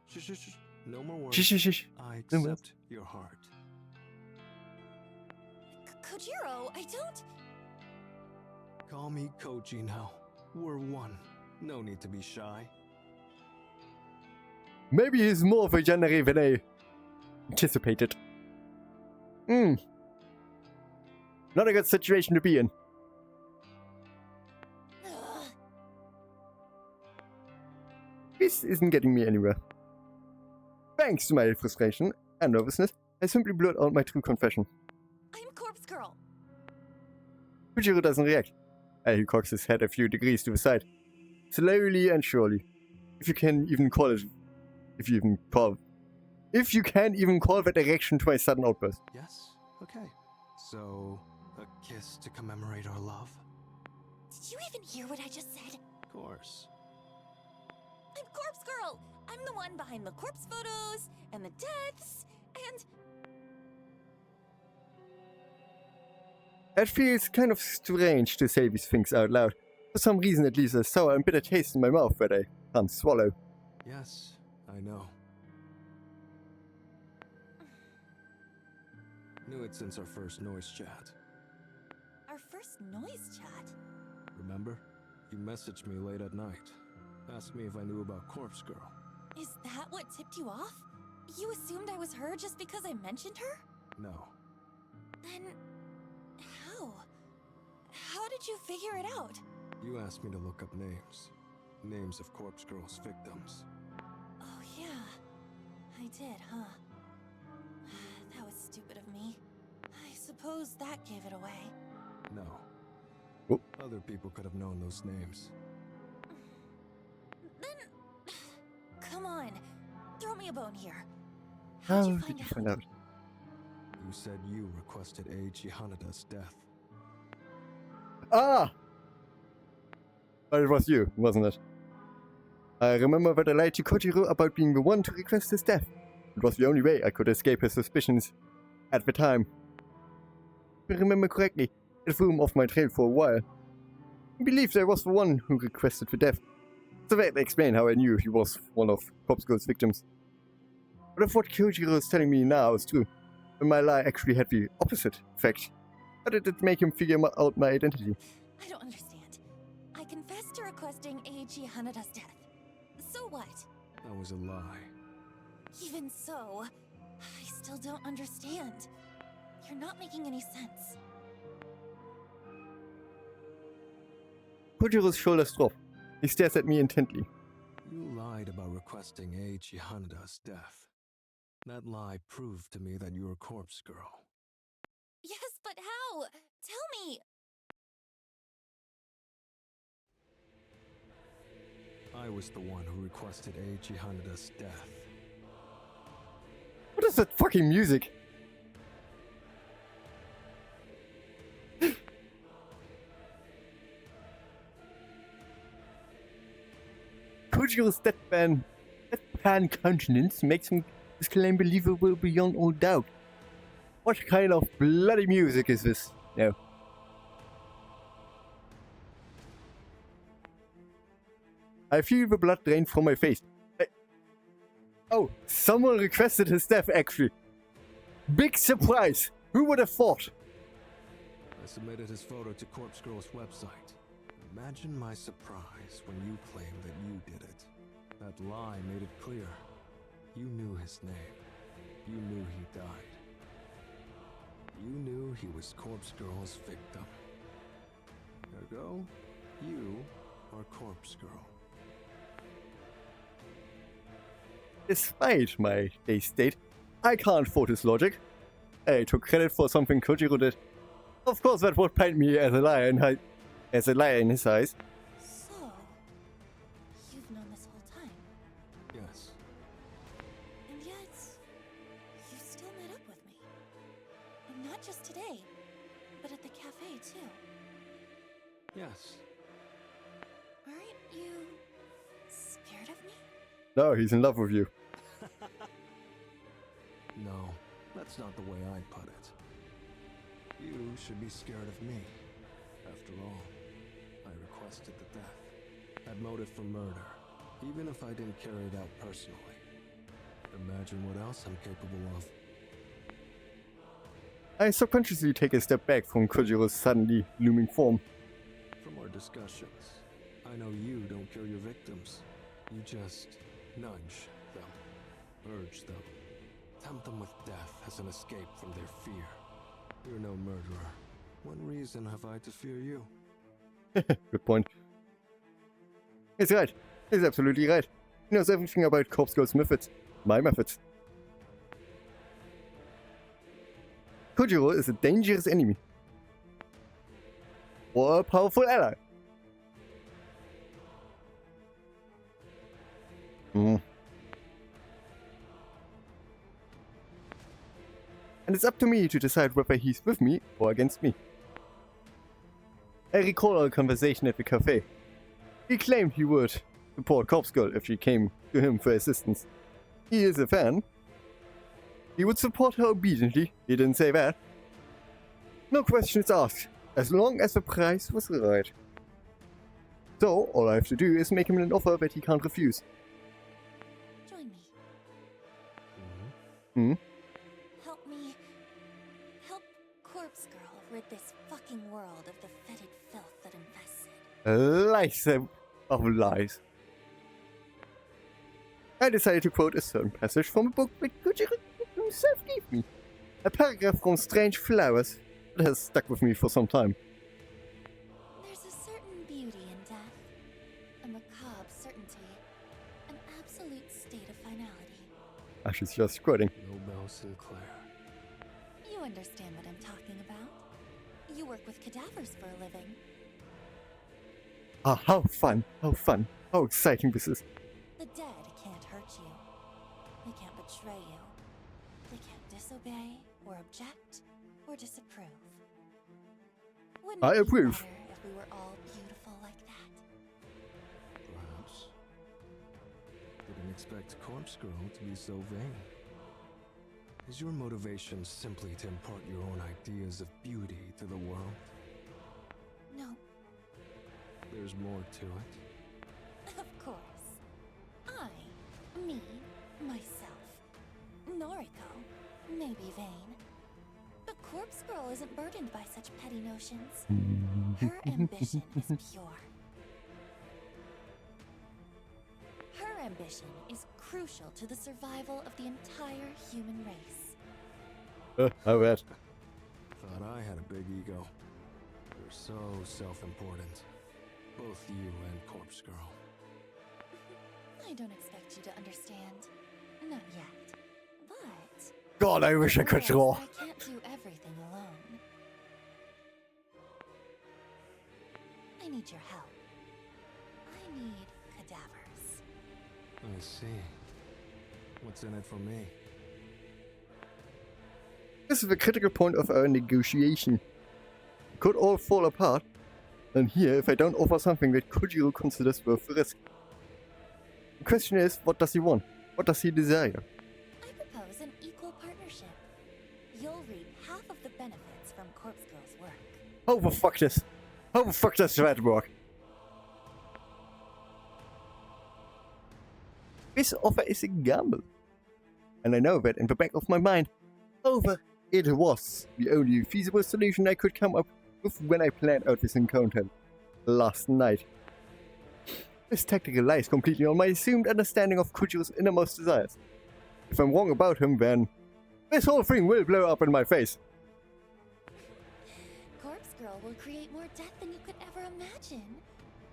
Shh. No more words. Shh. I accept your heart. Kajiro, I don't. Call me Koji now. We're one. No need to be shy. Maybe he's more of a genre than I anticipated. Not a good situation to be in. This isn't getting me anywhere. Thanks to my frustration and nervousness, I simply blurt out my true confession. I'm Corpse Girl. Kajiro doesn't react. He cocks his head a few degrees to the side. Slowly and surely. If you can even call that direction to my sudden outburst. Yes? Okay. So, a kiss to commemorate our love? Did you even hear what I just said? Of course. I'm Corpse Girl. I'm the one behind the corpse photos and the deaths and. It feels kind of strange to say these things out loud. For some reason it leaves a sour and bitter taste in my mouth that I can't swallow. Yes, I know. Knew it since our first noise chat. Our first noise chat? Remember? You messaged me late at night. Asked me if I knew about Corpse Girl. Is that what tipped you off? You assumed I was her just because I mentioned her? No. Then. How? How did you figure it out? You asked me to look up names. Names of Corpse Girl's victims. Oh, yeah. I did, huh? That was stupid of me. I suppose that gave it away. No. Oh. Other people could have known those names. Then. Come on. Throw me a bone here. How How'd did you find out? You said you requested Eiji Hanada's death. Ah! But it was you, wasn't it? I remember that I lied to Kajiro about being the one to request his death. It was the only way I could escape his suspicions at the time. If I remember correctly, it threw him off my trail for a while. I believed I was the one who requested the death. So that explained how I knew he was one of Corpse Girl's victims. But if what Kajiro is telling me now is true, then my lie actually had the opposite effect. How did it make him figure out my identity? I don't understand. I confessed to requesting Eiji Hanada's death. So what? That was a lie. Even so, I still don't understand. You're not making any sense. Kojiro's shoulders drop. He stares at me intently. You lied about requesting Eiichi Hanada's death. That lie proved to me that you're a corpse girl. Yes, but how? Tell me! I was the one who requested Eiichi Hanada's death. What is that fucking music? Kojiro's deadpan countenance makes his claim believable beyond all doubt. What kind of bloody music is this? No. I feel the blood drain from my face. Oh, someone requested his death actually. Big surprise! Who would have thought? I submitted his photo to Corpse Girl's website. Imagine my surprise when you claimed that you did it. That lie made it clear. You knew his name. You knew he died. You knew he was Corpse Girl's victim. Ergo, you are Corpse Girl. Despite my base state, I can't fault his logic. I took credit for something Kojiro did. Of course that would paint me as a liar in his eyes. So, you've known this whole time, Yes. and yet, you still met up with me. And not just today, but at the cafe too. Yes. Aren't you scared of me? No, he's in love with you. No, that's not the way I'd put it. You should be scared of me. After all, I requested the death. Had motive for murder, even if I didn't carry it out personally. Imagine what else I'm capable of. I subconsciously take a step back from Kojiro's suddenly looming form. From our discussions, I know you don't kill your victims. You just nudge them, urge them, tempt them with death as an escape from their fear. You're no murderer. What reason have I to fear you? Good point. He's right. He's absolutely right. He knows everything about Corpse Girl's methods. My methods. Kojiro is a dangerous enemy. Or a powerful ally. And it's up to me to decide whether he's with me or against me. I recall our conversation at the cafe. He claimed he would support Corpse Girl if she came to him for assistance. He is a fan. He would support her obediently, he didn't say that. No questions asked, as long as the price was right. So, all I have to do is make him an offer that he can't refuse. Join me. Hmm? Help me. Help Corpse Girl rid this fucking world of the fetid filth that infests it. Lies of lies. I decided to quote a certain passage from a book that Kajiro himself gave me. A paragraph from Strange Flowers that has stuck with me for some time. There's a certain beauty in death, a macabre certainty, an absolute state of finality. Ah, she's just quoting. Nobel Sinclair. You understand what I'm talking about. You work with cadavers for a living. Ah, how fun, how exciting this is. The dead can't hurt you. They can't betray you. They can't disobey, or object, or disapprove. Wouldn't I it be approve. better if we were all beautiful like that? Perhaps. Didn't expect Corpse Girl to be so vain. Is your motivation simply to impart your own ideas of beauty to the world? No, There's more to it. of course. Me, myself, Noriko, may be vain. But Corpse Girl isn't burdened by such petty notions. Her ambition is pure. Her ambition is crucial to the survival of the entire human race. How bad. Thought I had a big ego. You're so self-important. Both you and Corpse Girl. I don't expect you to understand. Not yet. But... God, I wish I could draw. I can't do everything alone. I need your help. I need cadavers. I see. What's in it for me? This is the critical point of our negotiation. It could all fall apart, and here if I don't offer something that Kajiro considers worth the risk. The question is, what does he want? What does he desire? I propose an equal partnership. You'll reap half of the benefits from Corpse Girl's work. How the fuck this? How the fuck does that work? This offer is a gamble. And I know that in the back of my mind. However, it was the only feasible solution I could come up with when I planned out this encounter last night. This tactical lies completely on my assumed understanding of Kajiro's innermost desires. If I'm wrong about him, then this whole thing will blow up in my face. Corpse Girl will create more death than you could ever imagine.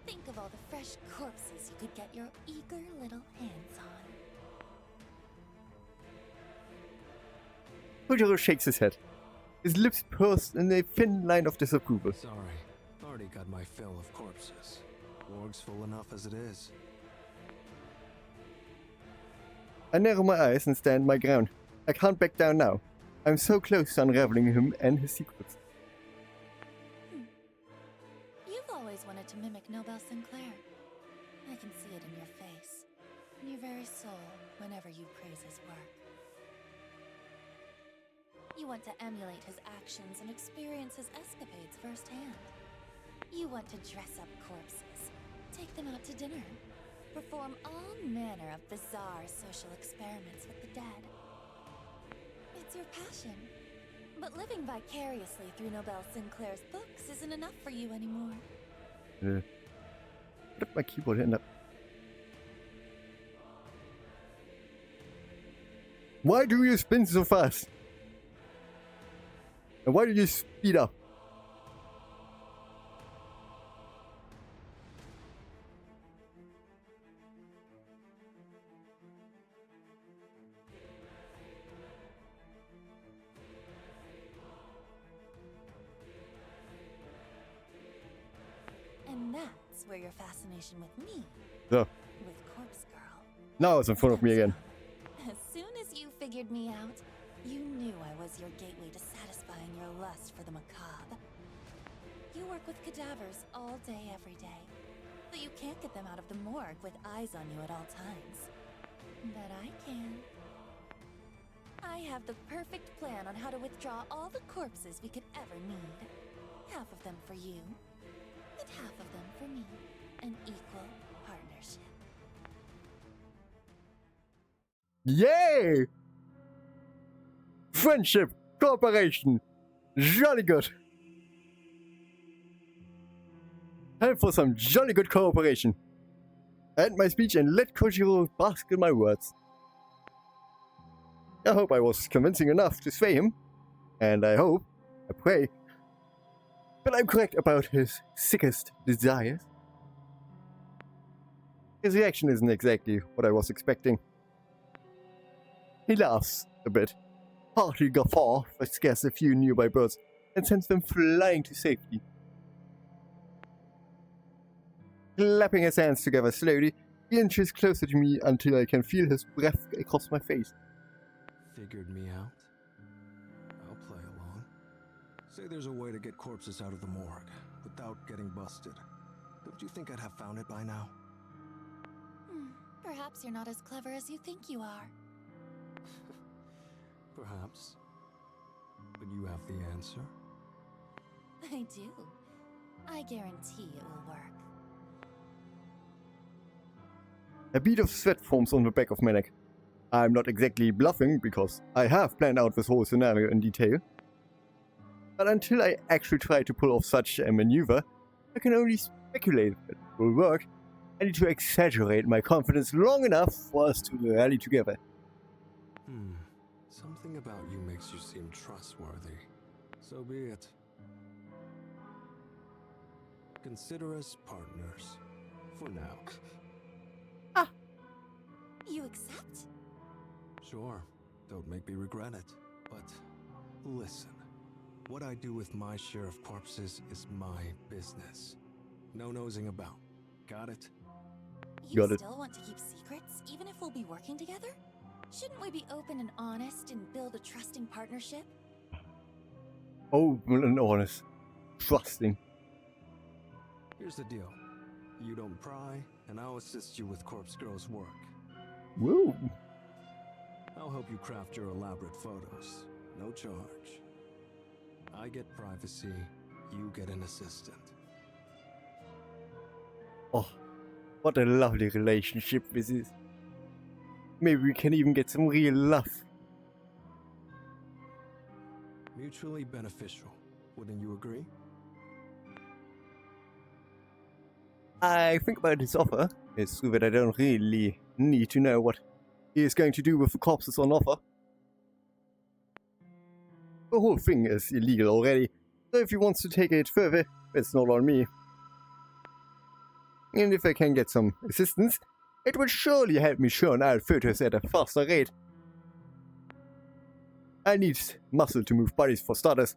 Think of all the fresh corpses you could get your eager little hands on. Kajiro shakes his head. His lips pursed in a thin line of disapproval. Sorry. Already got my fill of corpses. Morgue's full enough as it is. I narrow my eyes and stand my ground. I can't back down now. I'm so close to unraveling him and his secrets. You've always wanted to mimic Nobel Sinclair. I can see it in your face, in your very soul, whenever you praise his work. You want to emulate his actions and experience his escapades firsthand. You want to dress up corpses, take them out to dinner, perform all manner of bizarre social experiments with the dead. It's your passion. But living vicariously through Nobel Sinclair's books isn't enough for you anymore. Where did my keyboard end up? Why do you spin so fast? And why do you speed up? And that's where your fascination with me, So, with Corpse Girl. now it's in front of me again. As soon as you figured me out, you knew I was your gateway to satisfying your lust for the macabre. You work with cadavers all day, every day, but you can't get them out of the morgue with eyes on you at all times. But I can. I have the perfect plan on how to withdraw all the corpses we could ever need. Half of them for you, and half of them for me. An equal partnership. Yay! Friendship, cooperation, jolly good. Time for some jolly good cooperation. I end my speech and let Kajiro bask in my words. I hope I was convincing enough to sway him, and I pray, that I'm correct about his sickest desires. His reaction isn't exactly what I was expecting. He laughs a bit, hearty guffaw that scares a few nearby birds and sends them flying to safety. Clapping his hands together slowly, he inches closer to me until I can feel his breath across my face. Figured me out? I'll play along. Say there's a way to get corpses out of the morgue without getting busted. Don't you think I'd have found it by now? Perhaps you're not as clever as you think you are. Perhaps. But you have the answer? I do. I guarantee it will work. A bead of sweat forms on the back of my neck. I'm not exactly bluffing, because I have planned out this whole scenario in detail. But until I actually try to pull off such a maneuver, I can only speculate that it will work. I need to exaggerate my confidence long enough for us to rally together. Something about you makes you seem trustworthy. So be it. Consider us partners. For now. You accept? Sure, don't make me regret it. But listen, what I do with my share of corpses is my business. No nosing about. Got it? You Got it. still want to keep secrets, even if we'll be working together? Shouldn't we be open and honest and build a trusting partnership? Open and honest. Trusting. Here's the deal. You don't pry, and I'll assist you with Corpse Girl's work. Woo. I'll help you craft your elaborate photos. No charge. I get privacy, you get an assistant. Oh, what a lovely relationship this is. Maybe we can even get some real love. Mutually beneficial. Wouldn't you agree? I think about his offer. It's true that I don't really need to know what he is going to do with the corpses on offer. The whole thing is illegal already, so if he wants to take it further, it's not on me. And if I can get some assistance, it would surely help me churn out photos at a faster rate. I need muscle to move bodies for starters.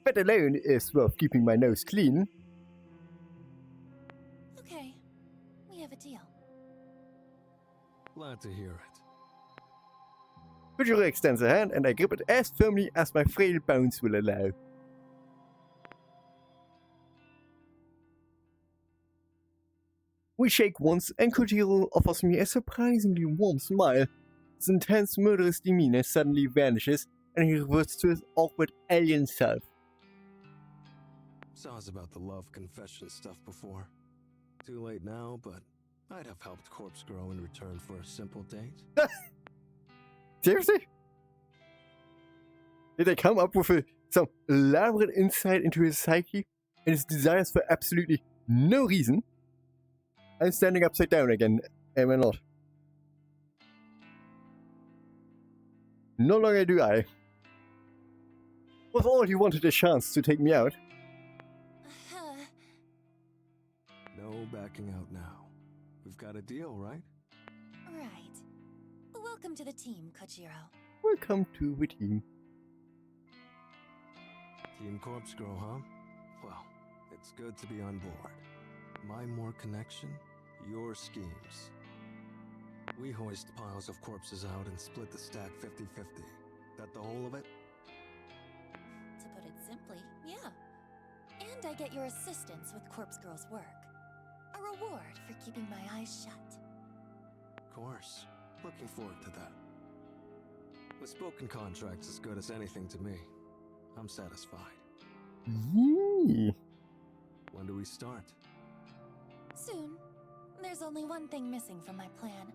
That alone is worth keeping my nose clean. Okay, we have a deal. Glad to hear it. Kajiro extends a hand and I grip it as firmly as my frail bones will allow. We shake once and Kajiro offers me a surprisingly warm smile. His intense murderous demeanor suddenly vanishes and he reverts to his awkward alien self. Saw us about the love confession stuff before. Too late now, but I'd have helped Corpse Girl in return for a simple date. Seriously? Did they come up with some elaborate insight into his psyche and his desires for absolutely no reason? I'm standing upside down again, am I not? No longer do I. With all, he wanted a chance to take me out. No backing out now. We've got a deal, right? Right. Welcome to the team, Kajiro. Welcome to the team. Team Corpse Girl, huh? Well, it's good to be on board. My more connection, your schemes. We hoist piles of corpses out and split the stack 50-50. That the whole of it? To put it simply, yeah. And I get your assistance with Corpse Girl's work. A reward for keeping my eyes shut. Of course. Looking forward to that. The spoken contract's as good as anything to me. I'm satisfied. Yee. When do we start? Soon. There's only one thing missing from my plan.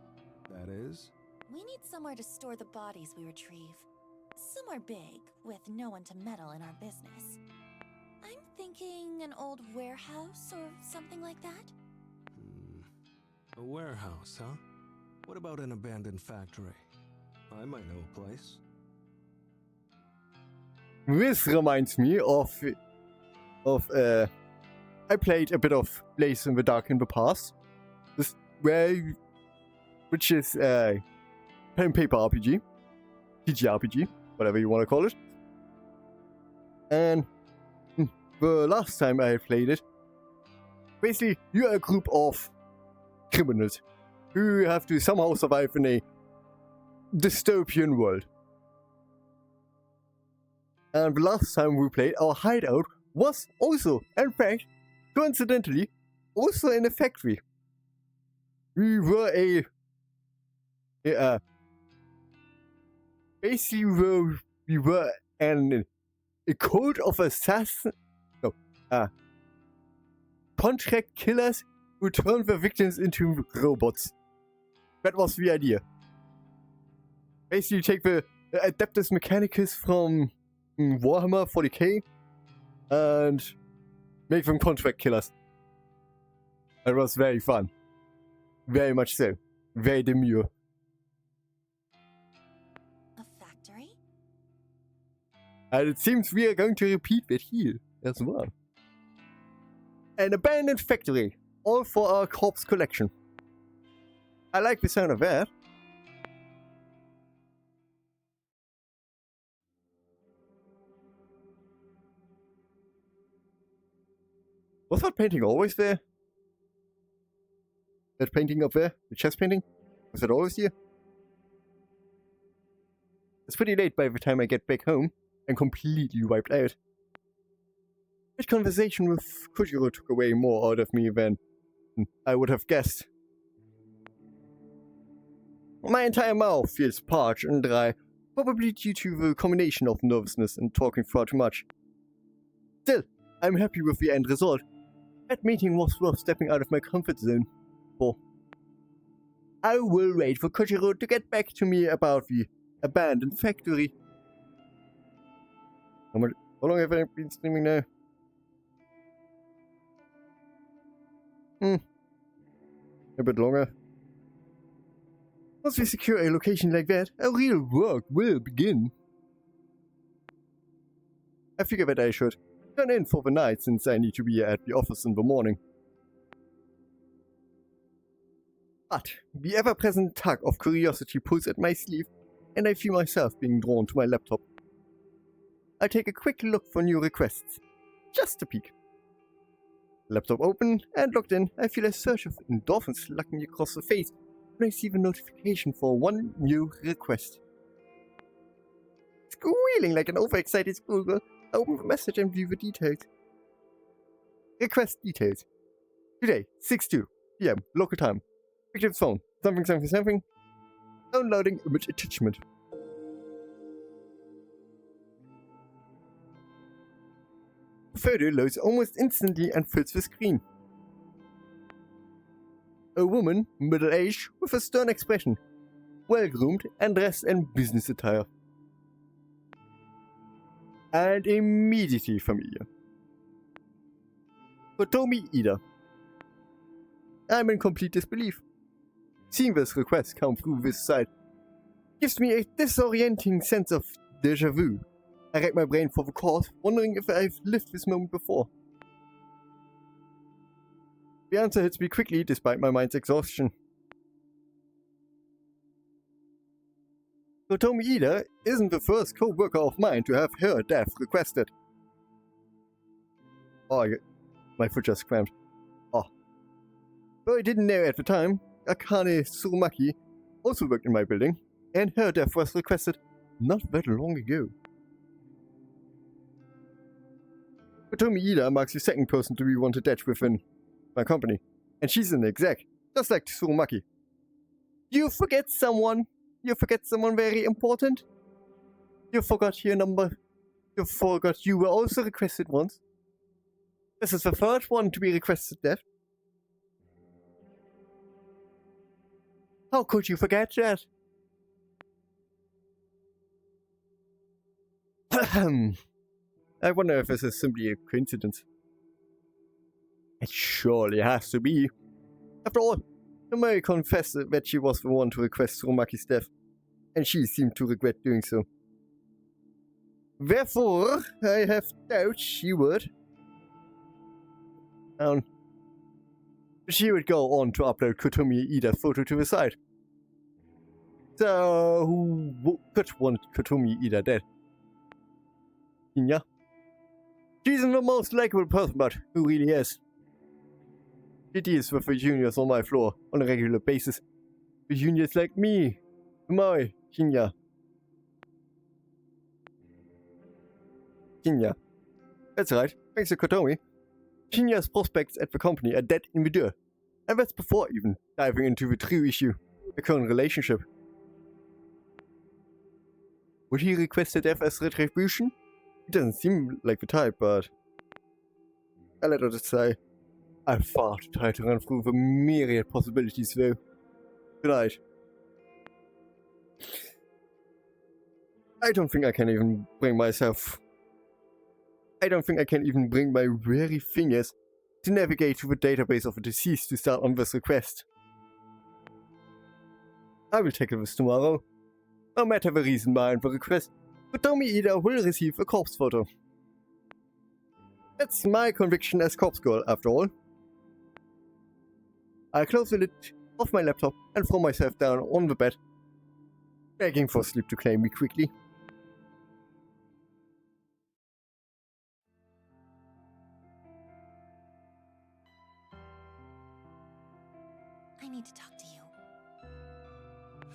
That is? We need somewhere to store the bodies we retrieve. Somewhere big, with no one to meddle in our business. I'm thinking an old warehouse or something like that. A warehouse, huh? What about an abandoned factory? I might know a place. This reminds me of I played a bit of Blaze in the Dark in the past. Which is pen and paper RPG. TTRPG, whatever you want to call it. And the last time I played it, basically you're a group of criminals who have to somehow survive in a dystopian world. And the last time we played, our hideout was also, in fact, coincidentally, also in a factory. We were basically we were a cult of assassins, contract killers who turned their victims into robots. That was the idea. Basically, take the Adeptus Mechanicus from Warhammer 40k and make them contract killers. It was very fun. Very much so. Very demure. A factory? And it seems we are going to repeat that here as well. An abandoned factory, all for our corpse collection. I like the sound of that. Was that painting always there? That painting up there? The chest painting? Was it always here? It's pretty late by the time I get back home and completely wiped out. That conversation with Kajiro took away more out of me than I would have guessed. My entire mouth feels parched and dry, probably due to the combination of nervousness and talking far too much. Still, I'm happy with the end result. That meeting was worth stepping out of my comfort zone for. I will wait for Kajiro to get back to me about the abandoned factory. How long have I been streaming now? A bit longer. Once we secure a location like that, our real work will begin. I figure that I should turn in for the night since I need to be at the office in the morning. But the ever-present tug of curiosity pulls at my sleeve, and I feel myself being drawn to my laptop. I take a quick look for new requests. Just a peek. Laptop open and logged in, I feel a surge of endorphins slugging me across the face when I see the notification for one new request. Squealing like an overexcited schoolgirl, I open the message and view the details. Request details. Today, 6:02 PM, local time. Victim's phone. Something. Downloading image attachment. The photo loads almost instantly and fills the screen. A woman, middle-aged, with a stern expression, well-groomed and dressed in business attire. And immediately familiar. Kotomi Ida. I'm in complete disbelief. Seeing this request come through this site gives me a disorienting sense of déjà vu. I rack my brain for the cause, wondering if I've lived this moment before. The answer hits me quickly despite my mind's exhaustion. Kotomi Ida isn't the first co-worker of mine to have her death requested. Oh, my foot just cramped. Oh. Though I didn't know at the time, Akane Tsurumaki also worked in my building, and her death was requested not that long ago. Kotomi Ida marks the second person to be wanted dead within my company, and she's an exec, just like Tsurumaki. You forget someone very important? You forgot your number. You forgot you were also requested once. This is the third one to be requested dead. How could you forget that? I wonder if this is simply a coincidence. It surely has to be. After all, Mary confessed that she was the one to request Tsurumaki's death, and she seemed to regret doing so. Therefore, I have doubt she would. She would go on to upload Kotomi Ida's photo to the site. So, who could want Kotomi Ida dead? Shinya? She isn't the most likable person, but who really is? She deals with the juniors on my floor on a regular basis. The juniors like me, my Shinya. Shinya. That's right, thanks to Kotomi. Shinya's prospects at the company are dead in the dirt. And that's before even diving into the true issue, the current relationship. Would he request a death as retribution? He doesn't seem like the type, but I let her decide. I'm far too tired to run through the myriad possibilities though. Good night. I don't think I can even bring my very fingers to navigate through the database of a deceased to start on this request. I will tackle this tomorrow. No matter the reason behind the request, Kotomi Ida will receive a corpse photo. That's my conviction as corpse girl, after all. I close the lid of my laptop and throw myself down on the bed, begging for sleep to claim me quickly. I need to talk to you.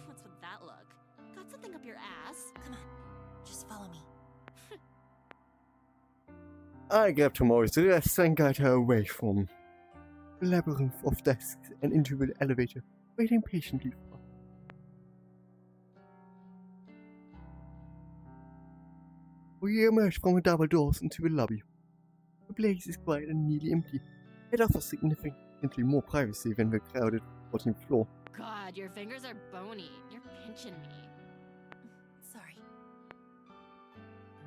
What's with that look? Got something up your ass? Come on, just follow me. I grab Tomorrow's dress and guide her away from the labyrinth of desks and into the elevator, waiting patiently for her. We emerge from the double doors into the lobby. The place is quiet and nearly empty. It offers significantly more privacy than the crowded 14th floor. God, your fingers are bony. You're pinching me. Sorry.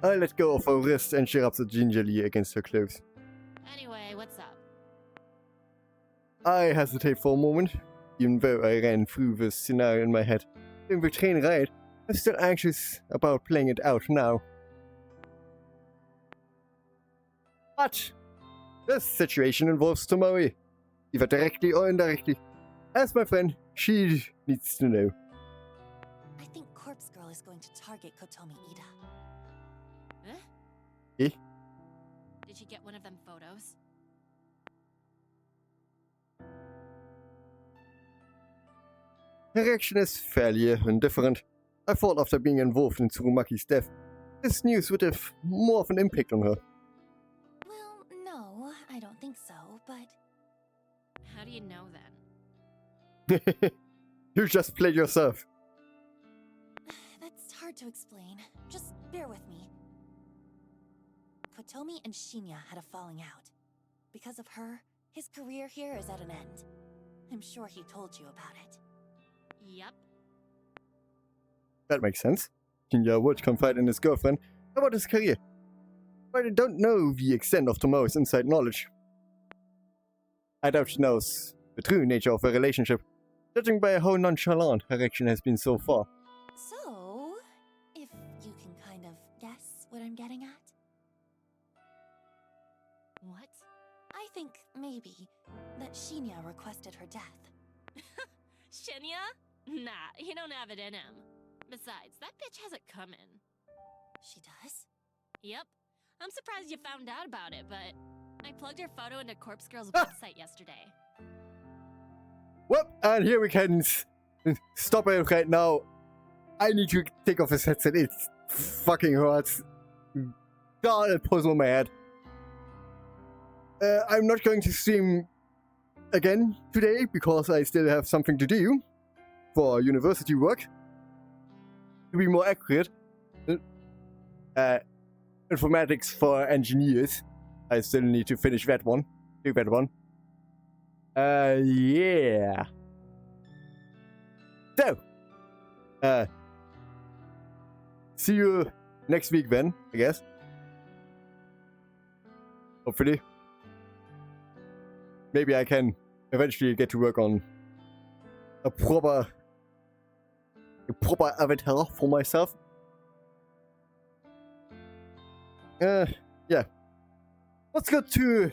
I let go of her wrist and she rubs it gingerly against her clothes. Anyway, what's up? I hesitate for a moment, even though I ran through the scenario in my head. During the train ride, I'm still anxious about playing it out now. But this situation involves Tomoe, either directly or indirectly. As my friend, she needs to know. I think Corpse Girl is going to target Kotomi Ida. Huh? Eh? Did she get one of them photos? Her reaction is fairly indifferent. I thought after being involved in Tsurumaki's death, this news would have more of an impact on her. Well, no, I don't think so, but How do you know then? You just played yourself. that's hard to explain. Just bear with me. Kotomi and Shinya had a falling out. Because of her, his career here is at an end. I'm sure he told you about it. Yep. That makes sense. Shinya would confide in his girlfriend about his career. But I don't know the extent of Tomoe's inside knowledge. I doubt she knows the true nature of their relationship, judging by how nonchalant her action has been so far. So, if you can kind of guess what I'm getting at? What? I think, maybe, that Shinya requested her death. Shinya? Nah, he don't have it in him. Besides, that bitch has it coming. She does? Yep. I'm surprised you found out about it, but I plugged her photo into Corpse Girl's website yesterday. Well, and here we can stop it right now. I need to take off his headset. It fucking hurts. God, it pulls on my head. I'm not going to stream again today because I still have something to do for university work. To be more accurate, informatics for engineers. I still need to finish that one. Do that one. Yeah. So, see you next week then, I guess. Hopefully. Maybe I can eventually get to work on a proper avatar for myself. Yeah. Let's go to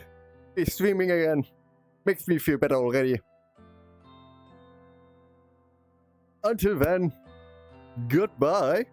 be streaming again. Makes me feel better already. Until then, goodbye.